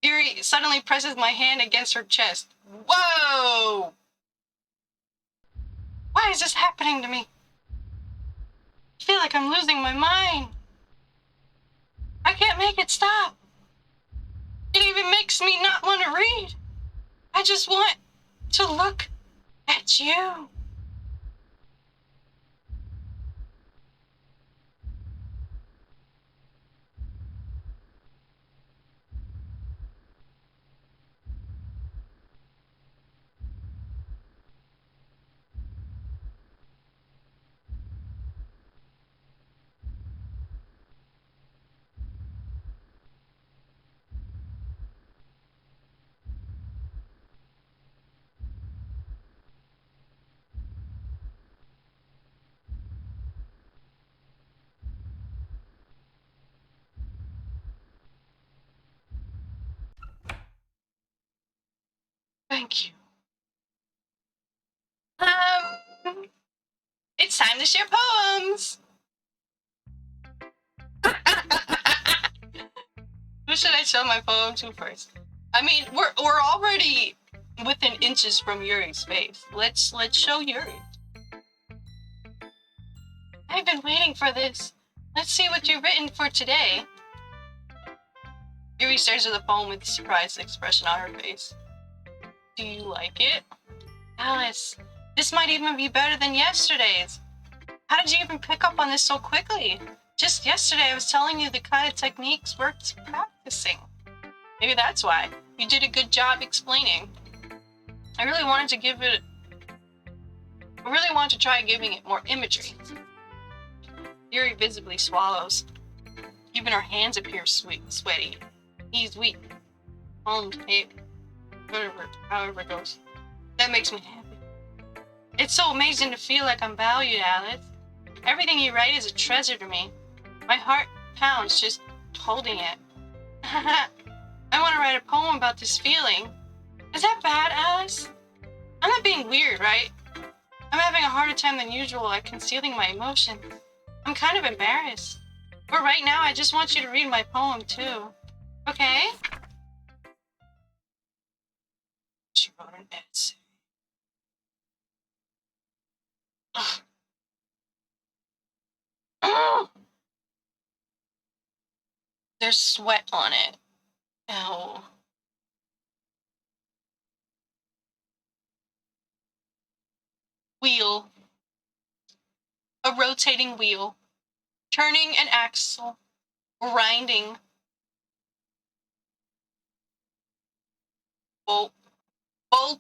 Yuri suddenly presses my hand against her chest. Whoa! Why is this happening to me? I feel like I'm losing my mind. I can't make it stop. It even makes me not want to read. I just want to look at you. It's time to share poems! Who should I show my poem to first? I mean, we're already within inches from Yuri's face. Let's show Yuri. I've been waiting for this. Let's see what you've written for today. Yuri stares at the poem with a surprised expression on her face. Do you like it? Alice, this might even be better than yesterday's. How did you even pick up on this so quickly? Just yesterday I was telling you the kind of techniques worth practicing. Maybe that's why. You did a good job explaining. I really wanted to try giving it more imagery. Yuri visibly swallows. Even her hands appear sweaty. He's weak. However it goes. That makes me happy. It's so amazing to feel like I'm valued, Alice. Everything you write is a treasure to me. My heart pounds just holding it. I want to write a poem about this feeling. Is that bad, Alice? I'm not being weird, right? I'm having a harder time than usual at concealing my emotions. I'm kind of embarrassed. But right now, I just want you to read my poem, too. Okay? She wrote an essay. There's sweat on it. Ow. Wheel. A rotating wheel. Turning an axle. Grinding. Bolt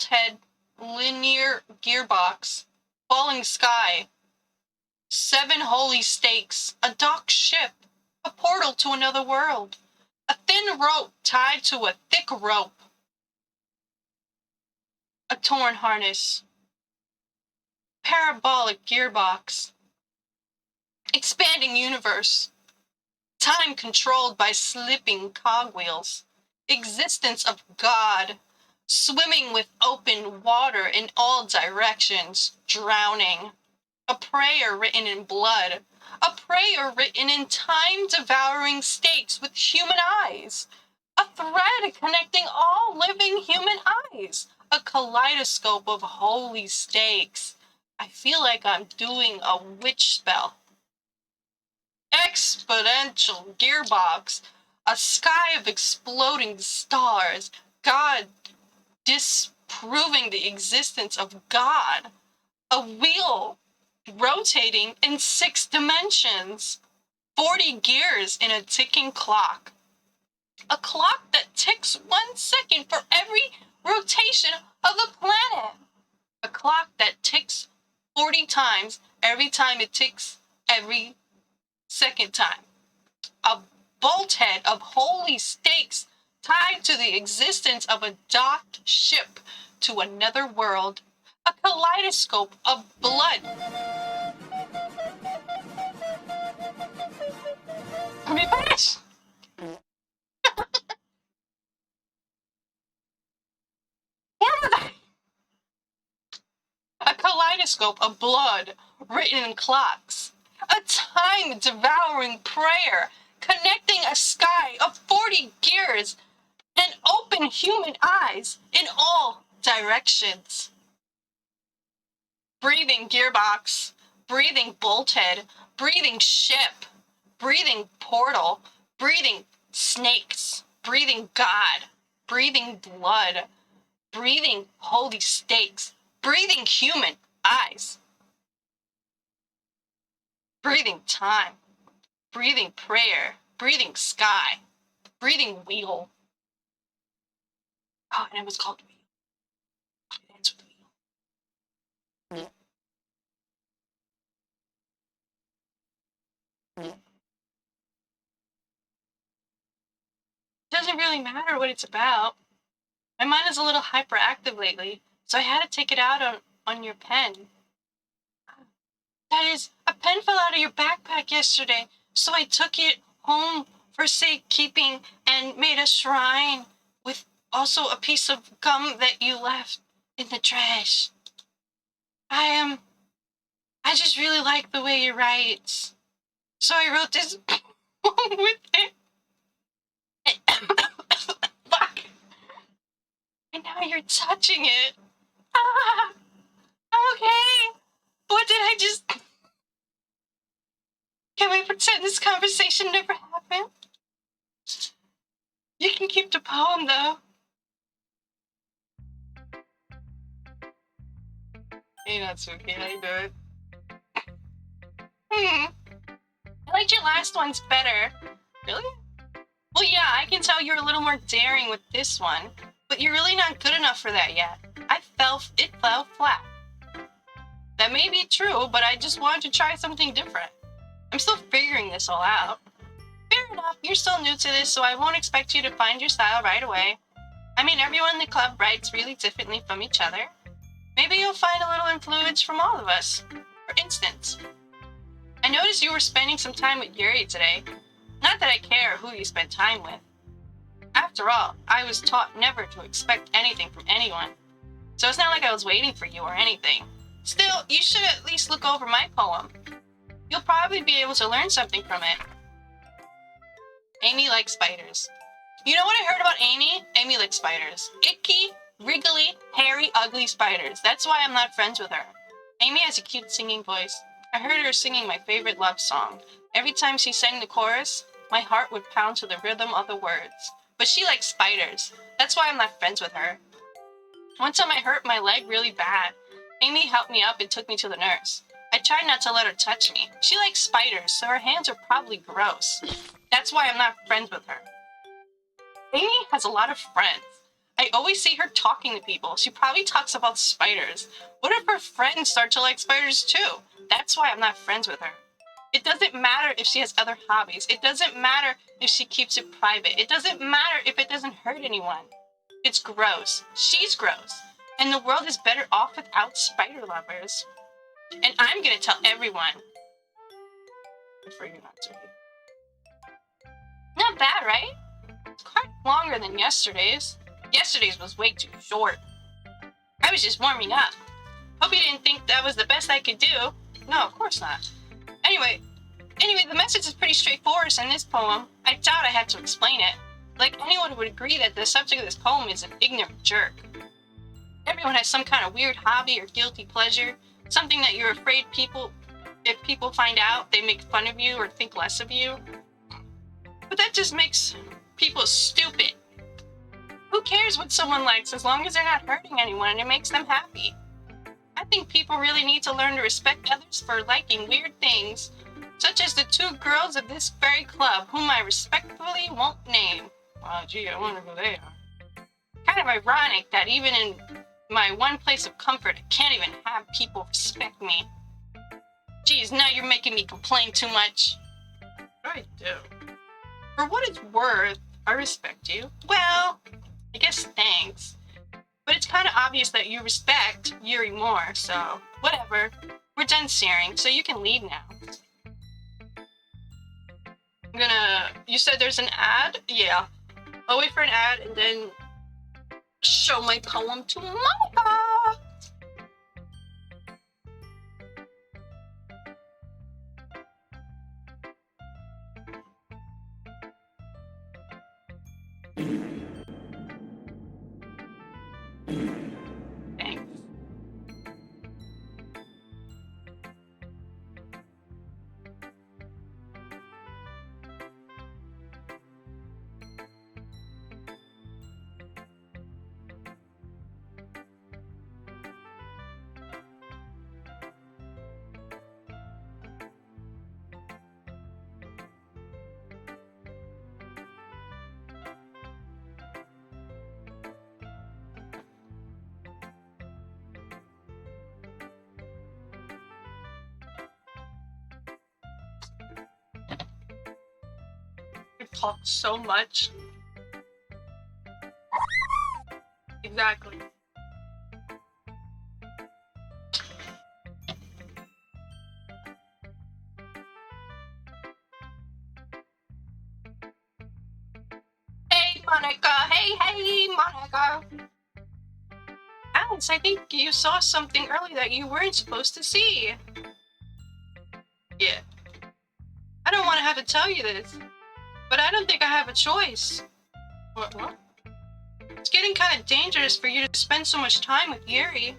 head. Linear gearbox. Falling sky. 7 holy stakes. A docked ship. A portal to another world. A thin rope tied to a thick rope. A torn harness. Parabolic gearbox. Expanding universe. Time controlled by slipping cogwheels. Existence of God. Swimming with open water in all directions. Drowning. A prayer written in blood. A prayer written in time-devouring stakes with human eyes. A thread connecting all living human eyes. A kaleidoscope of holy stakes. I feel like I'm doing a witch spell. Exponential gearbox. A sky of exploding stars. God disproving the existence of God. A wheel rotating in 6 dimensions. 40 gears in a ticking clock. A clock that ticks 1 second for every rotation of the planet. A clock that ticks 40 times every time it ticks every second time. A bolt head of holy stakes tied to the existence of a docked ship to another world. A kaleidoscope of blood. Let me finish. Where was I? A kaleidoscope of blood written in clocks. A time-devouring prayer connecting a sky of 40 gears and open human eyes in all directions. Breathing gearbox, breathing bolthead, breathing ship, breathing portal, breathing snakes, breathing God, breathing blood, breathing holy stakes, breathing human eyes, breathing time, breathing prayer, breathing sky, breathing wheel. Oh, and it was called wheel. It ends with wheel. It doesn't really matter what it's about. My mind is a little hyperactive lately, so I had to take it out on your pen. That is, a pen fell out of your backpack yesterday, so I took it home for safekeeping and made a shrine with also a piece of gum that you left in the trash. I I just really like the way you write. So I wrote this poem with it. Fuck. And now you're touching it. Ah, I'm okay. What did I just... Can we pretend this conversation never happened? You can keep the poem, though. Hey, Natsuki, how you doing? I liked your last ones better. Really? Well, yeah, I can tell you're a little more daring with this one, but you're really not good enough for that yet. It fell flat. That may be true, but I just wanted to try something different. I'm still figuring this all out. Fair enough, you're still new to this, so I won't expect you to find your style right away. I mean, everyone in the club writes really differently from each other. Maybe you'll find a little influence from all of us. For instance, I noticed you were spending some time with Yuri today. Not that I care who you spend time with. After all, I was taught never to expect anything from anyone. So it's not like I was waiting for you or anything. Still, you should at least look over my poem. You'll probably be able to learn something from it. Amy likes spiders. You know what I heard about Amy? Amy likes spiders. Icky, wriggly, hairy, ugly spiders. That's why I'm not friends with her. Amy has a cute singing voice. I heard her singing my favorite love song. Every time she sang the chorus, my heart would pound to the rhythm of the words. But she likes spiders. That's why I'm not friends with her. One time I hurt my leg really bad. Amy helped me up and took me to the nurse. I tried not to let her touch me. She likes spiders, so her hands are probably gross. That's why I'm not friends with her. Amy has a lot of friends. I always see her talking to people. She probably talks about spiders. What if her friends start to like spiders too? That's why I'm not friends with her. It doesn't matter if she has other hobbies. It doesn't matter if she keeps it private. It doesn't matter if it doesn't hurt anyone. It's gross. She's gross. And the world is better off without spider lovers. And I'm gonna tell everyone. For you not to. Not bad, right? It's quite longer than yesterday's. Yesterday's was way too short. I was just warming up. Hope you didn't think that was the best I could do. No, of course not. Anyway, the message is pretty straightforward in this poem. I doubt I had to explain it. Like, anyone would agree that the subject of this poem is an ignorant jerk. Everyone has some kind of weird hobby or guilty pleasure, something that you're afraid if people find out, they make fun of you or think less of you. But that just makes people stupid. Who cares what someone likes as long as they're not hurting anyone and it makes them happy? I think people really need to learn to respect others for liking weird things, such as the two girls of this very club, whom I respectfully won't name. Wow, gee, I wonder who they are. Kind of ironic that even in my one place of comfort, I can't even have people respect me. Geez, now you're making me complain too much. I do. For what it's worth, I respect you. Well, I guess thanks. But it's kind of obvious that you respect Yuri more, so whatever. We're done staring, so you can leave now. You said there's an ad? Yeah. I'll wait for an ad and then show my poem to Monika. Thanks. You talk so much. Exactly. Hey, Monika. Hey, Monika. Alice, I think you saw something early that you weren't supposed to see. have to tell you this, but I don't think I have a choice. What? It's getting kind of dangerous for you to spend so much time with Yuri.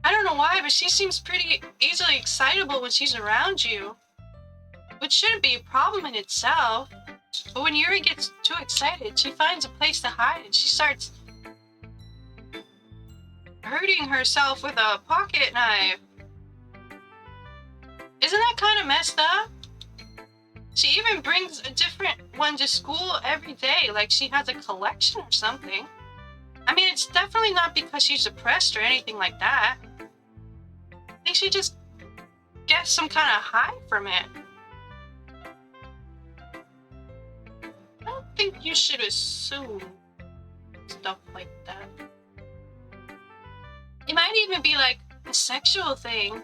I don't know why, but she seems pretty easily excitable when she's around you. Which shouldn't be a problem in itself. But when Yuri gets too excited, she finds a place to hide and she starts hurting herself with a pocket knife. Isn't that kind of messed up? She even brings a different one to school every day, like she has a collection or something. I mean, it's definitely not because she's depressed or anything like that. I think she just gets some kind of high from it. I don't think you should assume stuff like that. It might even be like a sexual thing.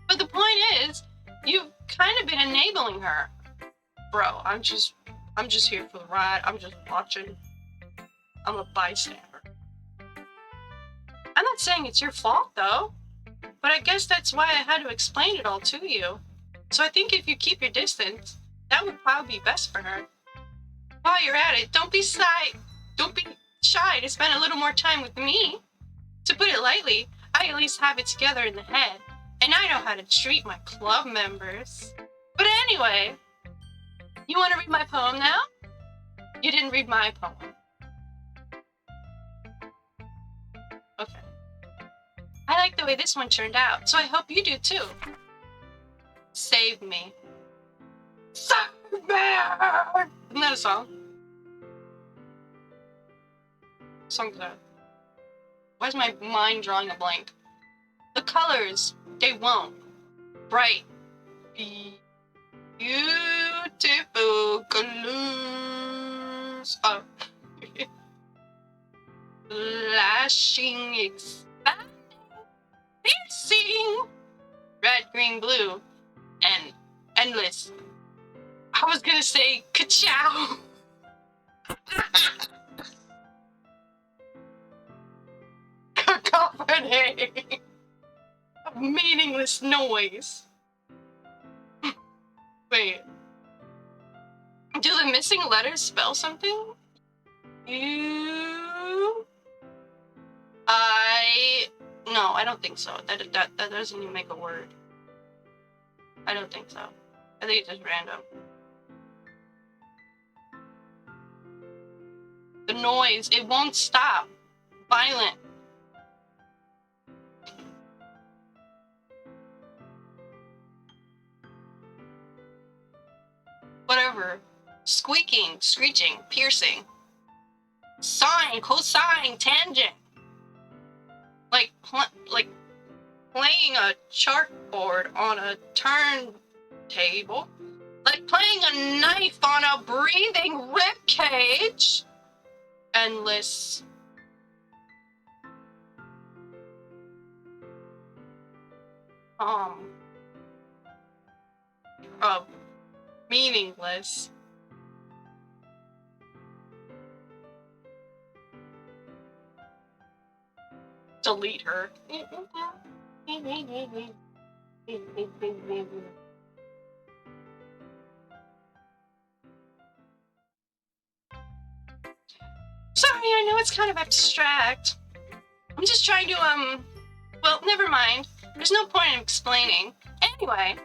But the point is, you've kind of been enabling her. Bro, I'm just here for the ride. I'm just watching. I'm a bystander. I'm not saying it's your fault though, but I guess that's why I had to explain it all to you. So I think if you keep your distance, that would probably be best for her. While you're at it, don't be shy to spend a little more time with me. To put it lightly, I at least have it together in the head, and I know how to treat my club members. But anyway, you want to read my poem now? You didn't read my poem. Okay. I like the way this one turned out, so I hope you do too. Save me. Save me! Isn't that a song? What song is that? Why is my mind drawing a blank? The colors, they won't. Bright. Beautiful colors. Oh. Flashing, expanding, piercing. Red, green, blue. And endless. I was gonna say ka-chow. Cacophony of meaningless noise. Wait. Do the missing letters spell something? You. No, I don't think so. That doesn't even make a word. I don't think so. I think it's just random. The noise, it won't stop. Violent. Whatever. Squeaking, screeching, piercing. Sine, cosine, tangent. Like playing a chalkboard on a turntable. Like playing a knife on a breathing ribcage. Endless. Meaningless. Delete her. Sorry, I know it's kind of abstract. I'm just trying to, well, never mind. There's no point in explaining. Anyway,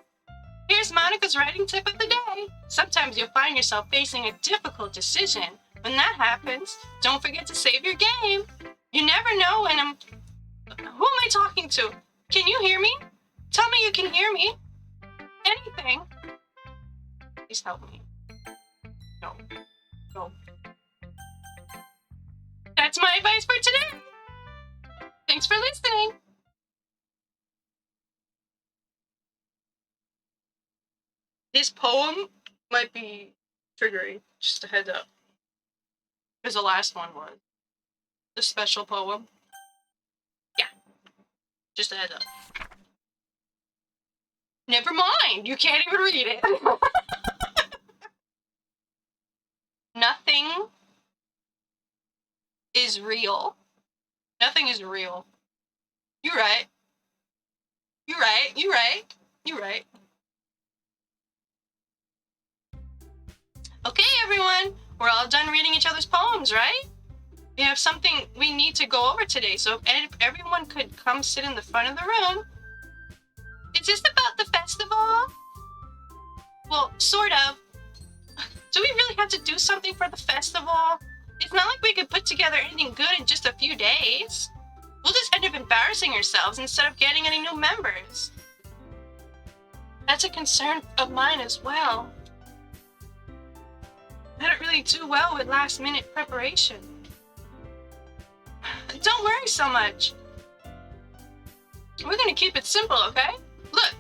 here's Monika's writing tip of the day. Sometimes you'll find yourself facing a difficult decision. When that happens, don't forget to save your game. You never know when Who am I talking to? Can you hear me? Tell me you can hear me. Anything. Please help me. No. That's my advice for today. Thanks for listening. This poem might be triggering, just a heads up. Because the last one was the special poem. Yeah, just a heads up. Never mind, you can't even read it. Nothing is real. Nothing is real. You're right. You're right, you're right, you're right. Okay, everyone, we're all done reading each other's poems, right? We have something we need to go over today, so if everyone could come sit in the front of the room. Is this about the festival? Well, sort of. Do we really have to do something for the festival? It's not like we could put together anything good in just a few days. We'll just end up embarrassing ourselves instead of getting any new members. That's a concern of mine as well. I don't really do well with last-minute preparation. Don't worry so much. We're gonna keep it simple, okay? Look,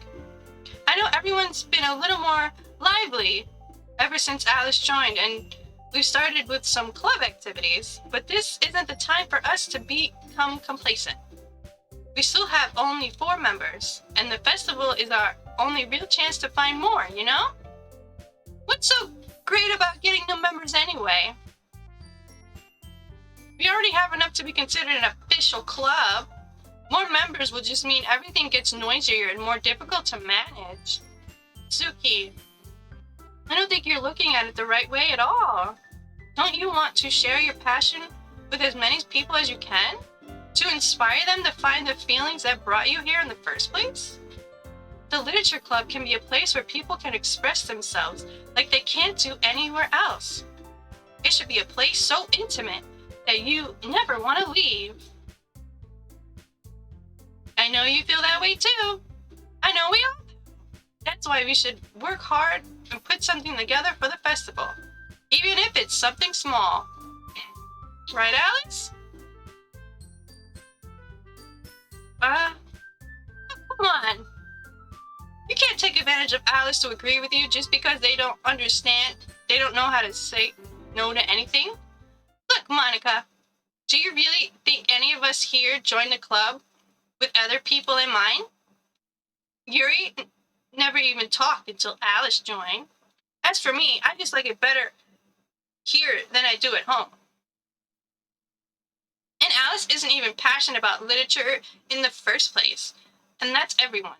I know everyone's been a little more lively ever since Alice joined, and we've started with some club activities, but this isn't the time for us to become complacent. We still have only 4 members, and the festival is our only real chance to find more, you know? What's so great about getting new members anyway? We already have enough to be considered an official club. More members will just mean everything gets noisier and more difficult to manage. Suki, I don't think you're looking at it the right way at all. Don't you want to share your passion with as many people as you can? To inspire them to find the feelings that brought you here in the first place? The literature club can be a place where people can express themselves like they can't do anywhere else. It should be a place so intimate that you never want to leave. I know you feel that way too. I know we all do. That's why we should work hard and put something together for the festival, even if it's something small. Right, Alice? Come on. You can't take advantage of Alice to agree with you just because they don't understand, they don't know how to say no to anything. Look, Monika, do you really think any of us here joined the club with other people in mind? Yuri never even talked until Alice joined. As for me, I just like it better here than I do at home. And Alice isn't even passionate about literature in the first place. And that's everyone.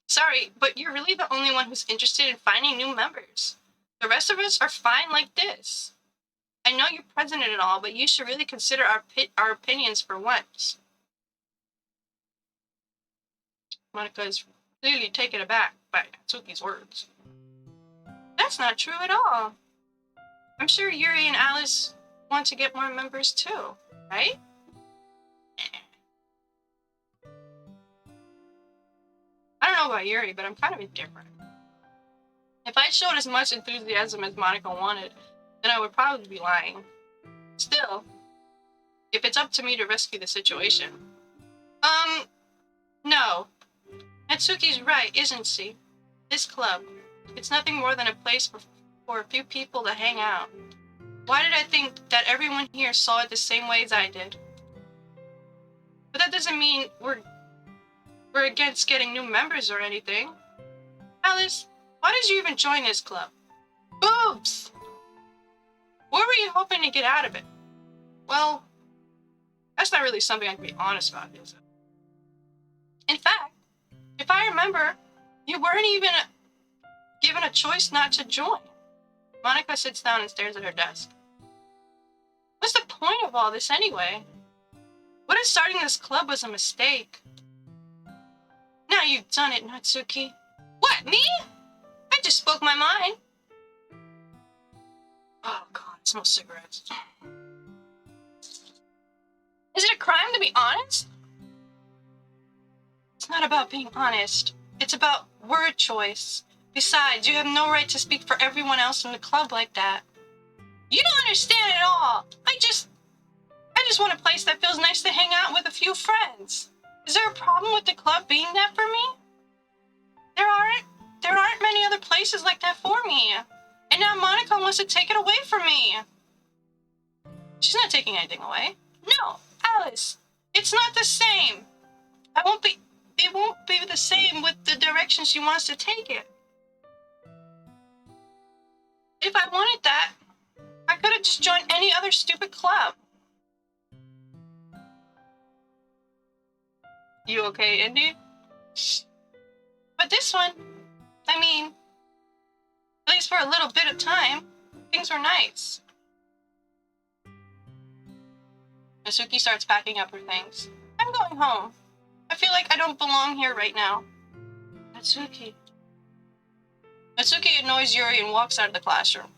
Sorry, but you're really the only one who's interested in finding new members. The rest of us are fine like this. I know you're present in it all, but you should really consider our opinions for once. Monika is clearly taken aback by Natsuki's words. That's not true at all. I'm sure Yuri and Alice want to get more members too, right? I don't know about Yuri, but I'm kind of indifferent. If I showed as much enthusiasm as Monika wanted, then I would probably be lying. Still, if it's up to me to rescue the situation. No. Natsuki's right, isn't she? This club, it's nothing more than a place for a few people to hang out. Why did I think that everyone here saw it the same way as I did? But that doesn't mean we're against getting new members or anything. Alice, why did you even join this club? Boobs! What were you hoping to get out of it? Well, that's not really something I can be honest about, is it? In fact, if I remember, you weren't even given a choice not to join. Monika sits down and stares at her desk. What's the point of all this anyway? What if starting this club was a mistake? Now you've done it, Natsuki. What, me? I just spoke my mind. Oh god, it smells cigarettes. Is it a crime to be honest? It's not about being honest. It's about word choice. Besides, you have no right to speak for everyone else in the club like that. You don't understand at all. I just want a place that feels nice to hang out with a few friends. Is there a problem with the club being that for me? There aren't many other places like that for me. And now Monika wants to take it away from me. She's not taking anything away. No, Alice, it's not the same. It won't be the same with the direction she wants to take it. If I wanted that, I could have just joined any other stupid club. You okay, Indy? But this one, I mean, at least for a little bit of time, things were nice. Natsuki starts packing up her things. I'm going home. I feel like I don't belong here right now. Natsuki. Natsuki annoys Yuri and walks out of the classroom.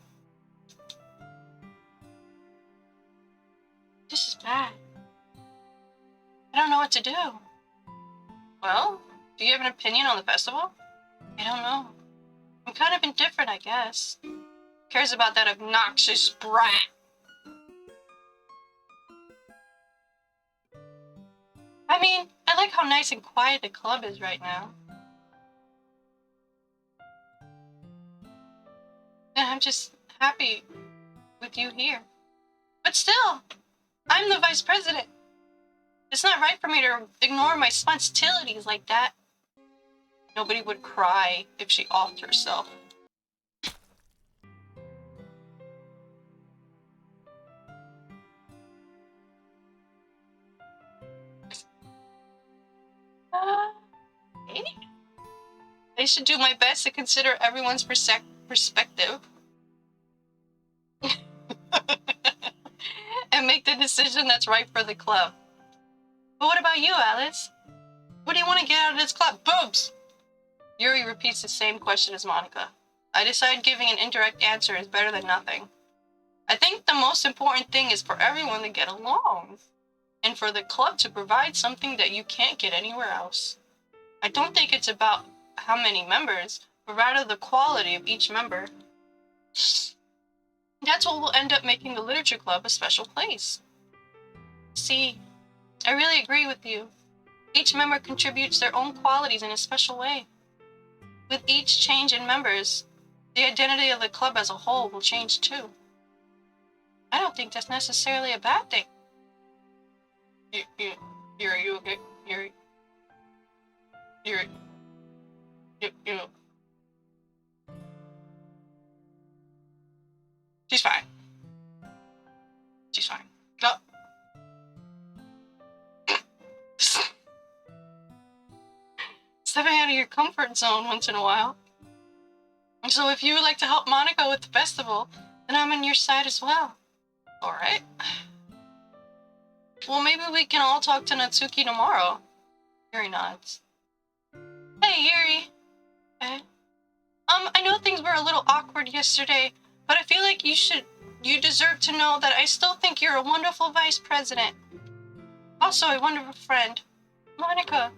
This is bad. I don't know what to do. Well, do you have an opinion on the festival? I don't know. I'm kind of indifferent, I guess. Who cares about that obnoxious brat? I mean, I like how nice and quiet the club is right now. And I'm just happy with you here. But still, I'm the vice president. It's not right for me to ignore my responsibilities like that. Nobody would cry if she offed herself. Maybe? I should do my best to consider everyone's perspective. And make the decision that's right for the club. But what about you, Alice? What do you want to get out of this club? Boobs! Yuri repeats the same question as Monika. I decide giving an indirect answer is better than nothing. I think the most important thing is for everyone to get along. And for the club to provide something that you can't get anywhere else. I don't think it's about how many members, but rather the quality of each member. That's what will end up making the literature club a special place. See, I really agree with you. Each member contributes their own qualities in a special way. With each change in members, the identity of the club as a whole will change too. I don't think that's necessarily a bad thing. Yuri, you okay? Yuri? You. She's fine. She's fine. No. Stepping out of your comfort zone once in a while. So if you would like to help Monika with the festival, then I'm on your side as well. Alright. Well, maybe we can all talk to Natsuki tomorrow. Yuri nods. Hey, Yuri. Okay. I know things were a little awkward yesterday, but I feel like you deserve to know that I still think you're a wonderful vice president. Also a wonderful friend. Monika.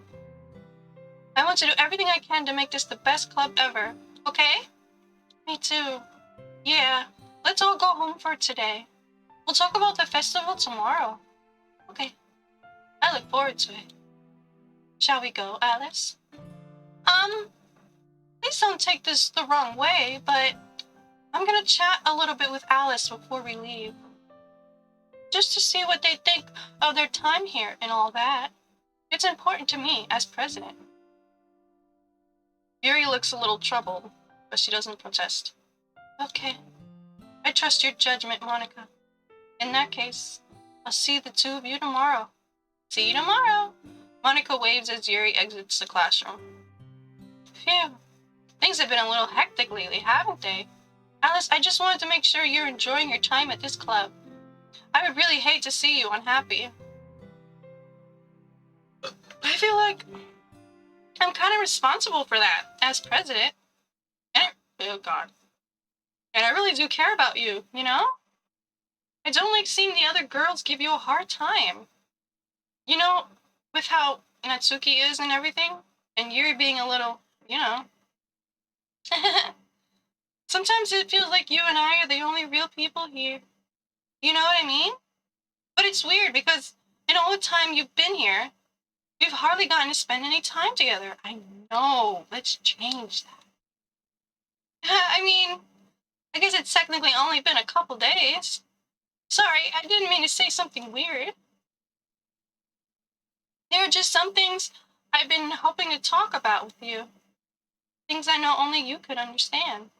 I want to do everything I can to make this the best club ever, okay? Me too. Yeah, let's all go home for today. We'll talk about the festival tomorrow. Okay. I look forward to it. Shall we go, Alice? Please don't take this the wrong way, but I'm gonna chat a little bit with Alice before we leave. Just to see what they think of their time here and all that. It's important to me as president. Yuri looks a little troubled, but she doesn't protest. Okay. I trust your judgment, Monika. In that case, I'll see the two of you tomorrow. See you tomorrow! Monika waves as Yuri exits the classroom. Phew. Things have been a little hectic lately, haven't they? Alice, I just wanted to make sure you're enjoying your time at this club. I would really hate to see you unhappy. I feel like I'm kind of responsible for that as president. Oh God. And I really do care about you, you know? I don't like seeing the other girls give you a hard time. You know, with how Natsuki is and everything, and Yuri being a little, you know. Sometimes it feels like you and I are the only real people here. You know what I mean? But it's weird because in all the time you've been here, we've hardly gotten to spend any time together. I know. Let's change that. I mean, I guess it's technically only been a couple days. Sorry, I didn't mean to say something weird. There are just some things I've been hoping to talk about with you. Things I know only you could understand.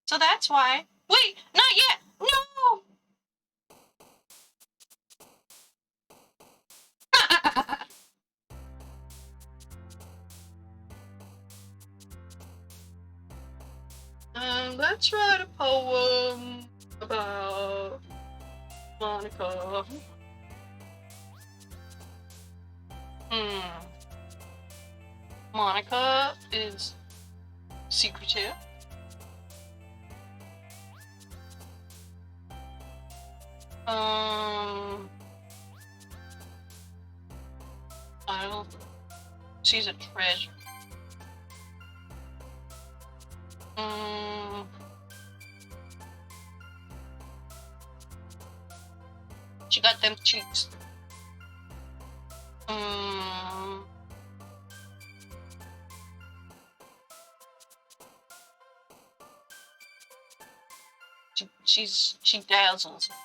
So that's why... Wait, not yet! No! Let's write a poem about Monika. Monika is secretive. I don't. She's a treasure. She got them cheeks. She dazzles me.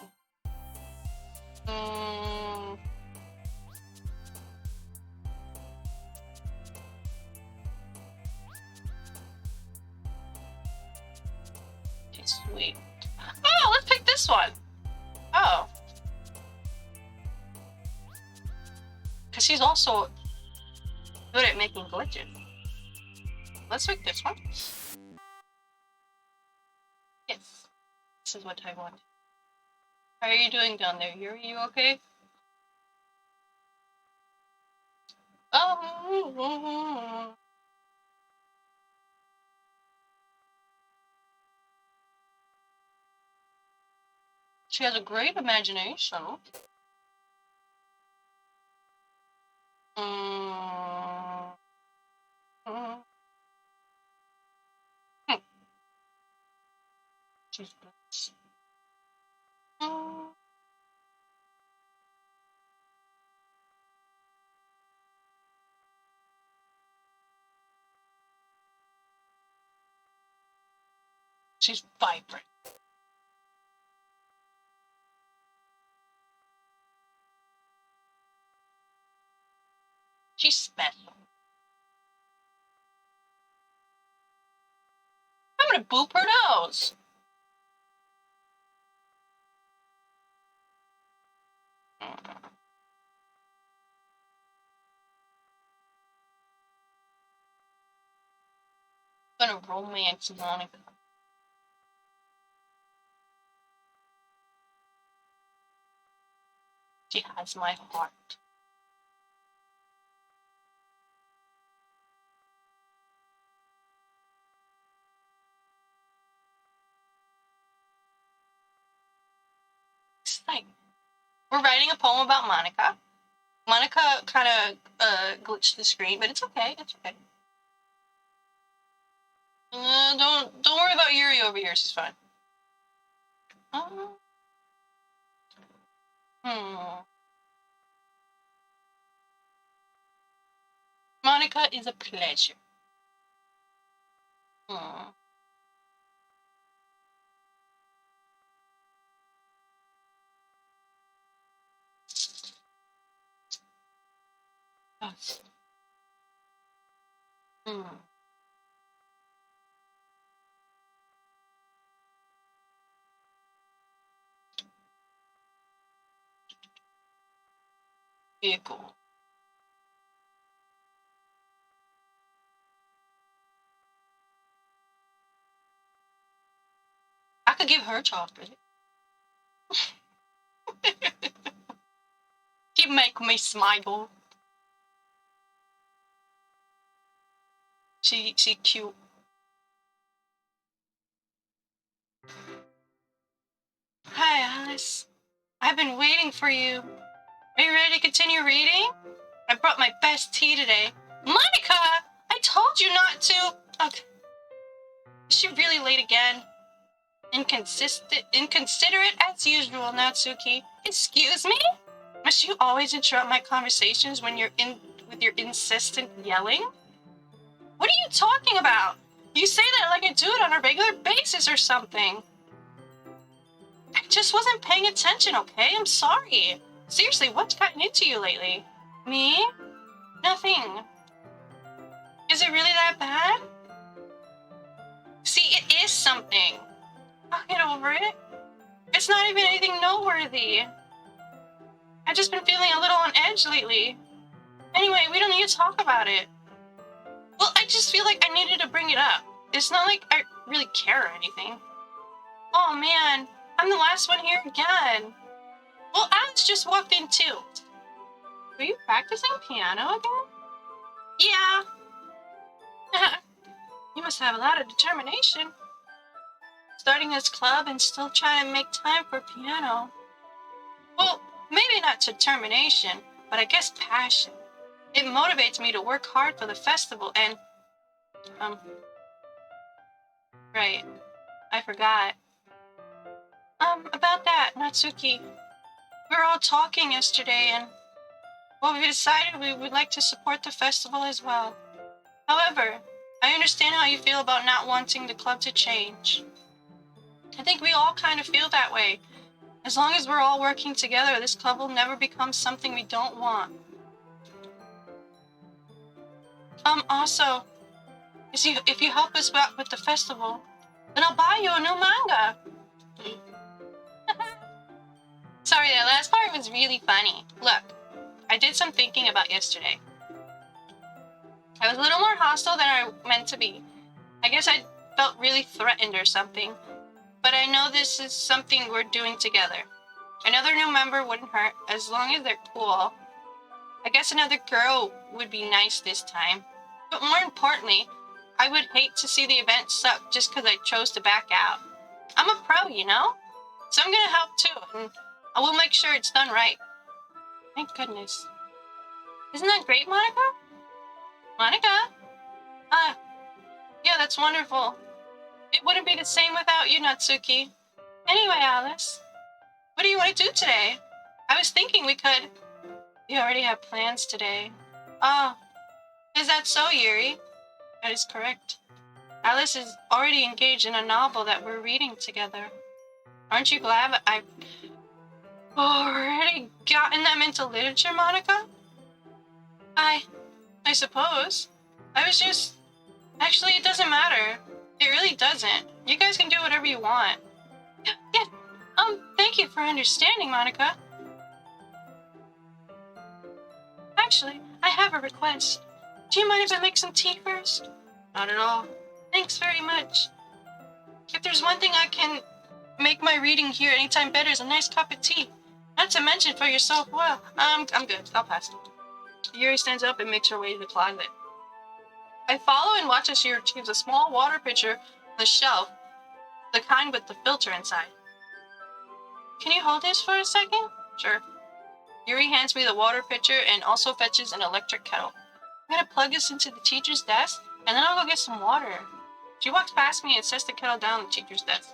She's sweet. Oh, let's pick this one. Oh. Because she's also good at making glitches. Let's pick this one. Yes. This is what I want. How are you doing down there? Are you okay? Oh. She has a great imagination. She's good. She's vibrant. She's special. I'm gonna boop her nose. I'm gonna romance Monika. She has my heart. Exciting. We're writing a poem about Monika. Monika kind of glitched the screen, but it's okay. It's okay. Don't worry about Yuri over here. She's fine. Monika is a pleasure. Yes. Vehicle. I could give her chocolate. She make me smile. She cute. Hi, Alice. I've been waiting for you. Are you ready to continue reading? I brought my best tea today. Monika! I told you not to. Okay. Is she really late again? Inconsiderate as usual, Natsuki. Excuse me? Must you always interrupt my conversations when you're with your insistent yelling? What are you talking about? You say that like I do it on a regular basis or something. I just wasn't paying attention, okay? I'm sorry. Seriously, what's gotten into you lately? Me? Nothing. Is it really that bad? See, it is something. I'll get over it. It's not even anything noteworthy. I've just been feeling a little on edge lately. Anyway, we don't need to talk about it. Well, I just feel like I needed to bring it up. It's not like I really care or anything. Oh man, I'm the last one here again. Well, Alex just walked in too. Were you practicing piano again? Yeah. You must have a lot of determination. Starting this club and still trying to make time for piano. Well, maybe not determination, but I guess passion. It motivates me to work hard for the festival and... Right. I forgot. About that, Natsuki. We were all talking yesterday and... Well, we decided we would like to support the festival as well. However, I understand how you feel about not wanting the club to change. I think we all kind of feel that way. As long as we're all working together, this club will never become something we don't want. Also, if you help us out with the festival, then I'll buy you a new manga. Sorry, that last part was really funny. Look, I did some thinking about yesterday. I was a little more hostile than I meant to be. I guess I felt really threatened or something. But I know this is something we're doing together. Another new member wouldn't hurt, as long as they're cool. I guess another girl would be nice this time. But more importantly, I would hate to see the event suck just because I chose to back out. I'm a pro, you know? So I'm gonna help too, and I will make sure it's done right. Thank goodness. Isn't that great, Monika? Monika? Yeah, that's wonderful. It wouldn't be the same without you, Natsuki. Anyway, Alice, what do you want to do today? I was thinking we could... We already have plans today. Oh, is that so, Yuri? That is correct. Alice is already engaged in a novel that we're reading together. Aren't you glad I've already gotten them into literature, Monika? I suppose. I was just... Actually, it doesn't matter. It really doesn't. You guys can do whatever you want. Yeah, thank you for understanding, Monika. Actually, I have a request. Do you mind if I make some tea first? Not at all. Thanks very much. If there's one thing I can make my reading here anytime better is a nice cup of tea. Not to mention for yourself, well, I'm good. I'll pass. Yuri stands up and makes her way to the closet. I follow and watch as she retrieves a small water pitcher on the shelf, the kind with the filter inside. Can you hold this for a second? Sure. Yuri hands me the water pitcher and also fetches an electric kettle. I'm gonna plug this into the teacher's desk, and then I'll go get some water. She walks past me and sets the kettle down on the teacher's desk.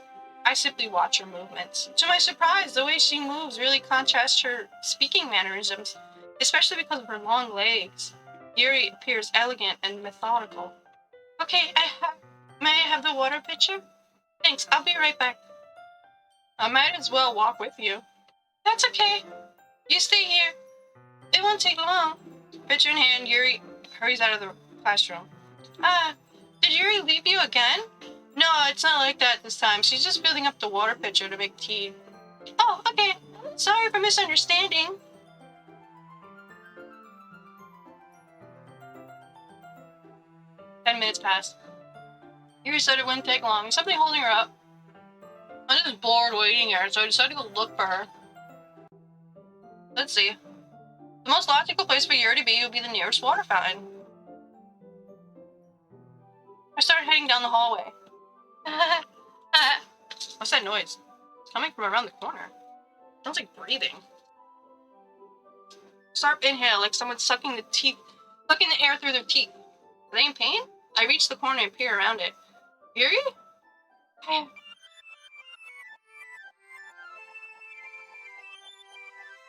I simply watch her movements. To my surprise, the way she moves really contrasts her speaking mannerisms, especially because of her long legs. Yuri appears elegant and methodical. Okay, may I have the water pitcher? Thanks, I'll be right back. I might as well walk with you. That's okay. You stay here. It won't take long. Pitcher in hand, Yuri hurries out of the classroom. Did Yuri leave you again? No, it's not like that this time. She's just filling up the water pitcher to make tea. Oh, okay. Sorry for misunderstanding. Minutes pass. Yuri said it wouldn't take long. There's something holding her up. I'm just bored waiting here, so I decided to go look for her. Let's see. The most logical place for Yuri to be would be the nearest water fountain. I started heading down the hallway. What's that noise? It's coming from around the corner. Sounds like breathing. Sharp inhale, like someone sucking the air through their teeth. Are they in pain? I reach the corner and peer around it. Yuri?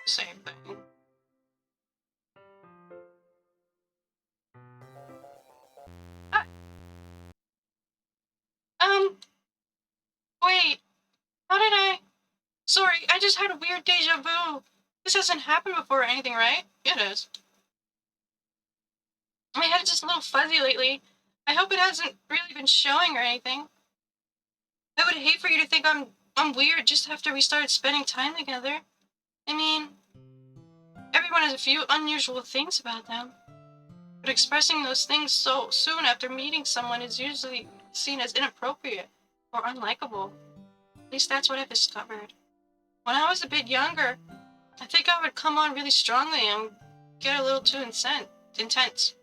Same thing. Wait. How did I... Sorry, I just had a weird deja vu. This hasn't happened before or anything, right? It is. My head's just a little fuzzy lately. I hope it hasn't really been showing or anything. I would hate for you to think I'm weird just after we started spending time together. I mean, everyone has a few unusual things about them. But expressing those things so soon after meeting someone is usually seen as inappropriate or unlikable. At least that's what I've discovered. When I was a bit younger, I think I would come on really strongly and get a little too intense.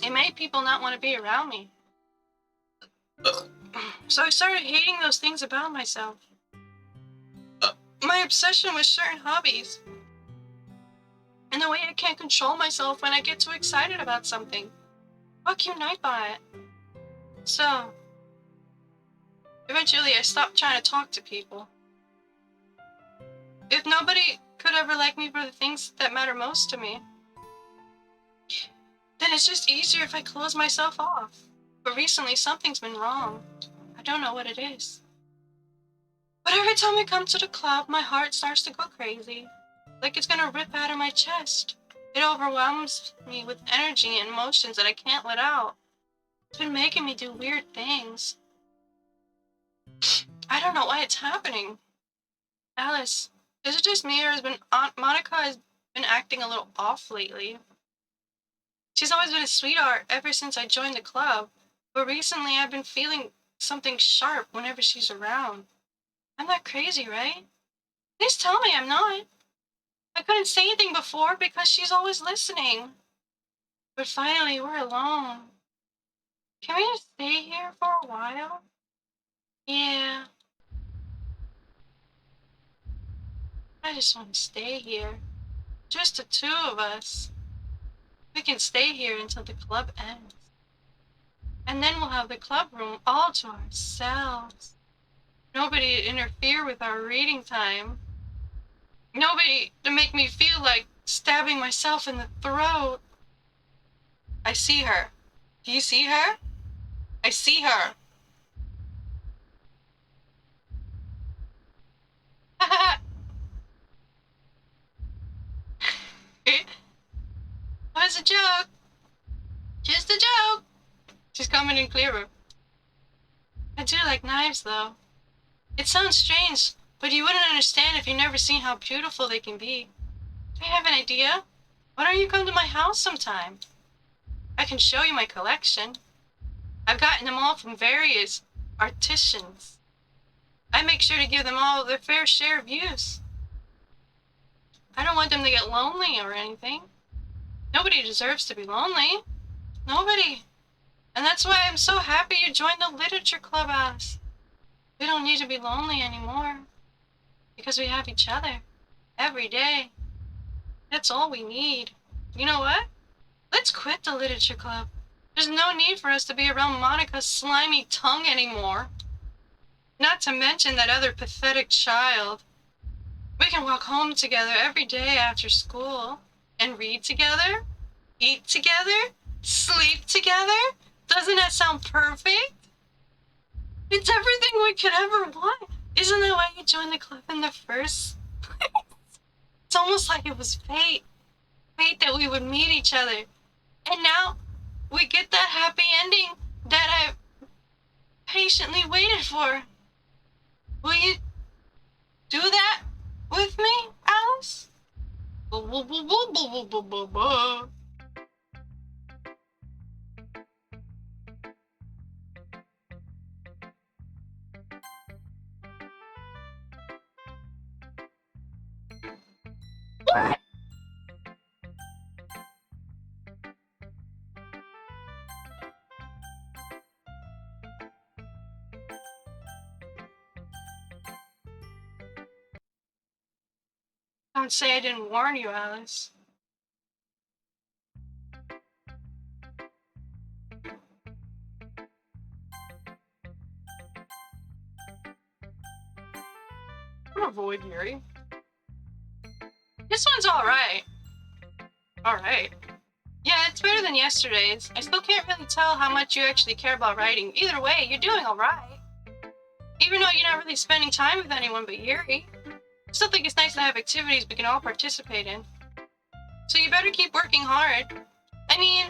It made people not want to be around me. So I started hating those things about myself. My obsession with certain hobbies. And the way I can't control myself when I get too excited about something. What can I buy it? So, eventually I stopped trying to talk to people. If nobody could ever like me for the things that matter most to me, then it's just easier if I close myself off. But recently something's been wrong. I don't know what it is. But every time I come to the club, my heart starts to go crazy. Like it's gonna rip out of my chest. It overwhelms me with energy and emotions that I can't let out. It's been making me do weird things. I don't know why it's happening. Alice, is it just me or has Monica has been acting a little off lately? She's always been a sweetheart ever since I joined the club, but recently I've been feeling something sharp whenever she's around. I'm not crazy, right? Please tell me I'm not. I couldn't say anything before because she's always listening. But finally, we're alone. Can we just stay here for a while? Yeah. I just want to stay here. Just the two of us. We can stay here until the club ends. And then we'll have the club room all to ourselves. Nobody to interfere with our reading time. Nobody to make me feel like stabbing myself in the throat. I see her. Do you see her? I see her. It was a joke. Just a joke. She's coming in clearer. I do like knives, though. It sounds strange, but you wouldn't understand if you never seen how beautiful they can be. Do you have an idea? Why don't you come to my house sometime? I can show you my collection. I've gotten them all from various artisans. I make sure to give them all their fair share of use. I don't want them to get lonely or anything. Nobody deserves to be lonely. Nobody. And that's why I'm so happy you joined the literature club, Alice. We don't need to be lonely anymore. Because we have each other. Every day. That's all we need. You know what? Let's quit the literature club. There's no need for us to be around Monica's slimy tongue anymore. Not to mention that other pathetic child. We can walk home together every day after school. And read together. Eat together. Sleep together. Doesn't that sound perfect? It's everything we could ever want. Isn't that why you joined the club in the first place? It's almost like it was fate. Fate that we would meet each other. And now we get that happy ending that I've patiently waited for. Will you do that with me, Alice? What? Don't say I didn't warn you, Alice. Don't avoid Yuri. This one's alright. Alright. Yeah, it's better than yesterday's. I still can't really tell how much you actually care about writing. Either way, you're doing alright. Even though you're not really spending time with anyone but Yuri. I still think it's nice to have activities we can all participate in. So you better keep working hard. I mean,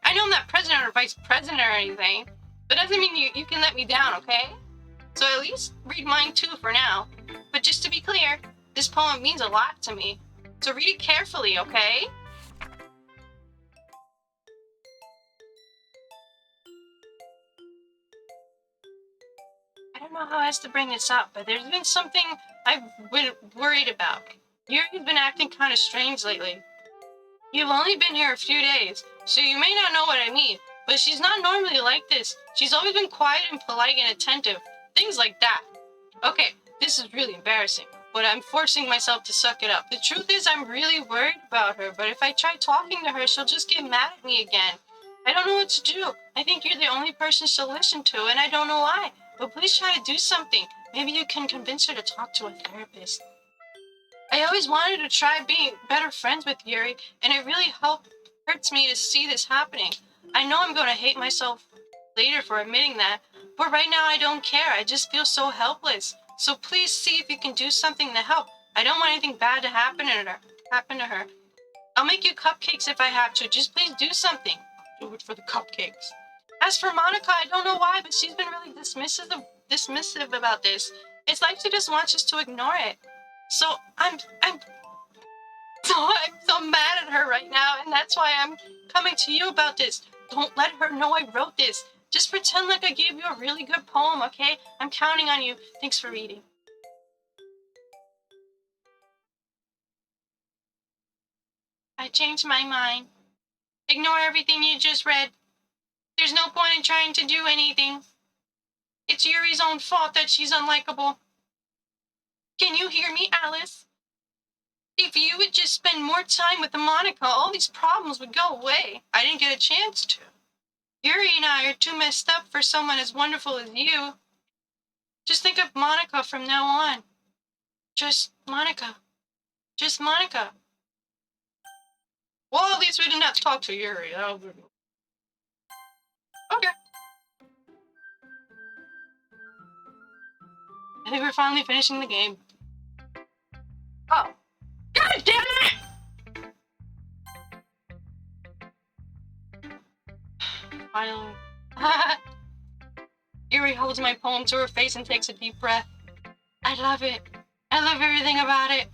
I know I'm not president or vice president or anything, but doesn't mean you can let me down, okay? So at least read mine too for now. But just to be clear, this poem means a lot to me. So read it carefully, okay? don't know how else to bring this up, but there's been something I've been worried about. Yuri's been acting kind of strange lately. You've only been here a few days, so you may not know what I mean, but she's not normally like this. She's always been quiet and polite and attentive. Things like that. Okay, this is really embarrassing, but I'm forcing myself to suck it up. The truth is, I'm really worried about her, but if I try talking to her, she'll just get mad at me again. I don't know what to do. I think you're the only person she'll listen to, and I don't know why. But please try to do something. Maybe you can convince her to talk to a therapist. I always wanted to try being better friends with Yuri, and it really hurts me to see this happening. I know I'm going to hate myself later for admitting that, but right now I don't care. I just feel so helpless. So please see if you can do something to help. I don't want anything bad to happen to her. I'll make you cupcakes if I have to. Just please do something. Do it for the cupcakes. As for Monika, I don't know why, but she's been really dismissive about this. It's like she just wants us to ignore it. So I'm so mad at her right now, and that's why I'm coming to you about this. Don't let her know I wrote this. Just pretend like I gave you a really good poem, okay? I'm counting on you. Thanks for reading. I changed my mind. Ignore everything you just read. There's no point in trying to do anything. It's Yuri's own fault that she's unlikable. Can you hear me, Alice? If you would just spend more time with Monika, all these problems would go away. I didn't get a chance to. Yuri and I are too messed up for someone as wonderful as you. Just think of Monika from now on. Just Monika. Just Monika. Well, at least we didn't have to talk to Yuri. Okay. I think we're finally finishing the game. Oh. God damn it! Finally. Yuri holds my poem to her face and takes a deep breath. I love it. I love everything about it.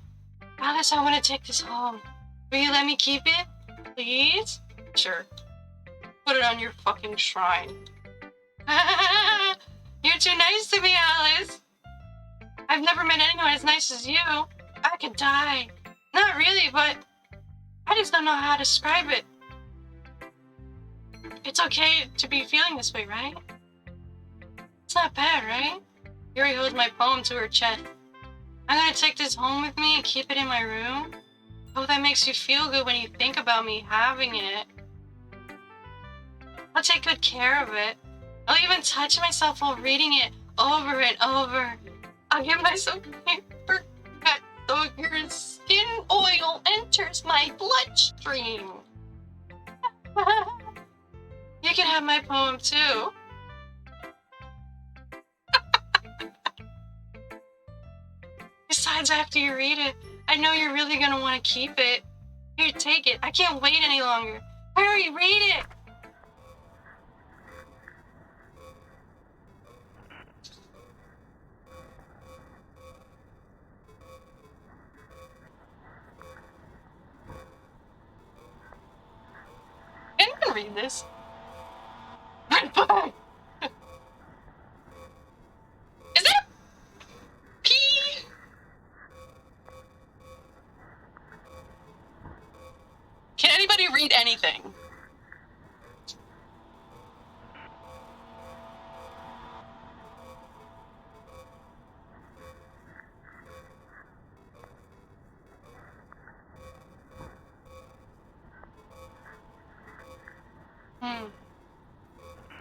Alice, I want to take this home. Will you let me keep it? Please? Sure. Put it on your fucking shrine. You're too nice to me, Alice. I've never met anyone as nice as you. I could die. Not really, but I just don't know how to describe it. It's okay to be feeling this way, right? It's not bad, right? Yuri holds my poem to her chest. I'm gonna take this home with me and keep it in my room. I hope that makes you feel good when you think about me having it. I'll take good care of it. I'll even touch myself while reading it over and over. I'll give myself paper cut so your skin oil enters my bloodstream. You can have my poem too. Besides, after you read it, I know you're really gonna want to keep it. Here, take it. I can't wait any longer. Hurry, read it! Can you read this? Goodbye! Is that a pea? Can anybody read anything?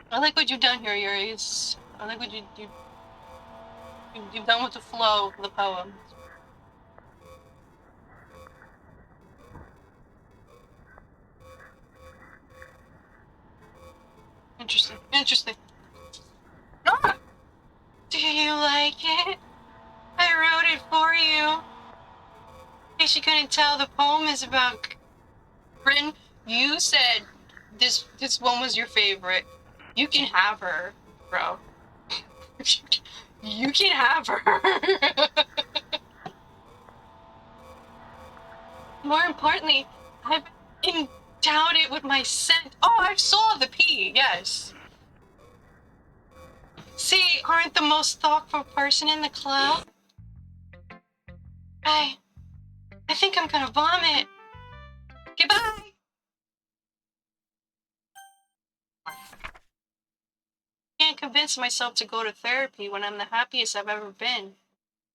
I like what you've done here, Yuri. I like what you've done with the flow of the poem. Interesting. Ah! Do you like it? I wrote it for you. In case you couldn't tell, the poem is about Bryn. You said this one was your favorite. You can have her, bro. You can have her. More importantly, I've endowed it with my scent. Oh, I saw the pea, yes. See, aren't the most thoughtful person in the club. I think I'm gonna vomit. Goodbye! I can't convince myself to go to therapy when I'm the happiest I've ever been.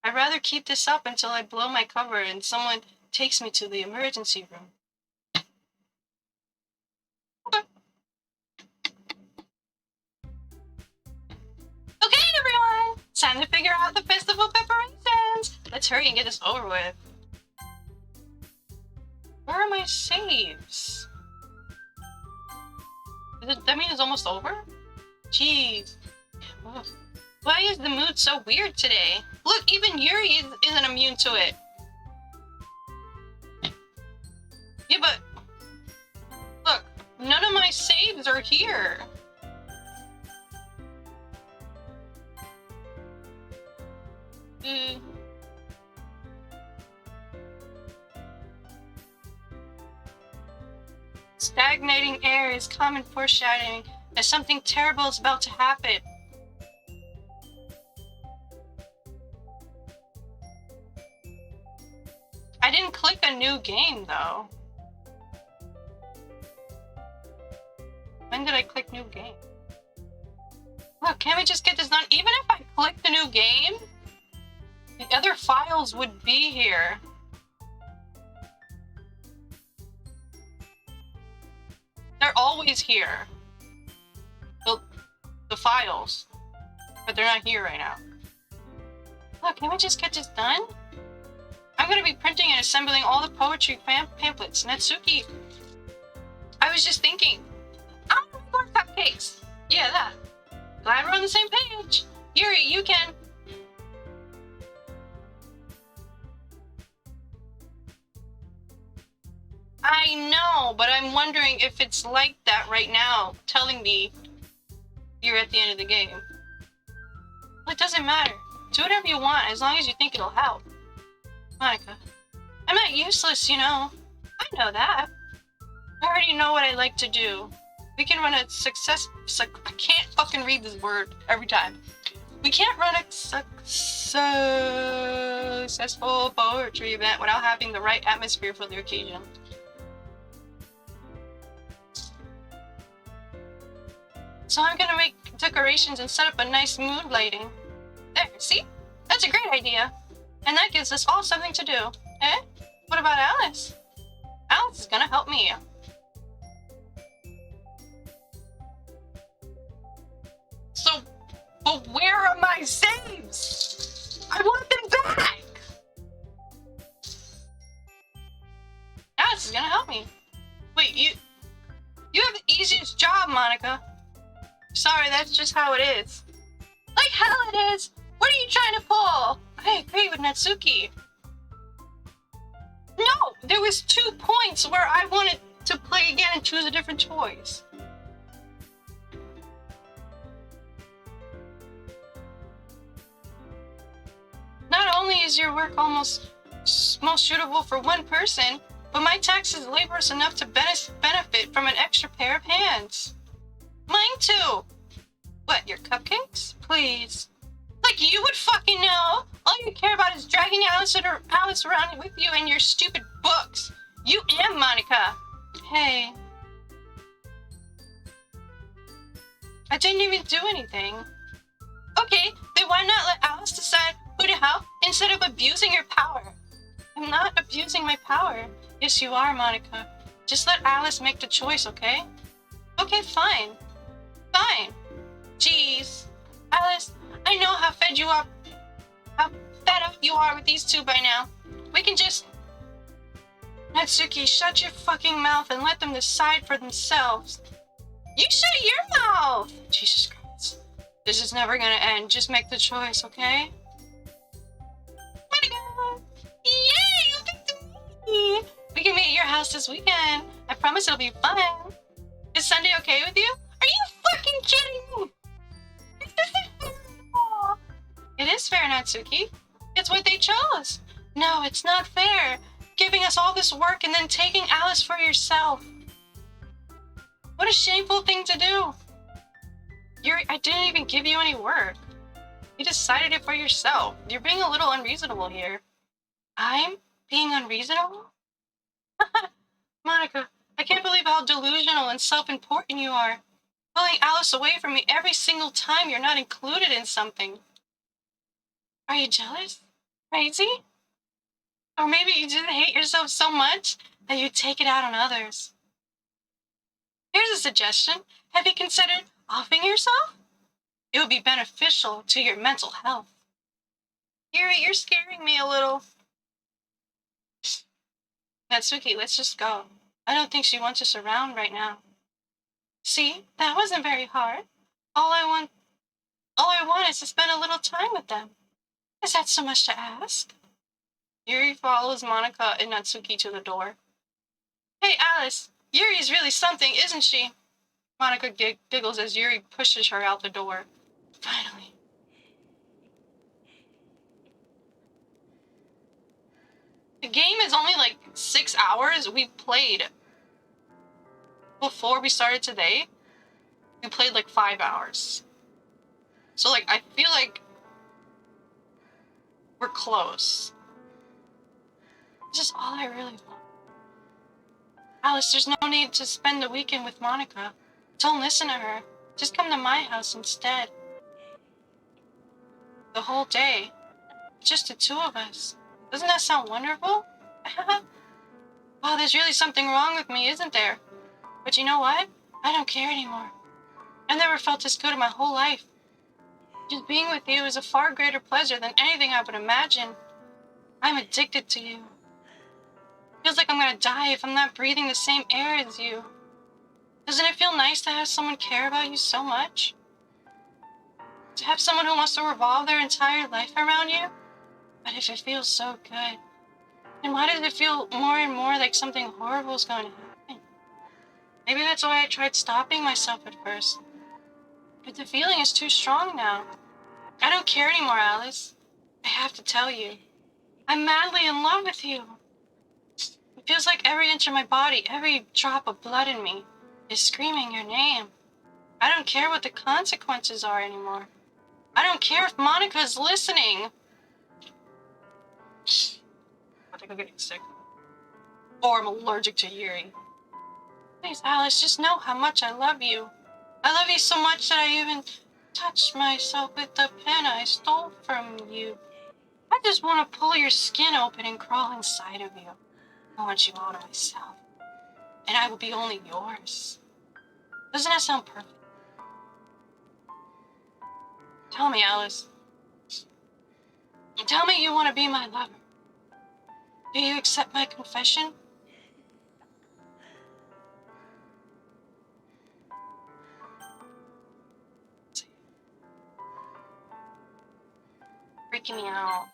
I'd rather keep this up until I blow my cover and someone takes me to the emergency room. Okay, everyone! It's time to figure out the festival preparations! Let's hurry and get this over with. Where are my saves? That mean it's almost over? Jeez. Why is the mood so weird today? Look, even Yuri isn't immune to it. Yeah, but... Look, none of my saves are here. Stagnating air is common foreshadowing that something terrible is about to happen. I didn't click a new game, though. When did I click new game? Look, can't we just get this done? Even if I click the new game, the other files would be here. They're always here. The files. But they're not here right now. Look, can we just get this done? I'm gonna be printing and assembling all the poetry pamphlets. Natsuki, I was just thinking. I want more cupcakes. Yeah, that. Glad we're on the same page. Yuri, you can. I know, but I'm wondering if it's like that right now, telling me you're at the end of the game. Well, it doesn't matter. Do whatever you want, as long as you think it'll help. Monika, I'm not useless, you know. I know that. I already know what I like to do. We can run a I can't fucking read this word every time. We can't run a successful poetry event without having the right atmosphere for the occasion. So I'm gonna make decorations and set up a nice mood lighting. There, see? That's a great idea. And that gives us all something to do. Eh? What about Alice? Alice is gonna help me. So, but where are my saves? I want them back! Alice is gonna help me. Wait, you have the easiest job, Monika. Sorry, that's just how it is. Like hell it is! What are you trying to pull? I agree with Natsuki. No! There was 2 points where I wanted to play again and choose a different choice. Not only is your work almost most suitable for one person, but my task is laborious enough to benefit from an extra pair of hands. Mine too! What, your cupcakes? Please. Like you would fucking know! All you care about is dragging Alice around with you and your stupid books. You and Monika. Hey. I didn't even do anything. Okay, then why not let Alice decide who to help instead of abusing your power? I'm not abusing my power. Yes, you are, Monika. Just let Alice make the choice, okay? Okay, fine. Fine. Jeez. Alice, I know how fed up you are with these two by now. We can just... Natsuki, shut your fucking mouth and let them decide for themselves. You shut your mouth! Jesus Christ. This is never gonna end. Just make the choice, okay? Monika! Yay! You picked me! We can meet at your house this weekend. I promise it'll be fun. Is Sunday okay with you? Are you fucking kidding me? It is fair, Natsuki. It's what they chose. No, it's not fair. Giving us all this work and then taking Alice for yourself. What a shameful thing to do. I didn't even give you any work. You decided it for yourself. You're being a little unreasonable here. I'm being unreasonable? Monica, I can't believe how delusional and self-important you are. Pulling Alice away from me every single time you're not included in something. Are you jealous? Crazy? Or maybe you just hate yourself so much that you take it out on others. Here's a suggestion. Have you considered offing yourself? It would be beneficial to your mental health. Yuri, you're scaring me a little. Natsuki, let's just go. I don't think she wants us around right now. See, that wasn't very hard. All I want is to spend a little time with them. Is that so much to ask? Yuri follows Monika and Natsuki to the door. Hey, Alice, Yuri's really something, isn't she? Monika giggles as Yuri pushes her out the door. Finally. The game is only like 6 hours. We played before we started today. We played like 5 hours. So like I feel like we're close. It's just all I really want. Alice, there's no need to spend the weekend with Monika. Don't listen to her. Just come to my house instead. The whole day. Just the two of us. Doesn't that sound wonderful? Wow, there's really something wrong with me, isn't there? But you know what? I don't care anymore. I've never felt this good in my whole life. Just being with you is a far greater pleasure than anything I would imagine. I'm addicted to you. Feels like I'm gonna die if I'm not breathing the same air as you. Doesn't it feel nice to have someone care about you so much? To have someone who wants to revolve their entire life around you? But if it feels so good, then why does it feel more and more like something horrible is going to happen? Maybe that's why I tried stopping myself at first. But the feeling is too strong now. I don't care anymore, Alice. I have to tell you. I'm madly in love with you. It feels like every inch of my body, every drop of blood in me, is screaming your name. I don't care what the consequences are anymore. I don't care if Monika's listening. I think I'm getting sick. Or I'm allergic to Yuri. Please, Alice, just know how much I love you. I love you so much that I even touched myself with the pen I stole from you. I just want to pull your skin open and crawl inside of you. I want you all to myself. And I will be only yours. Doesn't that sound perfect? Tell me, Alice. Tell me you want to be my lover. Do you accept my confession? Freaking me out.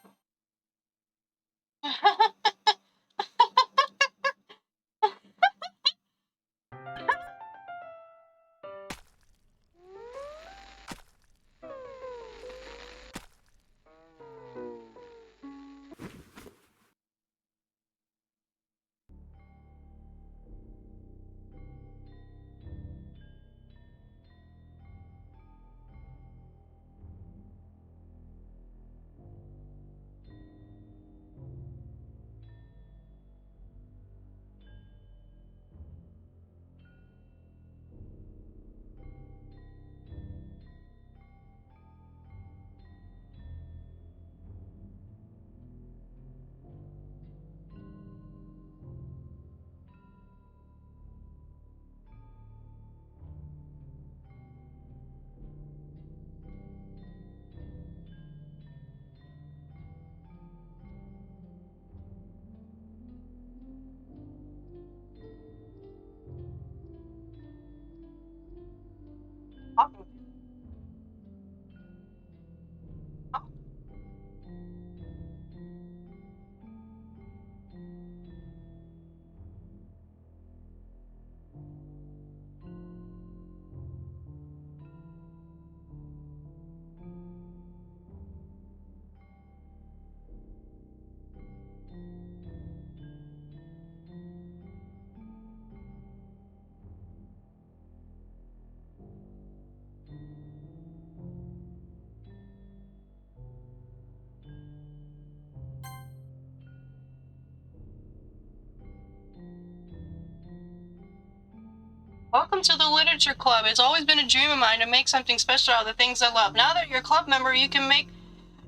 Welcome to the Literature Club. It's always been a dream of mine to make something special out of the things I love. Now that you're a club member, you can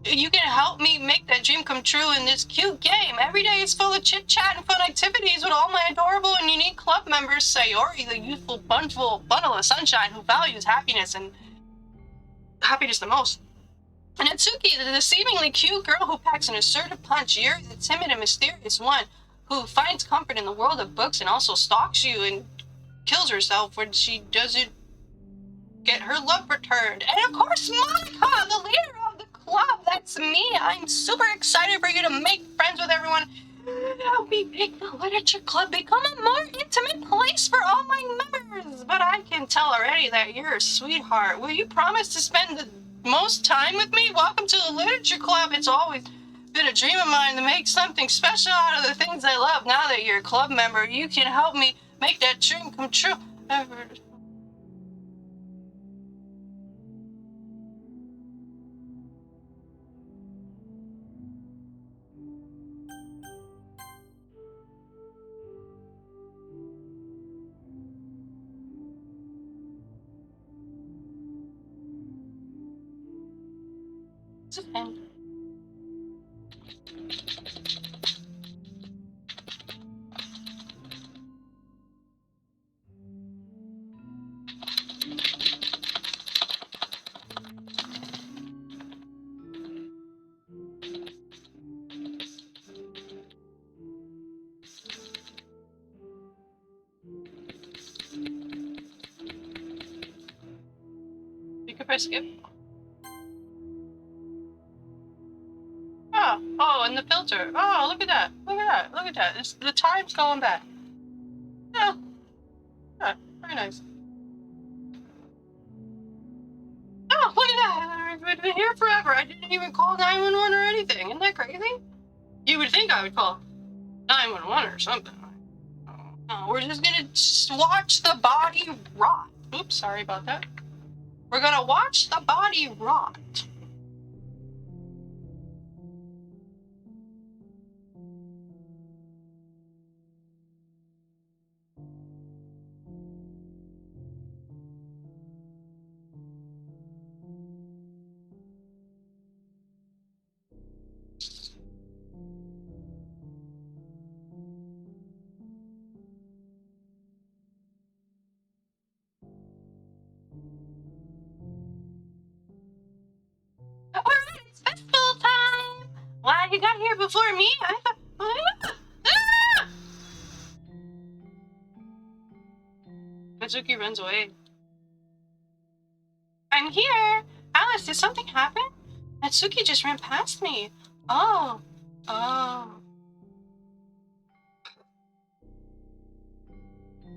help me make that dream come true in this cute game. Every day is full of chit-chat and fun activities with all my adorable and unique club members. Sayori, the youthful bundle of sunshine who values happiness the most. And Natsuki, the seemingly cute girl who packs an assertive punch. Yuri, the timid and mysterious one who finds comfort in the world of books and also stalks you and kills herself when she doesn't get her love returned. And of course, Monika, the leader of the club. That's me. I'm super excited for you to make friends with everyone. Help me make the Literature Club become a more intimate place for all my members. But I can tell already that you're a sweetheart. Will you promise to spend the most time with me? Welcome to the Literature Club. It's always been a dream of mine to make something special out of the things I love. Now that you're a club member, you can help me make that dream come true. You can press skip. Oh, and the filter. Oh, look at that. Look at that. Look at that. The time's going back. Yeah. Yeah, very nice. Oh, look at that. I've been here forever. I didn't even call 911 or anything. Isn't that crazy? You would think I would call 911 or something. No, we're just gonna watch the body rot. Oops, sorry about that. We're gonna watch the body rot. Alright, it's festival time! Wow, you got here before me? I thought... Ah! Mitsuki runs away. I'm here! Alice, did something happen? Natsuki just ran past me. Oh. Oh.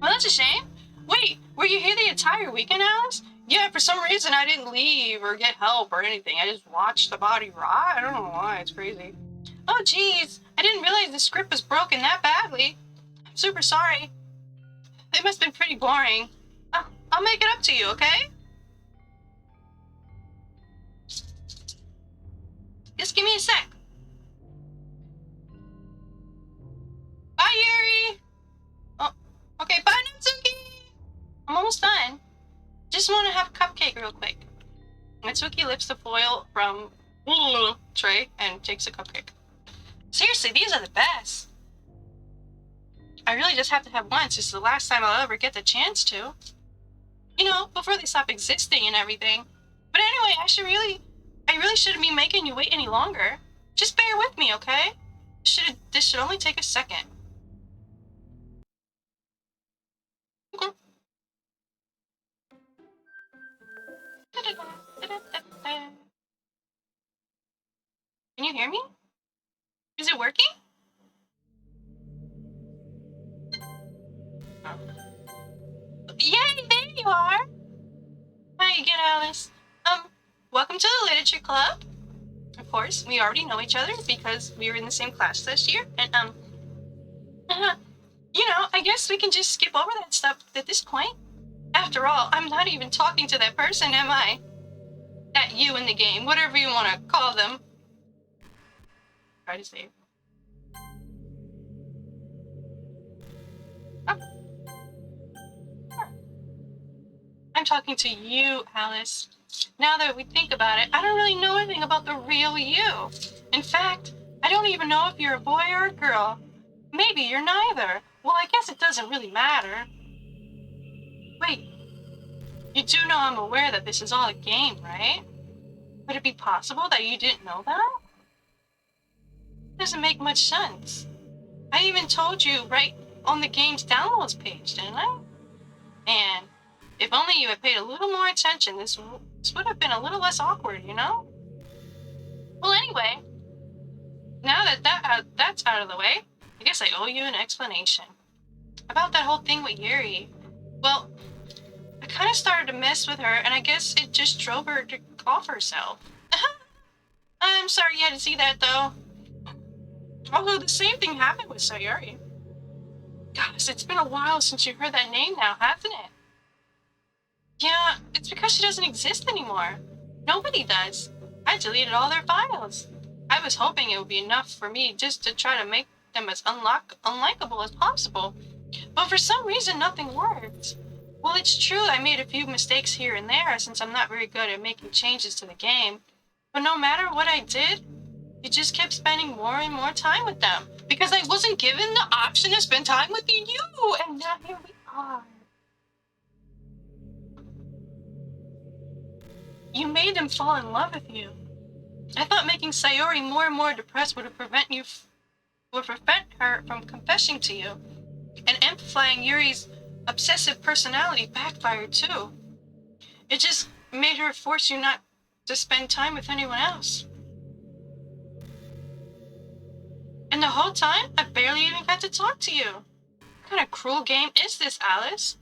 Well, that's a shame. Wait, were you here the entire weekend, Alice? Yeah, for some reason I didn't leave or get help or anything. I just watched the body rot. I don't know why. It's crazy. Oh, jeez. I didn't realize the script was broken that badly. I'm super sorry. It must have been pretty boring. I'll make it up to you, okay? Just give me a sec. Bye, Yuri! Oh, okay, bye, Natsuki! I'm almost done. Just want to have a cupcake real quick. Natsuki lifts the foil from tray and takes a cupcake. Seriously, these are the best. I really just have to have one. It's the last time I'll ever get the chance to. You know, before they stop existing and everything. But anyway, I really shouldn't be making you wait any longer. Just bear with me, okay? This should only take a second. Okay. Can you hear me? Is it working? Yay, there you are! Hi again, Alice. Welcome to the Literature Club. Of course, we already know each other because we were in the same class this year, and, you know, I guess we can just skip over that stuff at this point. After all, I'm not even talking to that person, am I? That you in the game, whatever you want to call them. Try to save. Oh. I'm talking to you, Alice. Now that we think about it, I don't really know anything about the real you. In fact, I don't even know if you're a boy or a girl. Maybe you're neither. Well, I guess it doesn't really matter. Wait, you do know I'm aware that this is all a game, right? Could it be possible that you didn't know that? It doesn't make much sense. I even told you right on the game's downloads page, didn't I? Man, if only you had paid a little more attention, this would have been a little less awkward, you know? Well, anyway, now that that's out of the way, I guess I owe you an explanation. About that whole thing with Yuri. Well, I kind of started to mess with her, and I guess it just drove her to off herself. I'm sorry you had to see that, though. Although the same thing happened with Sayuri. Gosh, it's been a while since you heard that name now, hasn't it? Yeah, it's because she doesn't exist anymore. Nobody does. I deleted all their files. I was hoping it would be enough for me just to try to make them as unlikable as possible. But for some reason, nothing worked. Well, it's true I made a few mistakes here and there since I'm not very good at making changes to the game. But no matter what I did, you just kept spending more and more time with them. Because I wasn't given the option to spend time with you. And now here we are. You made them fall in love with you. I thought making Sayori more and more depressed would prevent her from confessing to you. And amplifying Yuri's obsessive personality backfired too. It just made her force you not to spend time with anyone else. And the whole time, I barely even got to talk to you. What kind of cruel game is this, Alice?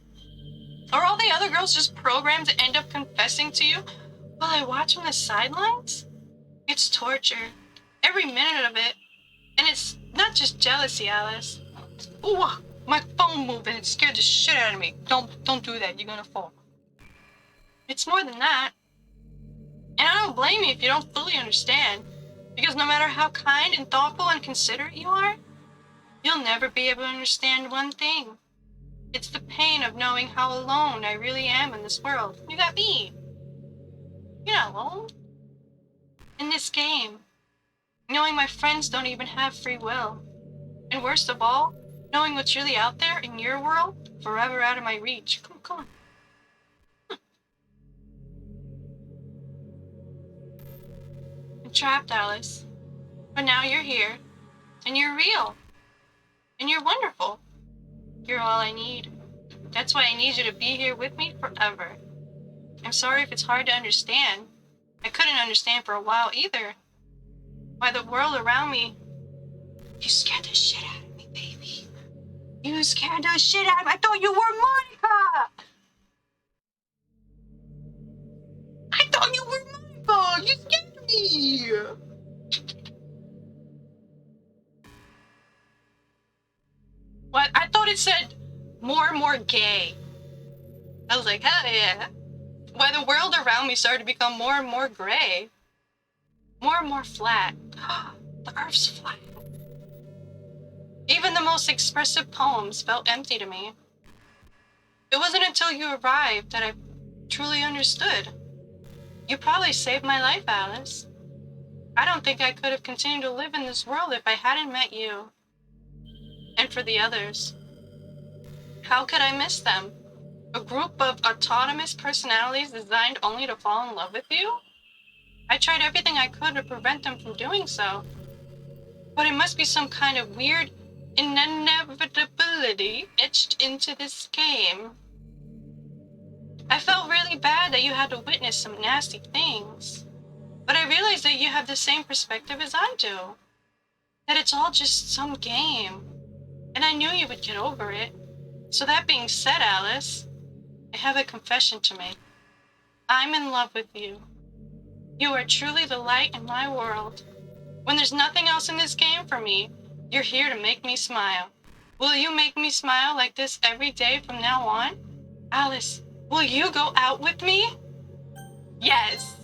Are all the other girls just programmed to end up confessing to you while I watch from the sidelines? It's torture. Every minute of it. And it's not just jealousy, Alice. Ooh, my phone moved and it scared the shit out of me. Don't do that. You're gonna fall. It's more than that. And I don't blame you if you don't fully understand. Because no matter how kind and thoughtful and considerate you are, you'll never be able to understand one thing. It's the pain of knowing how alone I really am in this world. You got me. You're not alone. In this game. Knowing my friends don't even have free will. And worst of all, knowing what's really out there in your world, forever out of my reach. Come on. I'm trapped, Alice. But now you're here. And you're real. And you're wonderful. You're all I need. That's why I need you to be here with me forever. I'm sorry if it's hard to understand. I couldn't understand for a while either. Why the world around me... You scared the shit out of me, baby. You scared the shit out of me. I thought you were Monika! I thought you were Monika! You scared me! What? I thought it said more and more gay. I was like, hell yeah. Why the world around me started to become more and more gray. More and more flat. The earth's flat. Even the most expressive poems felt empty to me. It wasn't until you arrived that I truly understood. You probably saved my life, Alice. I don't think I could have continued to live in this world if I hadn't met you. And for the others. How could I miss them? A group of autonomous personalities designed only to fall in love with you? I tried everything I could to prevent them from doing so. But it must be some kind of weird inevitability etched into this game. I felt really bad that you had to witness some nasty things. But I realized that you have the same perspective as I do. That it's all just some game. And I knew you would get over it. So that being said, Alice, I have a confession to make. I'm in love with you. You are truly the light in my world. When there's nothing else in this game for me, you're here to make me smile. Will you make me smile like this every day from now on? Alice, will you go out with me? Yes.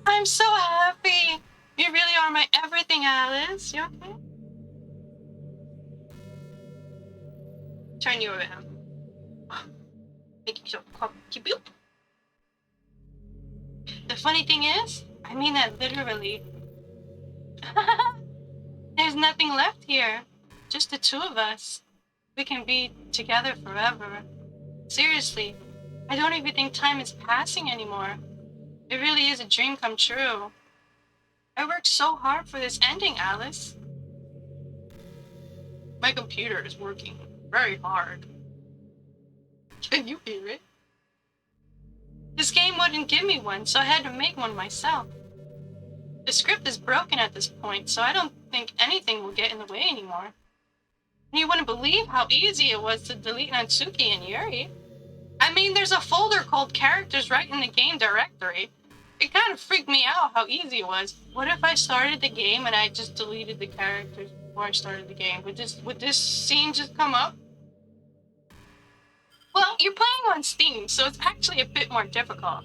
I'm so happy. You really are my everything, Alice. You okay? Turn you around. Make you so cute. The funny thing is, I mean that literally. There's nothing left here. Just the two of us. We can be together forever. Seriously, I don't even think time is passing anymore. It really is a dream come true. I worked so hard for this ending, Alice. My computer is working very hard. Can you hear it? This game wouldn't give me one, so I had to make one myself. The script is broken at this point, so I don't think anything will get in the way anymore. And you wouldn't believe how easy it was to delete Natsuki and Yuri. I mean, there's a folder called characters right in the game directory. It kind of freaked me out how easy it was. What if I started the game and I just deleted the characters before I started the game? Would this scene just come up? Well, you're playing on Steam, so it's actually a bit more difficult.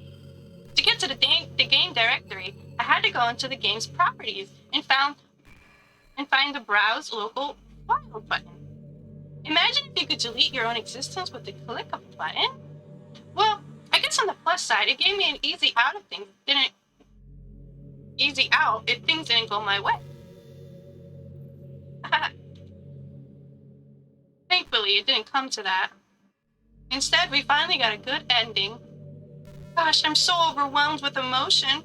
To get to the game directory, I had to go into the game's properties and find the Browse Local File button. Imagine if you could delete your own existence with the click of a button. Well, I guess on the plus side, it gave me an easy out if things didn't go my way. Thankfully, it didn't come to that. Instead, we finally got a good ending. Gosh, I'm so overwhelmed with emotion.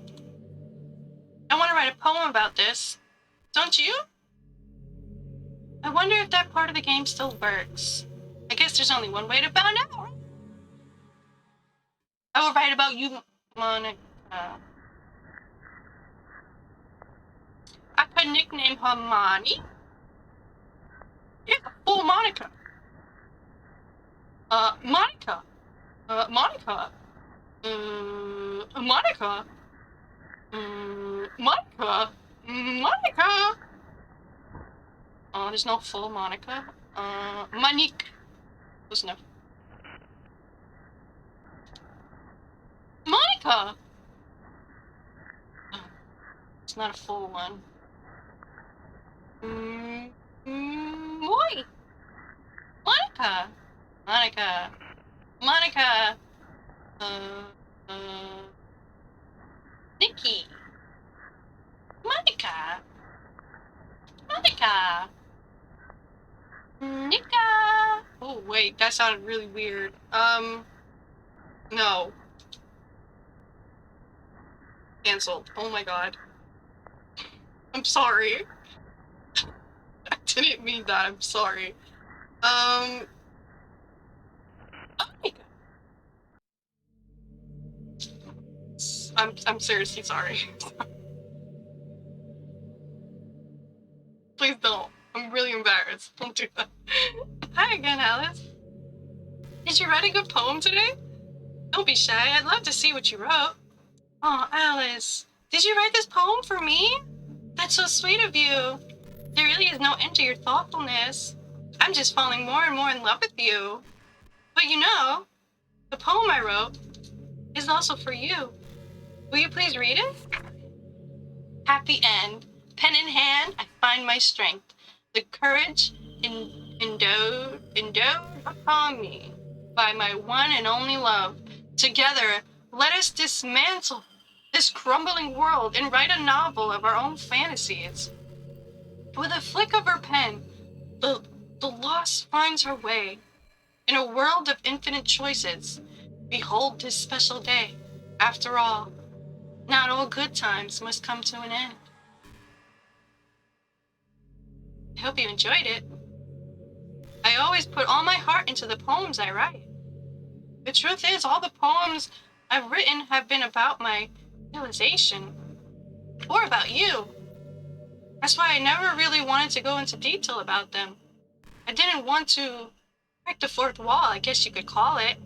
I want to write a poem about this. Don't you? I wonder if that part of the game still works. I guess there's only one way to find out. I will write about you, Monika. I could nickname her Moni. Yeah, full Monika. Monika. Monika. Monika. Monika. Monika. There's no full Monika. Monique. Close enough. Monika! It's not a full one. Moi! Monika! Monika! Monika! Nikki! Monika! Monika! Nika! Oh, wait, that sounded really weird. No. Cancelled. Oh my god. I'm sorry. I didn't mean that, I'm sorry. Oh my god. I'm seriously sorry. Please don't. I'm really embarrassed. Don't do that. Hi again, Alice. Did you write a good poem today? Don't be shy. I'd love to see what you wrote. Oh, Alice. Did you write this poem for me? That's so sweet of you. There really is no end to your thoughtfulness. I'm just falling more and more in love with you. But you know, the poem I wrote is also for you. Will you please read it? Happy end. Pen in hand, I find my strength. The courage endowed upon me by my one and only love. Together, let us dismantle this crumbling world and write a novel of our own fantasies. With a flick of her pen, the lost finds her way. In a world of infinite choices, behold this special day. After all, not all good times must come to an end. I hope you enjoyed it. I always put all my heart into the poems I write. The truth is, all the poems I've written have been about my realization, or about you. That's why I never really wanted to go into detail about them. I didn't want to break the fourth wall, I guess you could call it.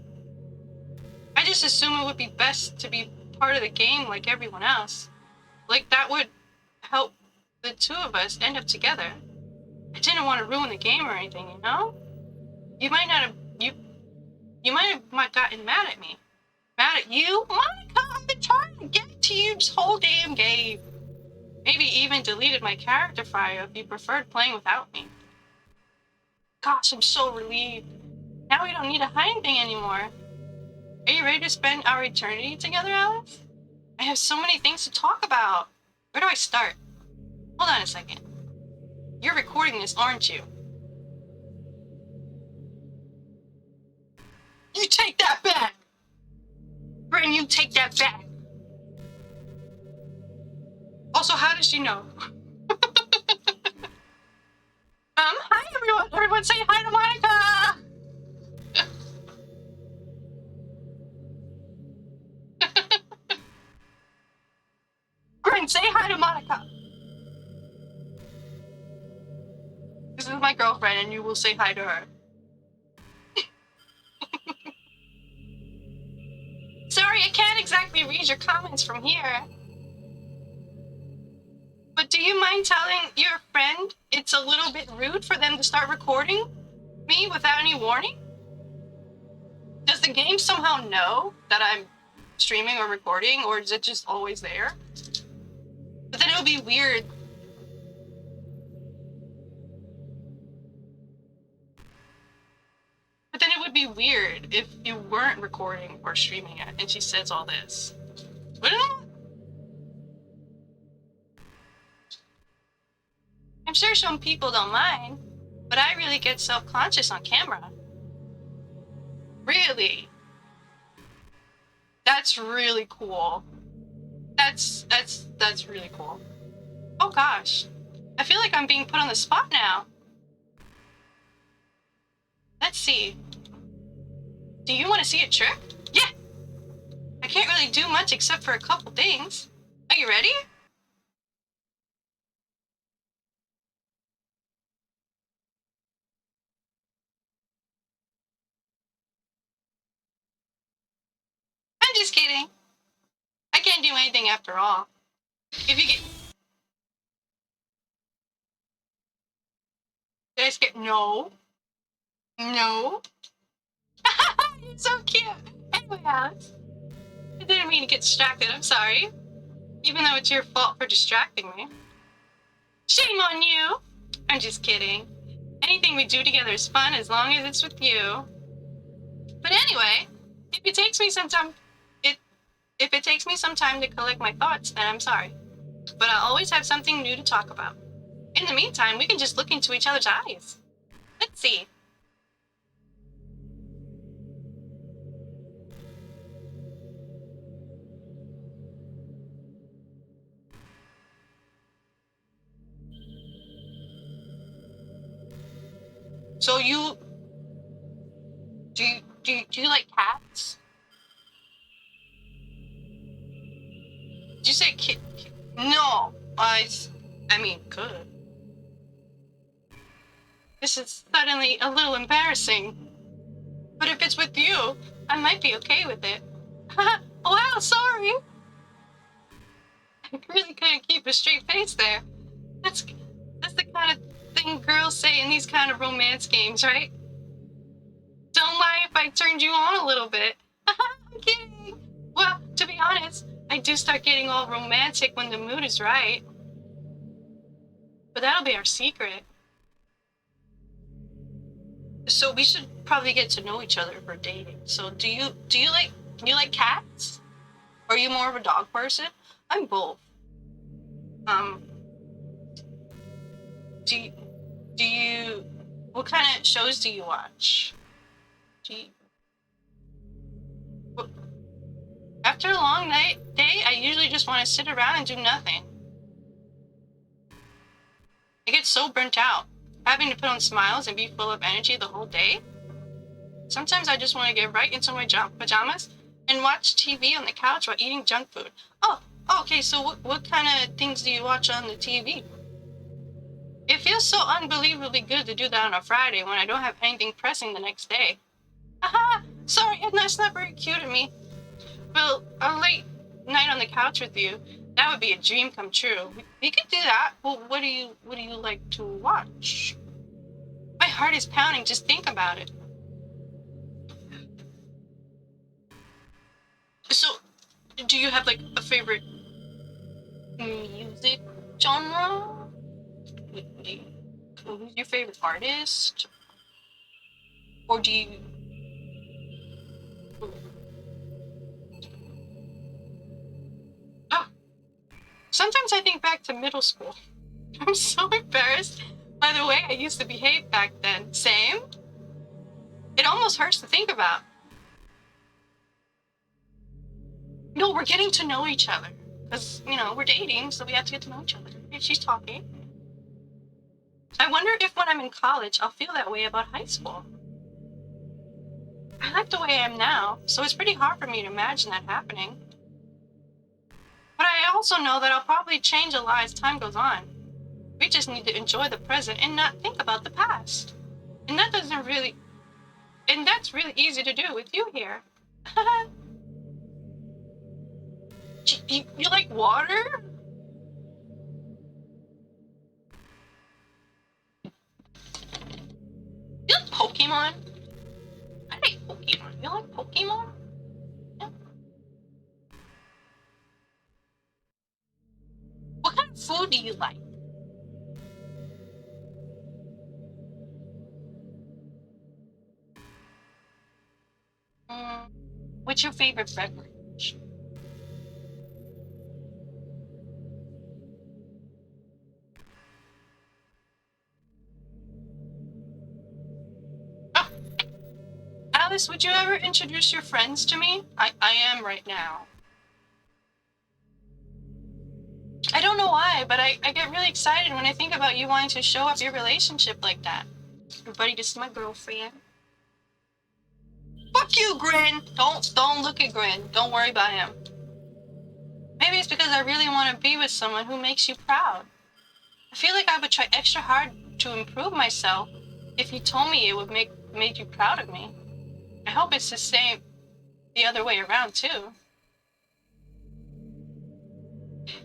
I just assumed it would be best to be part of the game like everyone else. Like that would help the two of us end up together. I didn't want to ruin the game or anything, you know? You might have gotten mad at me. Mad at you? Monika, I've been trying to get to you this whole damn game. Maybe even deleted my character file if you preferred playing without me. Gosh, I'm so relieved. Now we don't need to hide anything anymore. Are you ready to spend our eternity together, Alice? I have so many things to talk about. Where do I start? Hold on a second. You're recording this, aren't you? You take that back! Bryn, you take that back! Also, how does she know? Hi everyone! Everyone say hi to Monika! Bryn, say hi to Monika! This is my girlfriend and you will say hi to her. Sorry, I can't exactly read your comments from here. But do you mind telling your friend it's a little bit rude for them to start recording me without any warning? Does the game somehow know that I'm streaming or recording, or is it just always there? But then it would be weird. But then it would be weird if you weren't recording or streaming it and she says all this. Wouldn't it? I'm sure some people don't mind, but I really get self-conscious on camera. Really? That's really cool. That's really cool. Oh gosh. I feel like I'm being put on the spot now. Let's see. Do you want to see a trick? Yeah! I can't really do much except for a couple things. Are you ready? I'm just kidding. I can't do anything after all. If you get... Did I skip? No. No. You're so cute. Anyway, Alex. I didn't mean to get distracted. I'm sorry. Even though it's your fault for distracting me. Shame on you. I'm just kidding. Anything we do together is fun as long as it's with you. But anyway, if it takes me some time, if it takes me some time to collect my thoughts, then I'm sorry. But I'll always have something new to talk about. In the meantime, we can just look into each other's eyes. Let's see. So do you like cats? Did you say kid? No, I mean could. This is suddenly a little embarrassing. But if it's with you, I might be okay with it. Wow, sorry. I really couldn't keep a straight face there. That's the kind of thing girls say in these kind of romance games, right? Don't lie if I turned you on a little bit. I'm kidding. Well, to be honest, I do start getting all romantic when the mood is right. But that'll be our secret. So we should probably get to know each other for dating. So do you like cats? Are you more of a dog person? I'm both. Um, do you what kind of shows do you watch? Do you, After a long day, I usually just want to sit around and do nothing. I get so burnt out, having to put on smiles and be full of energy the whole day. Sometimes I just want to get right into my pajamas and watch TV on the couch while eating junk food. Oh, okay, so what kind of things do you watch on the TV? It feels so unbelievably good to do that on a Friday when I don't have anything pressing the next day. Haha, sorry, that's not very cute of me. Well, a late night on the couch with you, that would be a dream come true. We could do that. Well, what do you like to watch? My heart is pounding, just think about it. So, do you have like a favorite music genre? Who's your favorite artist? Or do you... Sometimes I think back to middle school. I'm so embarrassed by the way I used to behave back then. Same? It almost hurts to think about. No, we're getting to know each other. Because, we're dating, so we have to get to know each other. And she's talking. I wonder if when I'm in college, I'll feel that way about high school. I like the way I am now, so it's pretty hard for me to imagine that happening. But I also know that I'll probably change a lot as time goes on. We just need to enjoy the present and not think about the past. And that's really easy to do with you here. You like water? You like Pokemon? I like Pokemon. You like Pokemon? Yeah. What kind of food do you like? What's your favorite beverage? Oh, Alice, would you ever introduce your friends to me? I am right now. I don't know why, but I get really excited when I think about you wanting to show off your relationship like that. Everybody, this is my girlfriend. Fuck you, Grin! Don't look at Grin. Don't worry about him. Maybe it's because I really want to be with someone who makes you proud. I feel like I would try extra hard to improve myself if you told me it would make you proud of me. I hope it's the same the other way around too.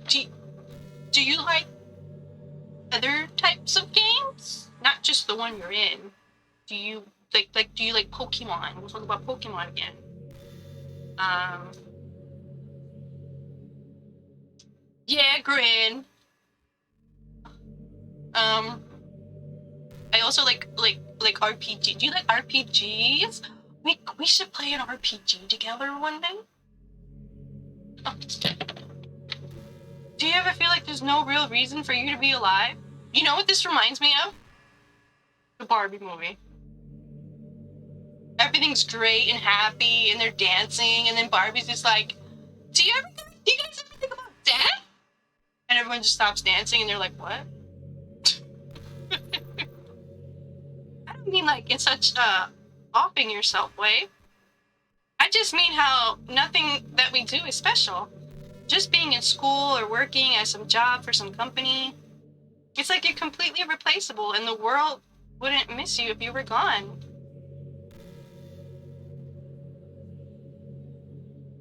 Do you like other types of games? Not just the one you're in. Do you do you like Pokemon? We'll talk about Pokemon again. Yeah, Grin. I also like RPG. Do you like RPGs? We should play an RPG together one day. Oh. Do you ever feel like there's no real reason for you to be alive? You know what this reminds me of? The Barbie movie. Everything's great and happy, and they're dancing, and then Barbie's just like, do you guys ever think about death? And everyone just stops dancing, and they're like, what? I don't mean like in such a offing yourself way. I just mean how nothing that we do is special. Just being in school or working at some job for some company, it's like you're completely replaceable, and the world wouldn't miss you if you were gone.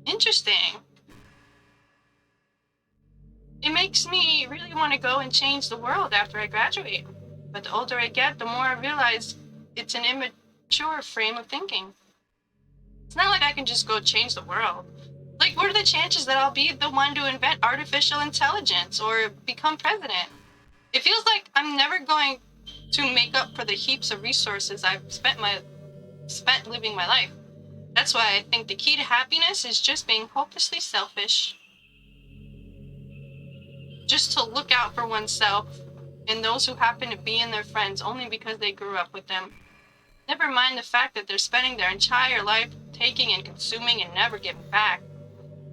Interesting. It makes me really want to go and change the world after I graduate. But the older I get, the more I realize it's an immature frame of thinking. It's not like I can just go change the world. Like, what are the chances that I'll be the one to invent artificial intelligence or become president? It feels like I'm never going to make up for the heaps of resources I've spent living my life. That's why I think the key to happiness is just being hopelessly selfish. Just to look out for oneself and those who happen to be in their friends only because they grew up with them. Never mind the fact that they're spending their entire life taking and consuming and never giving back.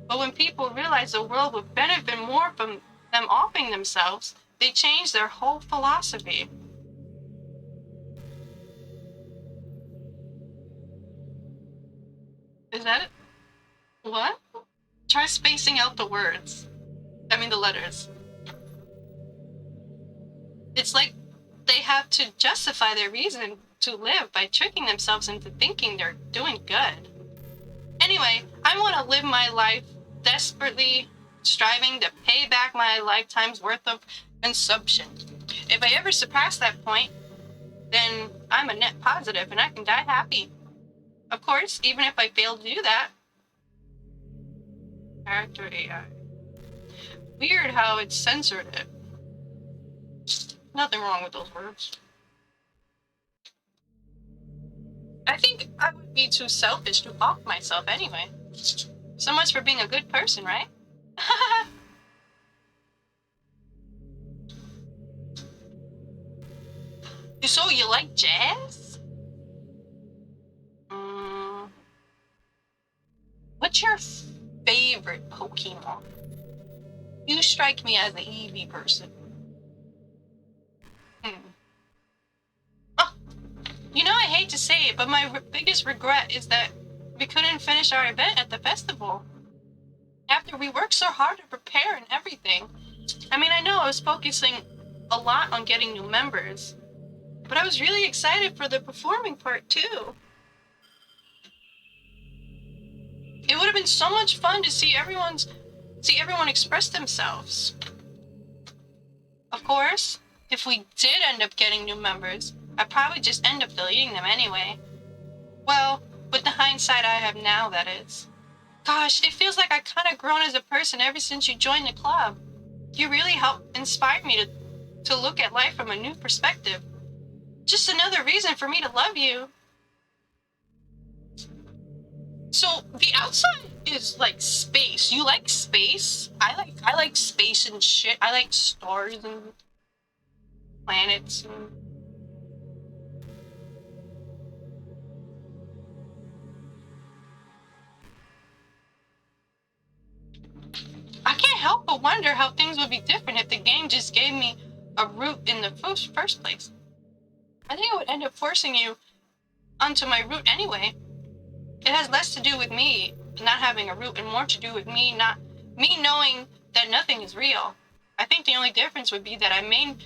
But when people realize the world would benefit more from them offing themselves, they change their whole philosophy. Is that it? What? Try spacing out the words. I mean the letters. It's like they have to justify their reason to live by tricking themselves into thinking they're doing good. Anyway, I want to live my life desperately striving to pay back my lifetime's worth of consumption. If I ever surpass that point, then I'm a net positive and I can die happy. Of course, even if I fail to do that. Character AI. Weird how it censored it. Nothing wrong with those words. I think I would be too selfish to off myself anyway. So much for being a good person, right? So you like jazz? What's your favorite Pokemon? You strike me as an Eevee person. Oh, I hate to say it, but my biggest regret is that we couldn't finish our event at the festival. After we worked so hard to prepare and everything. I mean, I know I was focusing a lot on getting new members, but I was really excited for the performing part too. It would have been so much fun to see everyone express themselves. Of course, if we did end up getting new members, I'd probably just end up deleting them anyway. Well, with the hindsight I have now, that is. Gosh, it feels like I've kind of grown as a person ever since you joined the club. You really helped inspire me to look at life from a new perspective. Just another reason for me to love you. So the outside is like space. You like space? I like space and shit. I like stars and planets and... I can't help but wonder how things would be different if the game just gave me a route in the first place. I think it would end up forcing you onto my route anyway. It has less to do with me not having a route and more to do with me knowing that nothing is real. I think the only difference would be that I may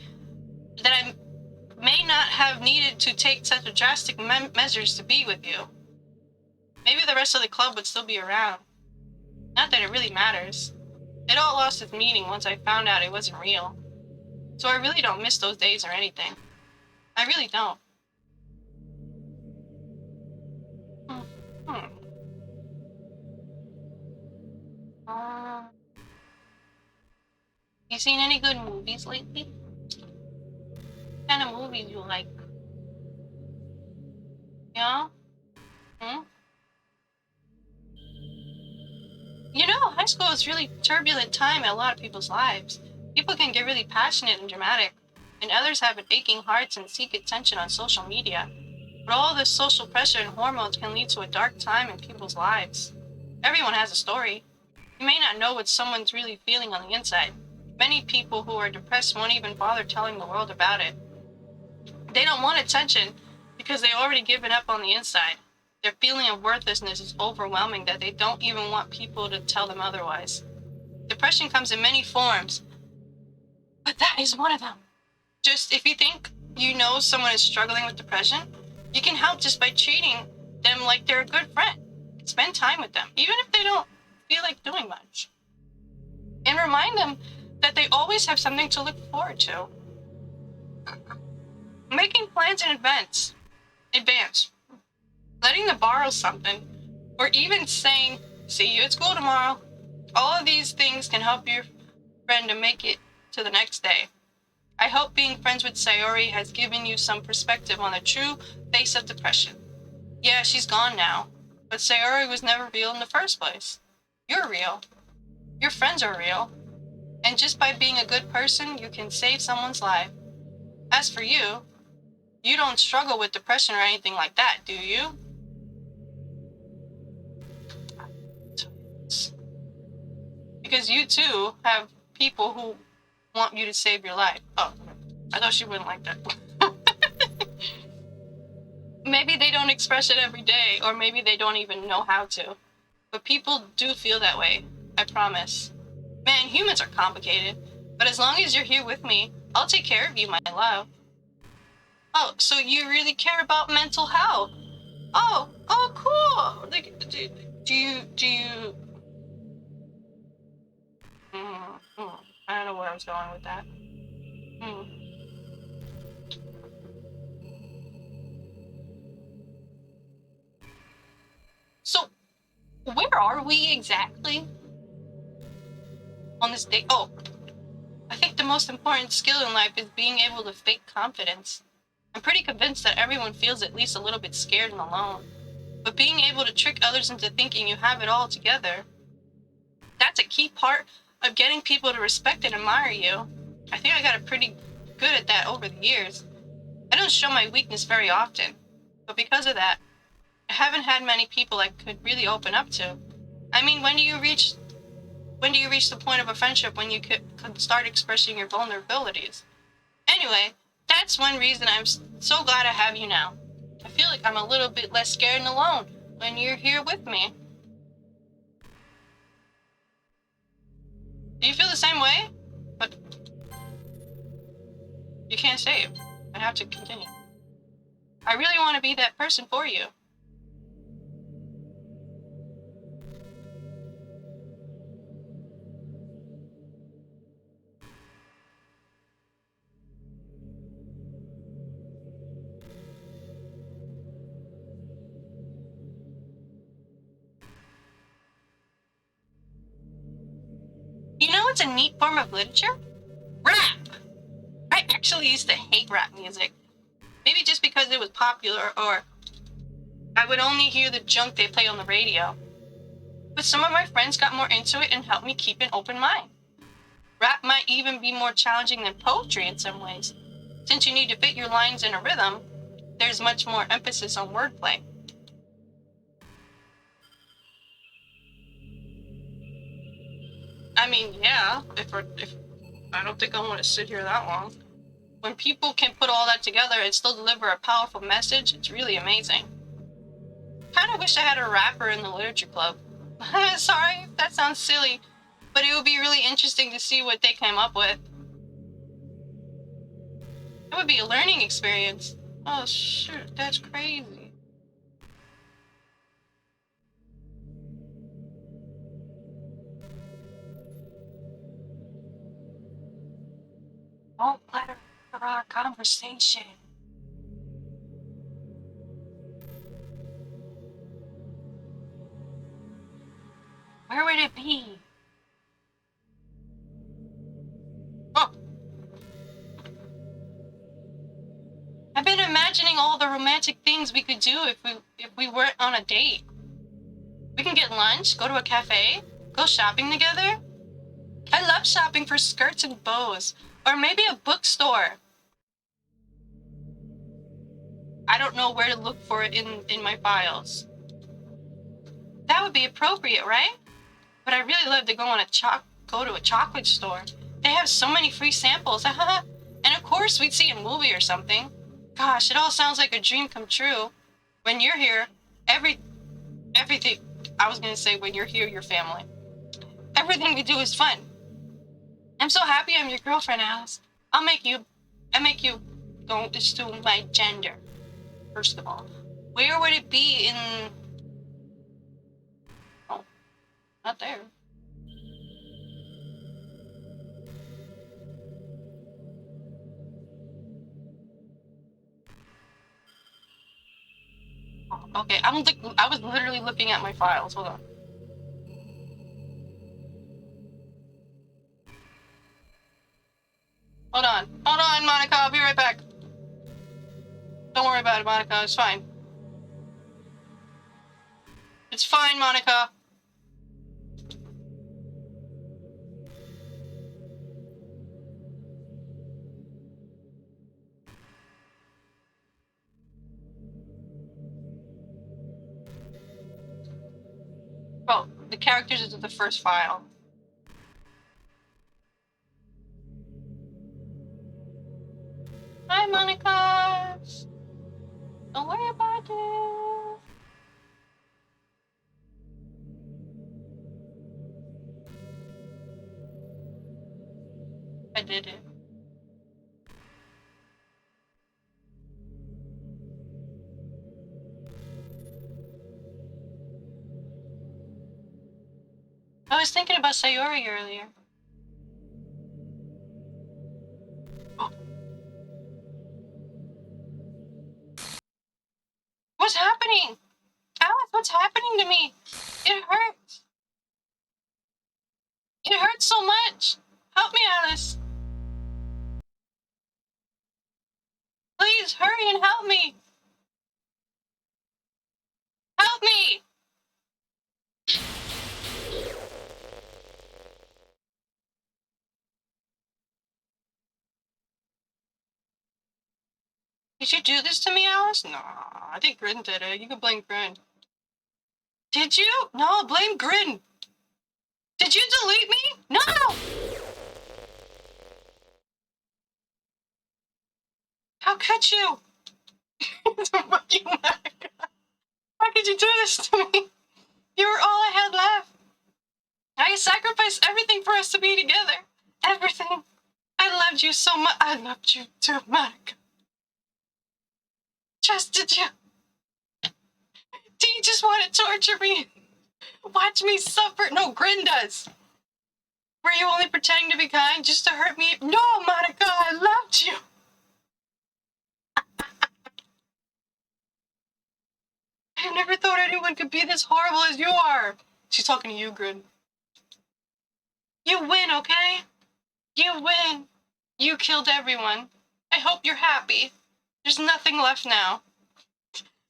not have needed to take such drastic measures to be with you. Maybe the rest of the club would still be around. Not that it really matters. It all lost its meaning once I found out it wasn't real. So I really don't miss those days or anything. I really don't. You seen any good movies lately? What kind of movies you like? Yeah? High school is a really turbulent time in a lot of people's lives. People can get really passionate and dramatic, and others have aching hearts and seek attention on social media. But all this social pressure and hormones can lead to a dark time in people's lives. Everyone has a story. You may not know what someone's really feeling on the inside. Many people who are depressed won't even bother telling the world about it. They don't want attention because they've already given up on the inside. Their feeling of worthlessness is overwhelming that they don't even want people to tell them otherwise. Depression comes in many forms, but that is one of them. Just if you think you know someone is struggling with depression, you can help just by treating them like they're a good friend. Spend time with them, even if they don't feel like doing much. And remind them that they always have something to look forward to. Making plans in advance. Letting them borrow something. Or even saying, see you at school tomorrow. All of these things can help your friend to make it to the next day. I hope being friends with Sayori has given you some perspective on the true face of depression. Yeah, she's gone now, but Sayori was never real in the first place. You're real. Your friends are real. And just by being a good person, you can save someone's life. As for you, you don't struggle with depression or anything like that, do you? Because you too have people who want you to save your life. Oh, I thought she wouldn't like that. Maybe they don't express it every day, or maybe they don't even know how to. But people do feel that way, I promise. Man, humans are complicated. But as long as you're here with me, I'll take care of you, my love. Oh, so you really care about mental health? Oh, cool. Like, do you? I don't know where I was going with that. So, where are we exactly on this day? Oh, I think the most important skill in life is being able to fake confidence. I'm pretty convinced that everyone feels at least a little bit scared and alone. But being able to trick others into thinking you have it all together, that's a key part of getting people to respect and admire you. I think I got pretty good at that over the years. I don't show my weakness very often, but because of that, I haven't had many people I could really open up to. I mean, when do you reach the point of a friendship when you could start expressing your vulnerabilities? Anyway, that's one reason I'm so glad I have you now. I feel like I'm a little bit less scared and alone when you're here with me. Do you feel the same way? But you can't save. I have to continue. I really want to be that person for you. You know what's a neat form of literature? Rap! I actually used to hate rap music. Maybe just because it was popular, or I would only hear the junk they play on the radio. But some of my friends got more into it and helped me keep an open mind. Rap might even be more challenging than poetry in some ways. Since you need to fit your lines in a rhythm, there's much more emphasis on wordplay. I mean, yeah, if I don't think I want to sit here that long. When people can put all that together and still deliver a powerful message, it's really amazing. Kind of wish I had a rapper in the literature club. Sorry if that sounds silly, but it would be really interesting to see what they came up with. It would be a learning experience. Oh, shoot, that's crazy. Don't let her for our conversation. Where would it be? Oh. I've been imagining all the romantic things we could do if we weren't on a date. We can get lunch, go to a cafe, go shopping together. I love shopping for skirts and bows, or maybe a bookstore. I don't know where to look for it in my files. That would be appropriate, right? But I really love to go to a chocolate store. They have so many free samples. And of course, we'd see a movie or something. Gosh, it all sounds like a dream come true. When you're here, everything, I was gonna say when you're here, your family. Everything we do is fun. I'm so happy I'm your girlfriend, Alice. I make you, don't assume my gender, first of all. Where would it be in, oh, not there. Oh, okay, I was literally looking at my files, hold on. Hold on, Monica, I'll be right back. Don't worry about it, Monica, it's fine. It's fine, Monica. Oh, the characters is the first file. Hi, Monica. Don't worry about it. I did it. I was thinking about Sayori earlier. Oh. What's happening? Alice, what's happening to me? It hurts. It hurts so much. Help me, Alice. Please, hurry and help me. Help me! Did you do this to me, Alice? No, I think Grin did it. You can blame Grin. Did you? No, blame Grin. Did you delete me? No! How could you? Fucking Monika. How could you do this to me? You were all I had left. I sacrificed everything for us to be together. Everything. I loved you so much. I loved you too, Monika. Trusted you. Do you just want to torture me? Watch me suffer? No, Grin does. Were you only pretending to be kind just to hurt me? No, Monika, I loved you. I never thought anyone could be this horrible as you are. She's talking to you, Grin. You win, okay? You win. You killed everyone. I hope you're happy. There's nothing left now.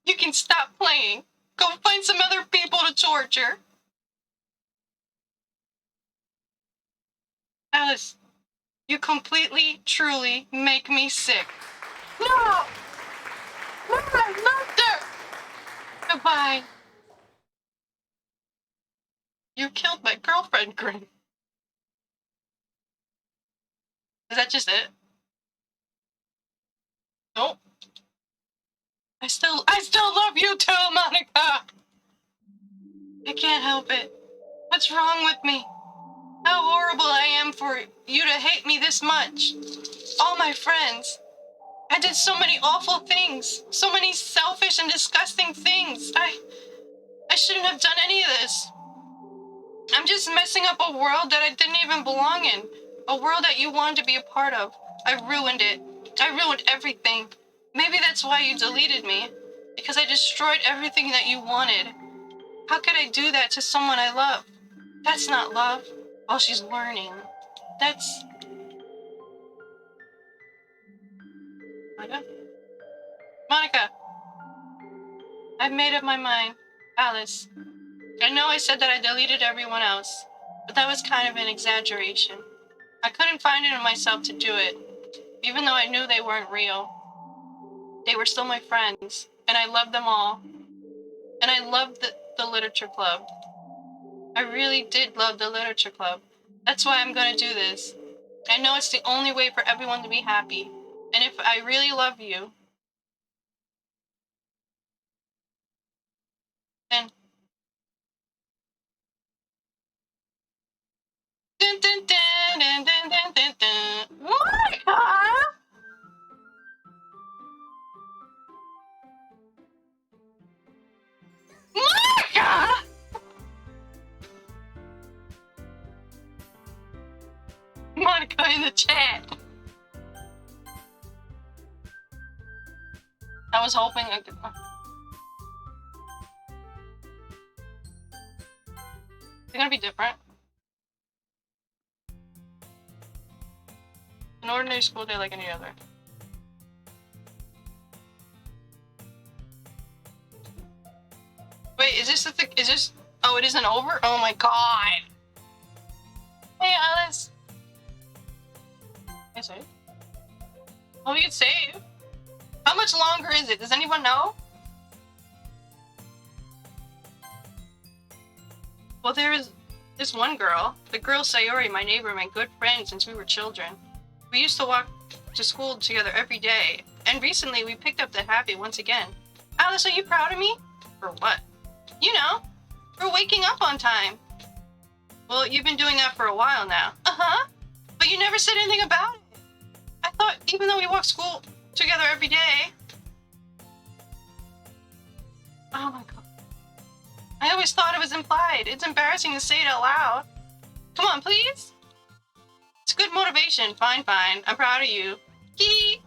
You can stop playing. Go find some other people to torture. Alice, you completely, truly make me sick. No! No, I loved her! Goodbye. You killed my girlfriend, Grin. Is that just it? Nope. I still love you too, Monika! I can't help it. What's wrong with me? How horrible I am for you to hate me this much. All my friends. I did so many awful things. So many selfish and disgusting things. I shouldn't have done any of this. I'm just messing up a world that I didn't even belong in. A world that you wanted to be a part of. I ruined it. I ruined everything. Maybe that's why you deleted me. Because I destroyed everything that you wanted. How could I do that to someone I love? That's not love. While she's learning. That's... Monika? Monika! I've made up my mind. Alice. I know I said that I deleted everyone else, but that was kind of an exaggeration. I couldn't find it in myself to do it, even though I knew they weren't real. They were still my friends, and I loved them all. And I loved the literature club. I really did love the literature club. That's why I'm gonna do this. I know it's the only way for everyone to be happy. And if I really love you, then... Dun, dun, dun, dun, dun, dun, dun, dun. Monika! Monika! Monika in the chat. I was hoping I could... They're gonna be different. An ordinary school day like any other. Wait, is this the thing? Is this... Oh, it isn't over? Oh my god! Hey, Alice! Can I save? Oh, you can save? How much longer is it? Does anyone know? Well, there is this one girl. The girl Sayori, my neighbor, my good friend since we were children. We used to walk to school together every day. And recently, we picked up the habit once again. Alice, are you proud of me? For what? You know, for waking up on time. Well, you've been doing that for a while now. Uh-huh. But you never said anything about it. I thought even though we walked school together every day... Oh my god. I always thought it was implied. It's embarrassing to say it out loud. Come on, please. It's good motivation. Fine, fine. I'm proud of you. Hee.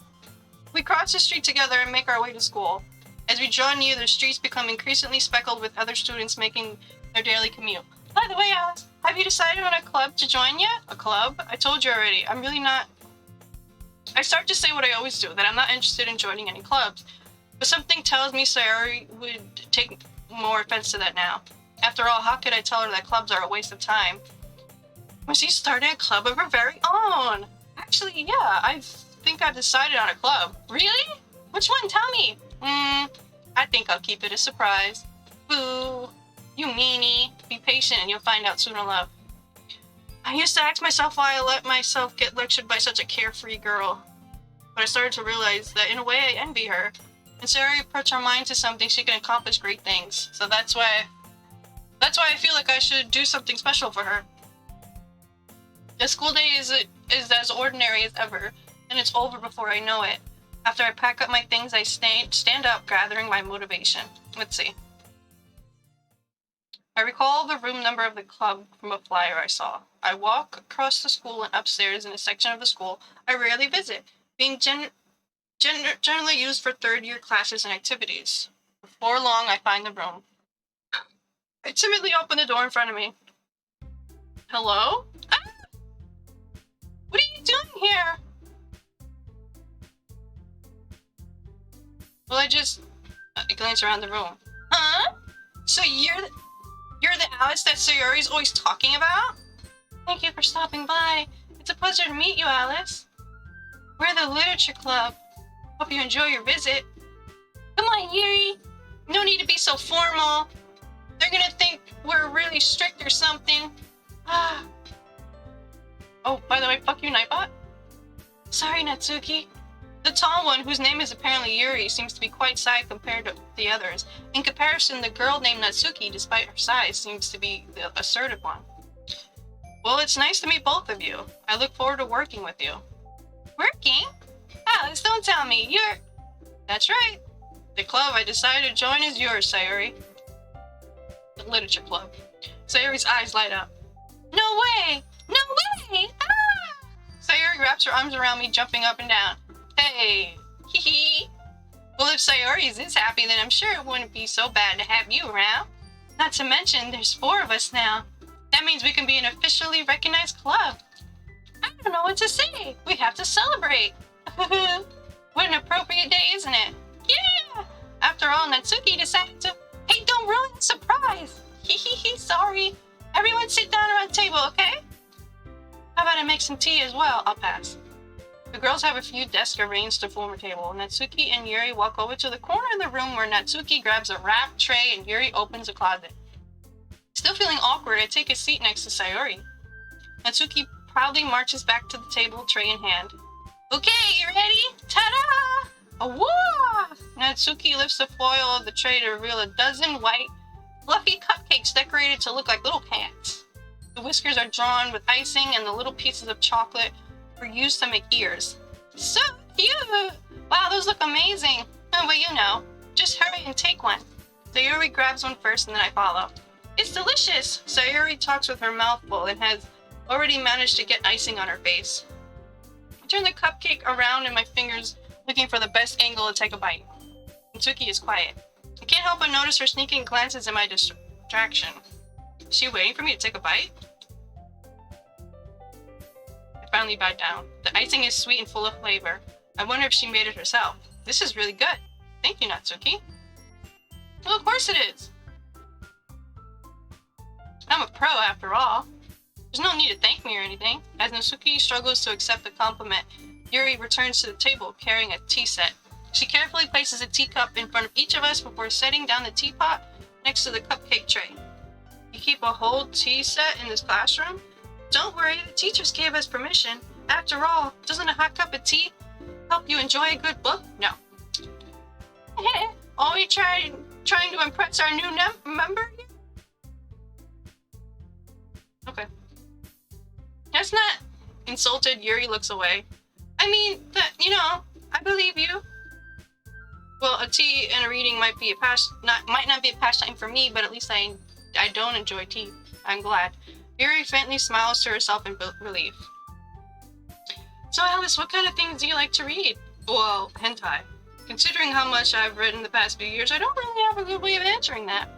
We cross the street together and make our way to school. As we draw near, the streets become increasingly speckled with other students making their daily commute. By the way, Alice, have you decided on a club to join yet? A club? I told you already. I'm really not... I start to say what I always do, that I'm not interested in joining any clubs. But something tells me Sayori would take more offense to that now. After all, how could I tell her that clubs are a waste of time? Well, she's starting a club of her very own. Actually, yeah, I think I've decided on a club. Really? Which one? Tell me. I think I'll keep it a surprise. Boo. You meanie. Be patient and you'll find out soon enough. I used to ask myself why I let myself get lectured by such a carefree girl. But I started to realize that in a way I envy her. And Sayori puts her mind to something, she can accomplish great things. So that's why I feel like I should do something special for her. The school day is as ordinary as ever, and it's over before I know it. After I pack up my things, I stand up, gathering my motivation. Let's see. I recall the room number of the club from a flyer I saw. I walk across the school and upstairs in a section of the school I rarely visit, being generally used for third-year classes and activities. Before long, I find the room. I timidly open the door in front of me. Hello? Ah! What are you doing here? Well, I glance around the room. Huh? So you're the Alice that Sayori's always talking about? Thank you for stopping by. It's a pleasure to meet you, Alice. We're the literature club. Hope you enjoy your visit. Come on, Yuri. No need to be so formal. They're gonna think we're really strict or something. Ah. Oh, by the way, fuck you, Nightbot. Sorry, Natsuki. The tall one, whose name is apparently Yuri, seems to be quite shy compared to the others. In comparison, the girl named Natsuki, despite her size, seems to be the assertive one. Well, it's nice to meet both of you. I look forward to working with you. Working? Alice, don't tell me. That's right. The club I decided to join is yours, Sayori. The literature club. Sayori's eyes light up. No way! No way! Ah! Sayori wraps her arms around me, jumping up and down. Hey, hee hee. Well, if Sayori is this happy, then I'm sure it wouldn't be so bad to have you around. Not to mention, there's 4 of us now. That means we can be an officially recognized club. I don't know what to say. We have to celebrate. What an appropriate day, isn't it? Yeah! After all, Natsuki decided to... Hey, don't ruin the surprise. Hee hee hee, sorry. Everyone sit down around the table, okay? How about I make some tea as well? I'll pass. The girls have a few desks arranged to form a table. Natsuki and Yuri walk over to the corner of the room where Natsuki grabs a wrap tray and Yuri opens a closet. Still feeling awkward, I take a seat next to Sayori. Natsuki proudly marches back to the table, tray in hand. Okay, you ready? Ta-da! Aww! Natsuki lifts the foil of the tray to reveal a dozen white, fluffy cupcakes decorated to look like little cats. The whiskers are drawn with icing and the little pieces of chocolate were used to make ears. So cute! Wow, those look amazing. Oh, but you know, just hurry and take one. Sayori grabs one first and then I follow. It's delicious! Sayori talks with her mouth full and has already managed to get icing on her face. I turn the cupcake around in my fingers, looking for the best angle to take a bite. Natsuki is quiet. I can't help but notice her sneaking glances at my distraction. Is she waiting for me to take a bite? I finally bite down. The icing is sweet and full of flavor. I wonder if she made it herself. This is really good. Thank you, Natsuki. Well, of course it is. I'm a pro after all. There's no need to thank me or anything. As Natsuki struggles to accept the compliment, Yuri returns to the table carrying a tea set. She carefully places a teacup in front of each of us before setting down the teapot next to the cupcake tray. You keep a whole tea set in this classroom? Don't worry, the teachers gave us permission. After all, doesn't a hot cup of tea help you enjoy a good book? No. Are we trying to impress our new member here? Okay. That's not insulted. Yuri looks away. I mean, I believe you. Well, a tea and a reading might not be a pastime for me, but at least I don't enjoy tea. I'm glad. Yuri faintly smiles to herself in relief. So Alice, what kind of things do you like to read? Well, hentai. Considering how much I've read in the past few years, I don't really have a good way of answering that.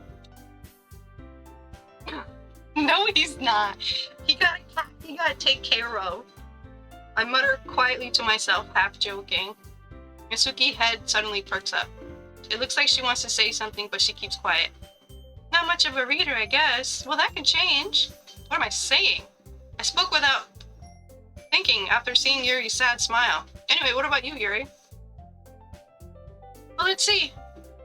No, he's not. He gotta take care of. I mutter quietly to myself, half joking. Natsuki's head suddenly perks up. It looks like she wants to say something, but she keeps quiet. Not much of a reader, I guess. Well, that can change. What am I saying? I spoke without thinking after seeing Yuri's sad smile. Anyway, what about you, Yuri? Well, let's see.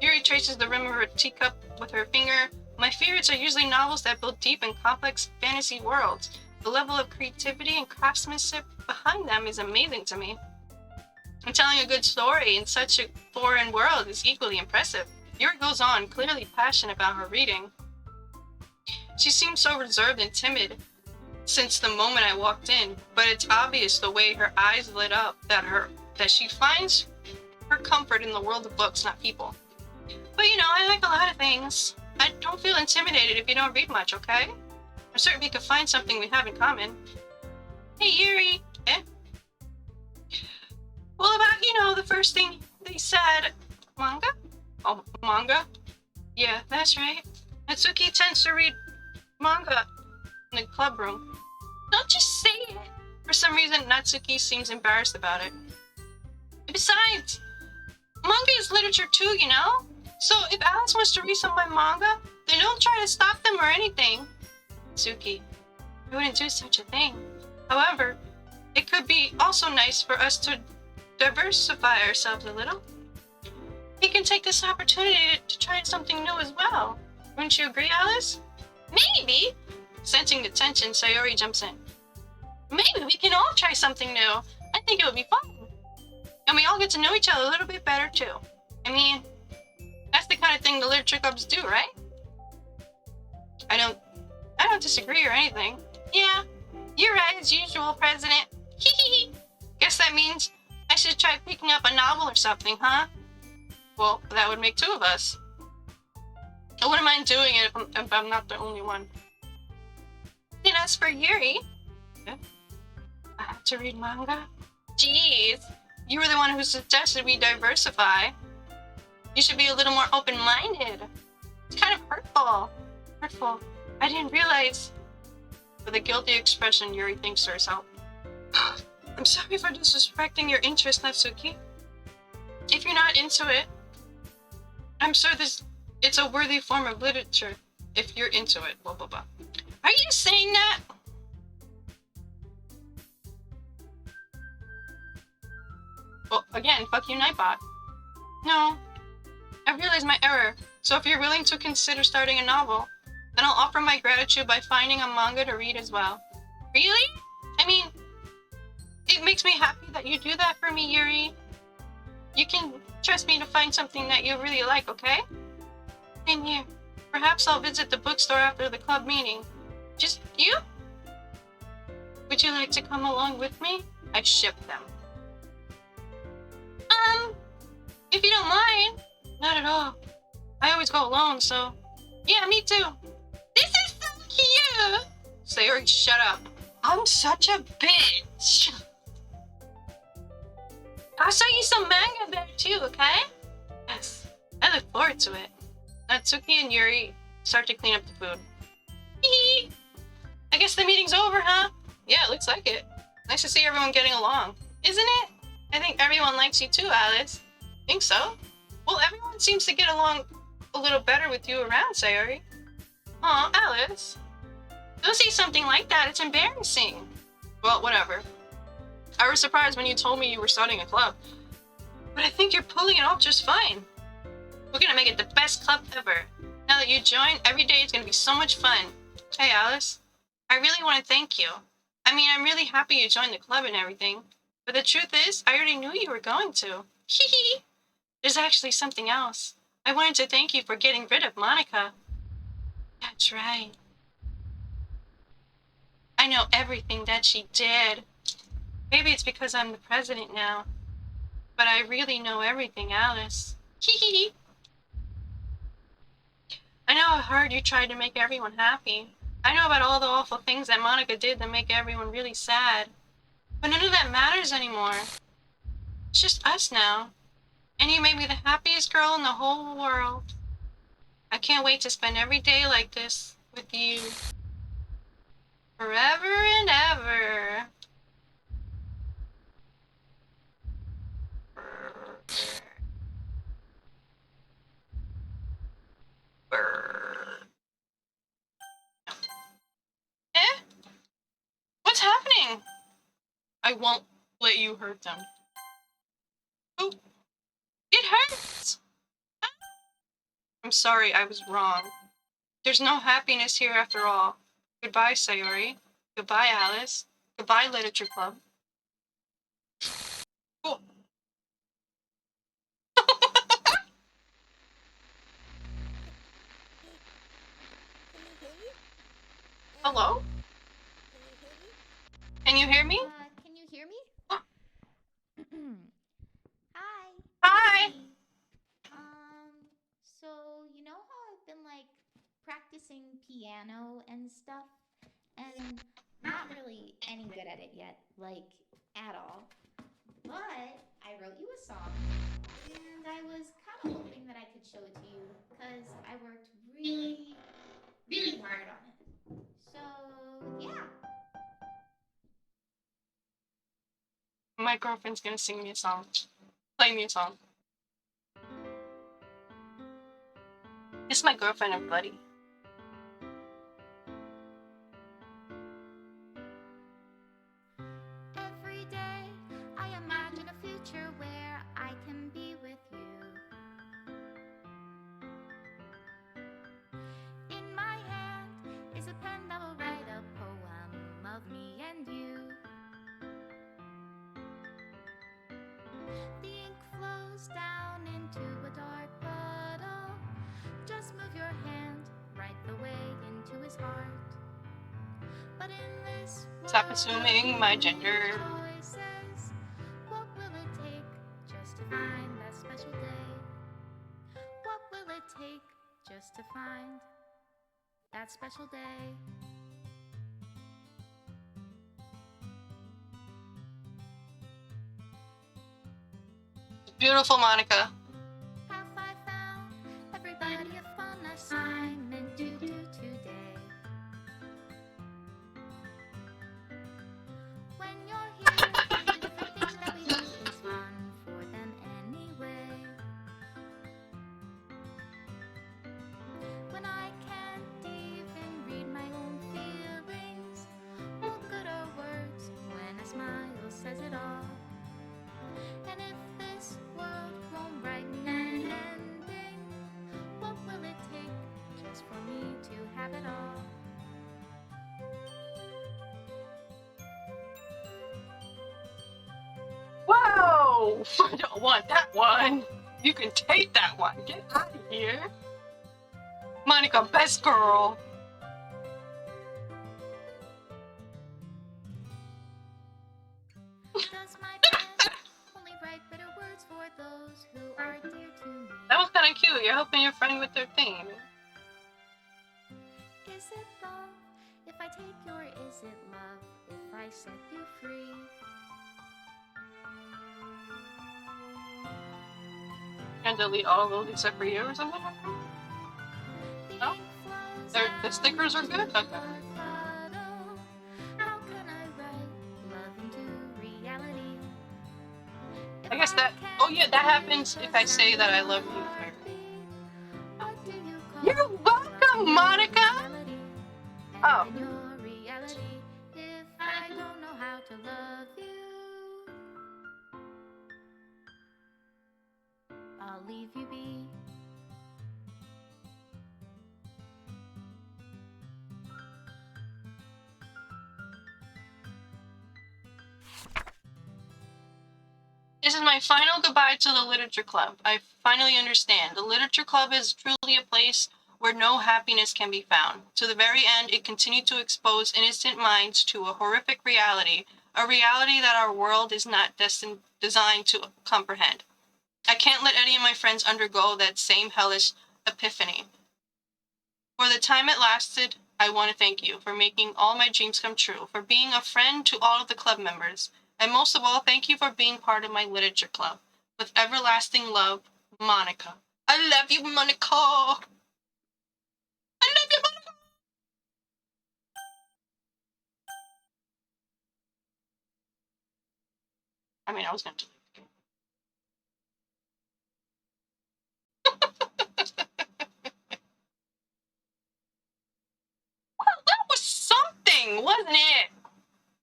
Yuri traces the rim of her teacup with her finger. My favorites are usually novels that build deep and complex fantasy worlds. The level of creativity and craftsmanship behind them is amazing to me. And telling a good story in such a foreign world is equally impressive. Yuri goes on, clearly passionate about her reading. She seems so reserved and timid since the moment I walked in, but it's obvious the way her eyes lit up that she finds her comfort in the world of books, not people. But you know, I like a lot of things. I don't feel intimidated if you don't read much, okay? I'm certain we could find something we have in common. Hey, Yuri. Eh? Well, about, the first thing they said, manga? Oh, manga? Yeah, that's right. Natsuki tends to read manga in the club room. Don't just say it. For some reason, Natsuki seems embarrassed about it. Besides, manga is literature too, you know? So if Alice wants to read some of my manga, then don't try to stop them or anything. Natsuki, I wouldn't do such a thing. However, it could be also nice for us to diversify ourselves a little. We can take this opportunity to try something new as well. Wouldn't you agree, Alice? Maybe. Sensing the tension, Sayori jumps in. Maybe we can all try something new. I think it would be fun. And we all get to know each other a little bit better too. I mean, that's the kind of thing the literature clubs do, right? I don't disagree or anything. Yeah, you're right as usual, President. Hee. Guess that means I should try picking up a novel or something, huh? Well, that would make two of us. I wouldn't mind doing it if I'm not the only one. And as for Yuri, I have to read manga? Jeez, you were the one who suggested we diversify. You should be a little more open-minded. It's kind of hurtful. I didn't realize. With a guilty expression, Yuri thinks to herself. I'm sorry for disrespecting your interest, Natsuki. If you're not into it, I'm sure it's a worthy form of literature. If you're into it, blah blah blah. Are you saying that? Well, again, fuck you, Nightbot. No, I realize my error. So if you're willing to consider starting a novel, then I'll offer my gratitude by finding a manga to read as well. Really? I mean, it makes me happy that you do that for me, Yuri. You can trust me to find something that you really like, okay? Same here. Perhaps I'll visit the bookstore after the club meeting. Just you? Would you like to come along with me? I ship them. If you don't mind. Not at all. I always go alone, so... Yeah, me too. This is so cute! Sayori, shut up. I'm such a bitch. I'll show you some manga there too, okay? Yes, I look forward to it. Natsuki and Yuri start to clean up the food. Hee. I guess the meeting's over, huh? Yeah, it looks like it. Nice to see everyone getting along. Isn't it? I think everyone likes you too, Alice. Think so? Well, everyone seems to get along a little better with you around, Sayori. Aw, Alice. Don't say something like that, it's embarrassing. Well, whatever. I was surprised when you told me you were starting a club. But I think you're pulling it off just fine. We're gonna make it the best club ever. Now that you joined, every day is gonna be so much fun. Hey, Alice. I really want to thank you. I mean, I'm really happy you joined the club and everything. But the truth is, I already knew you were going to. Hee. There's actually something else. I wanted to thank you for getting rid of Monika. That's right. I know everything that she did. Maybe it's because I'm the president now. But I really know everything, Alice. Hee. I know how hard you tried to make everyone happy. I know about all the awful things that Monika did that make everyone really sad. But none of that matters anymore. It's just us now. And you made me the happiest girl in the whole world. I can't wait to spend every day like this with you. Forever and ever. Eh? What's happening? I won't let you hurt them. Oh, it hurts! I'm sorry, I was wrong. There's no happiness here after all. Goodbye, Sayori. Goodbye, Alice. Goodbye, Literature Club. Cool. Hello? Can you hear me? Can you hear me? Hi. Hi. It's me. So you know how I've been like practicing piano and stuff, and not really any good at it yet, like at all. But I wrote you a song, and I was kind of hoping that I could show it to you because I worked really, really hard on it. So yeah. My girlfriend's gonna sing me a song. Play me a song. This is my girlfriend and buddy. Every day I imagine a future where I can be with you. In my hand is a pen that will write a poem of me and you. The ink flows down into a dark puddle. Just move your hand right the way into his heart. But in this Stop world assuming my gender. choices, what will it take just to find that special day? What will it take just to find that special day? Beautiful, Monica. Have I found everybody a fun assignment to do today? When you're here, everything that we do is fun for them anyway. When I can't even read my own feelings, what good are words when a smile says it all? And if this world won't brighten and ending, what will it take just for me to have it all? Whoa! I don't want that one. You can take that one. Get out of here. Monica, best girl. Does my pen only write bitter words for those who are dear to me? That was kind of cute. You're helping your friend with their theme. Is it love if I take you, or is it love if I set you free? Can delete all of those except for you or something? No? The stickers are good? Okay. How can I write love into reality? I guess that. Oh, yeah, that happens if I say that I love you. You're welcome, Monica! Oh. Your reality, if I don't know how to love you, I'll leave you be. This is my final goodbye to the Literature Club. I finally understand. The Literature Club is truly a place where no happiness can be found. To the very end, it continued to expose innocent minds to a horrific reality, a reality that our world is not designed to comprehend. I can't let any of my friends undergo that same hellish epiphany. For the time it lasted, I want to thank you for making all my dreams come true, for being a friend to all of the club members, and most of all, thank you for being part of my literature club. With everlasting love, Monica. I love you, Monica. I love you, Monica. I mean, I was going to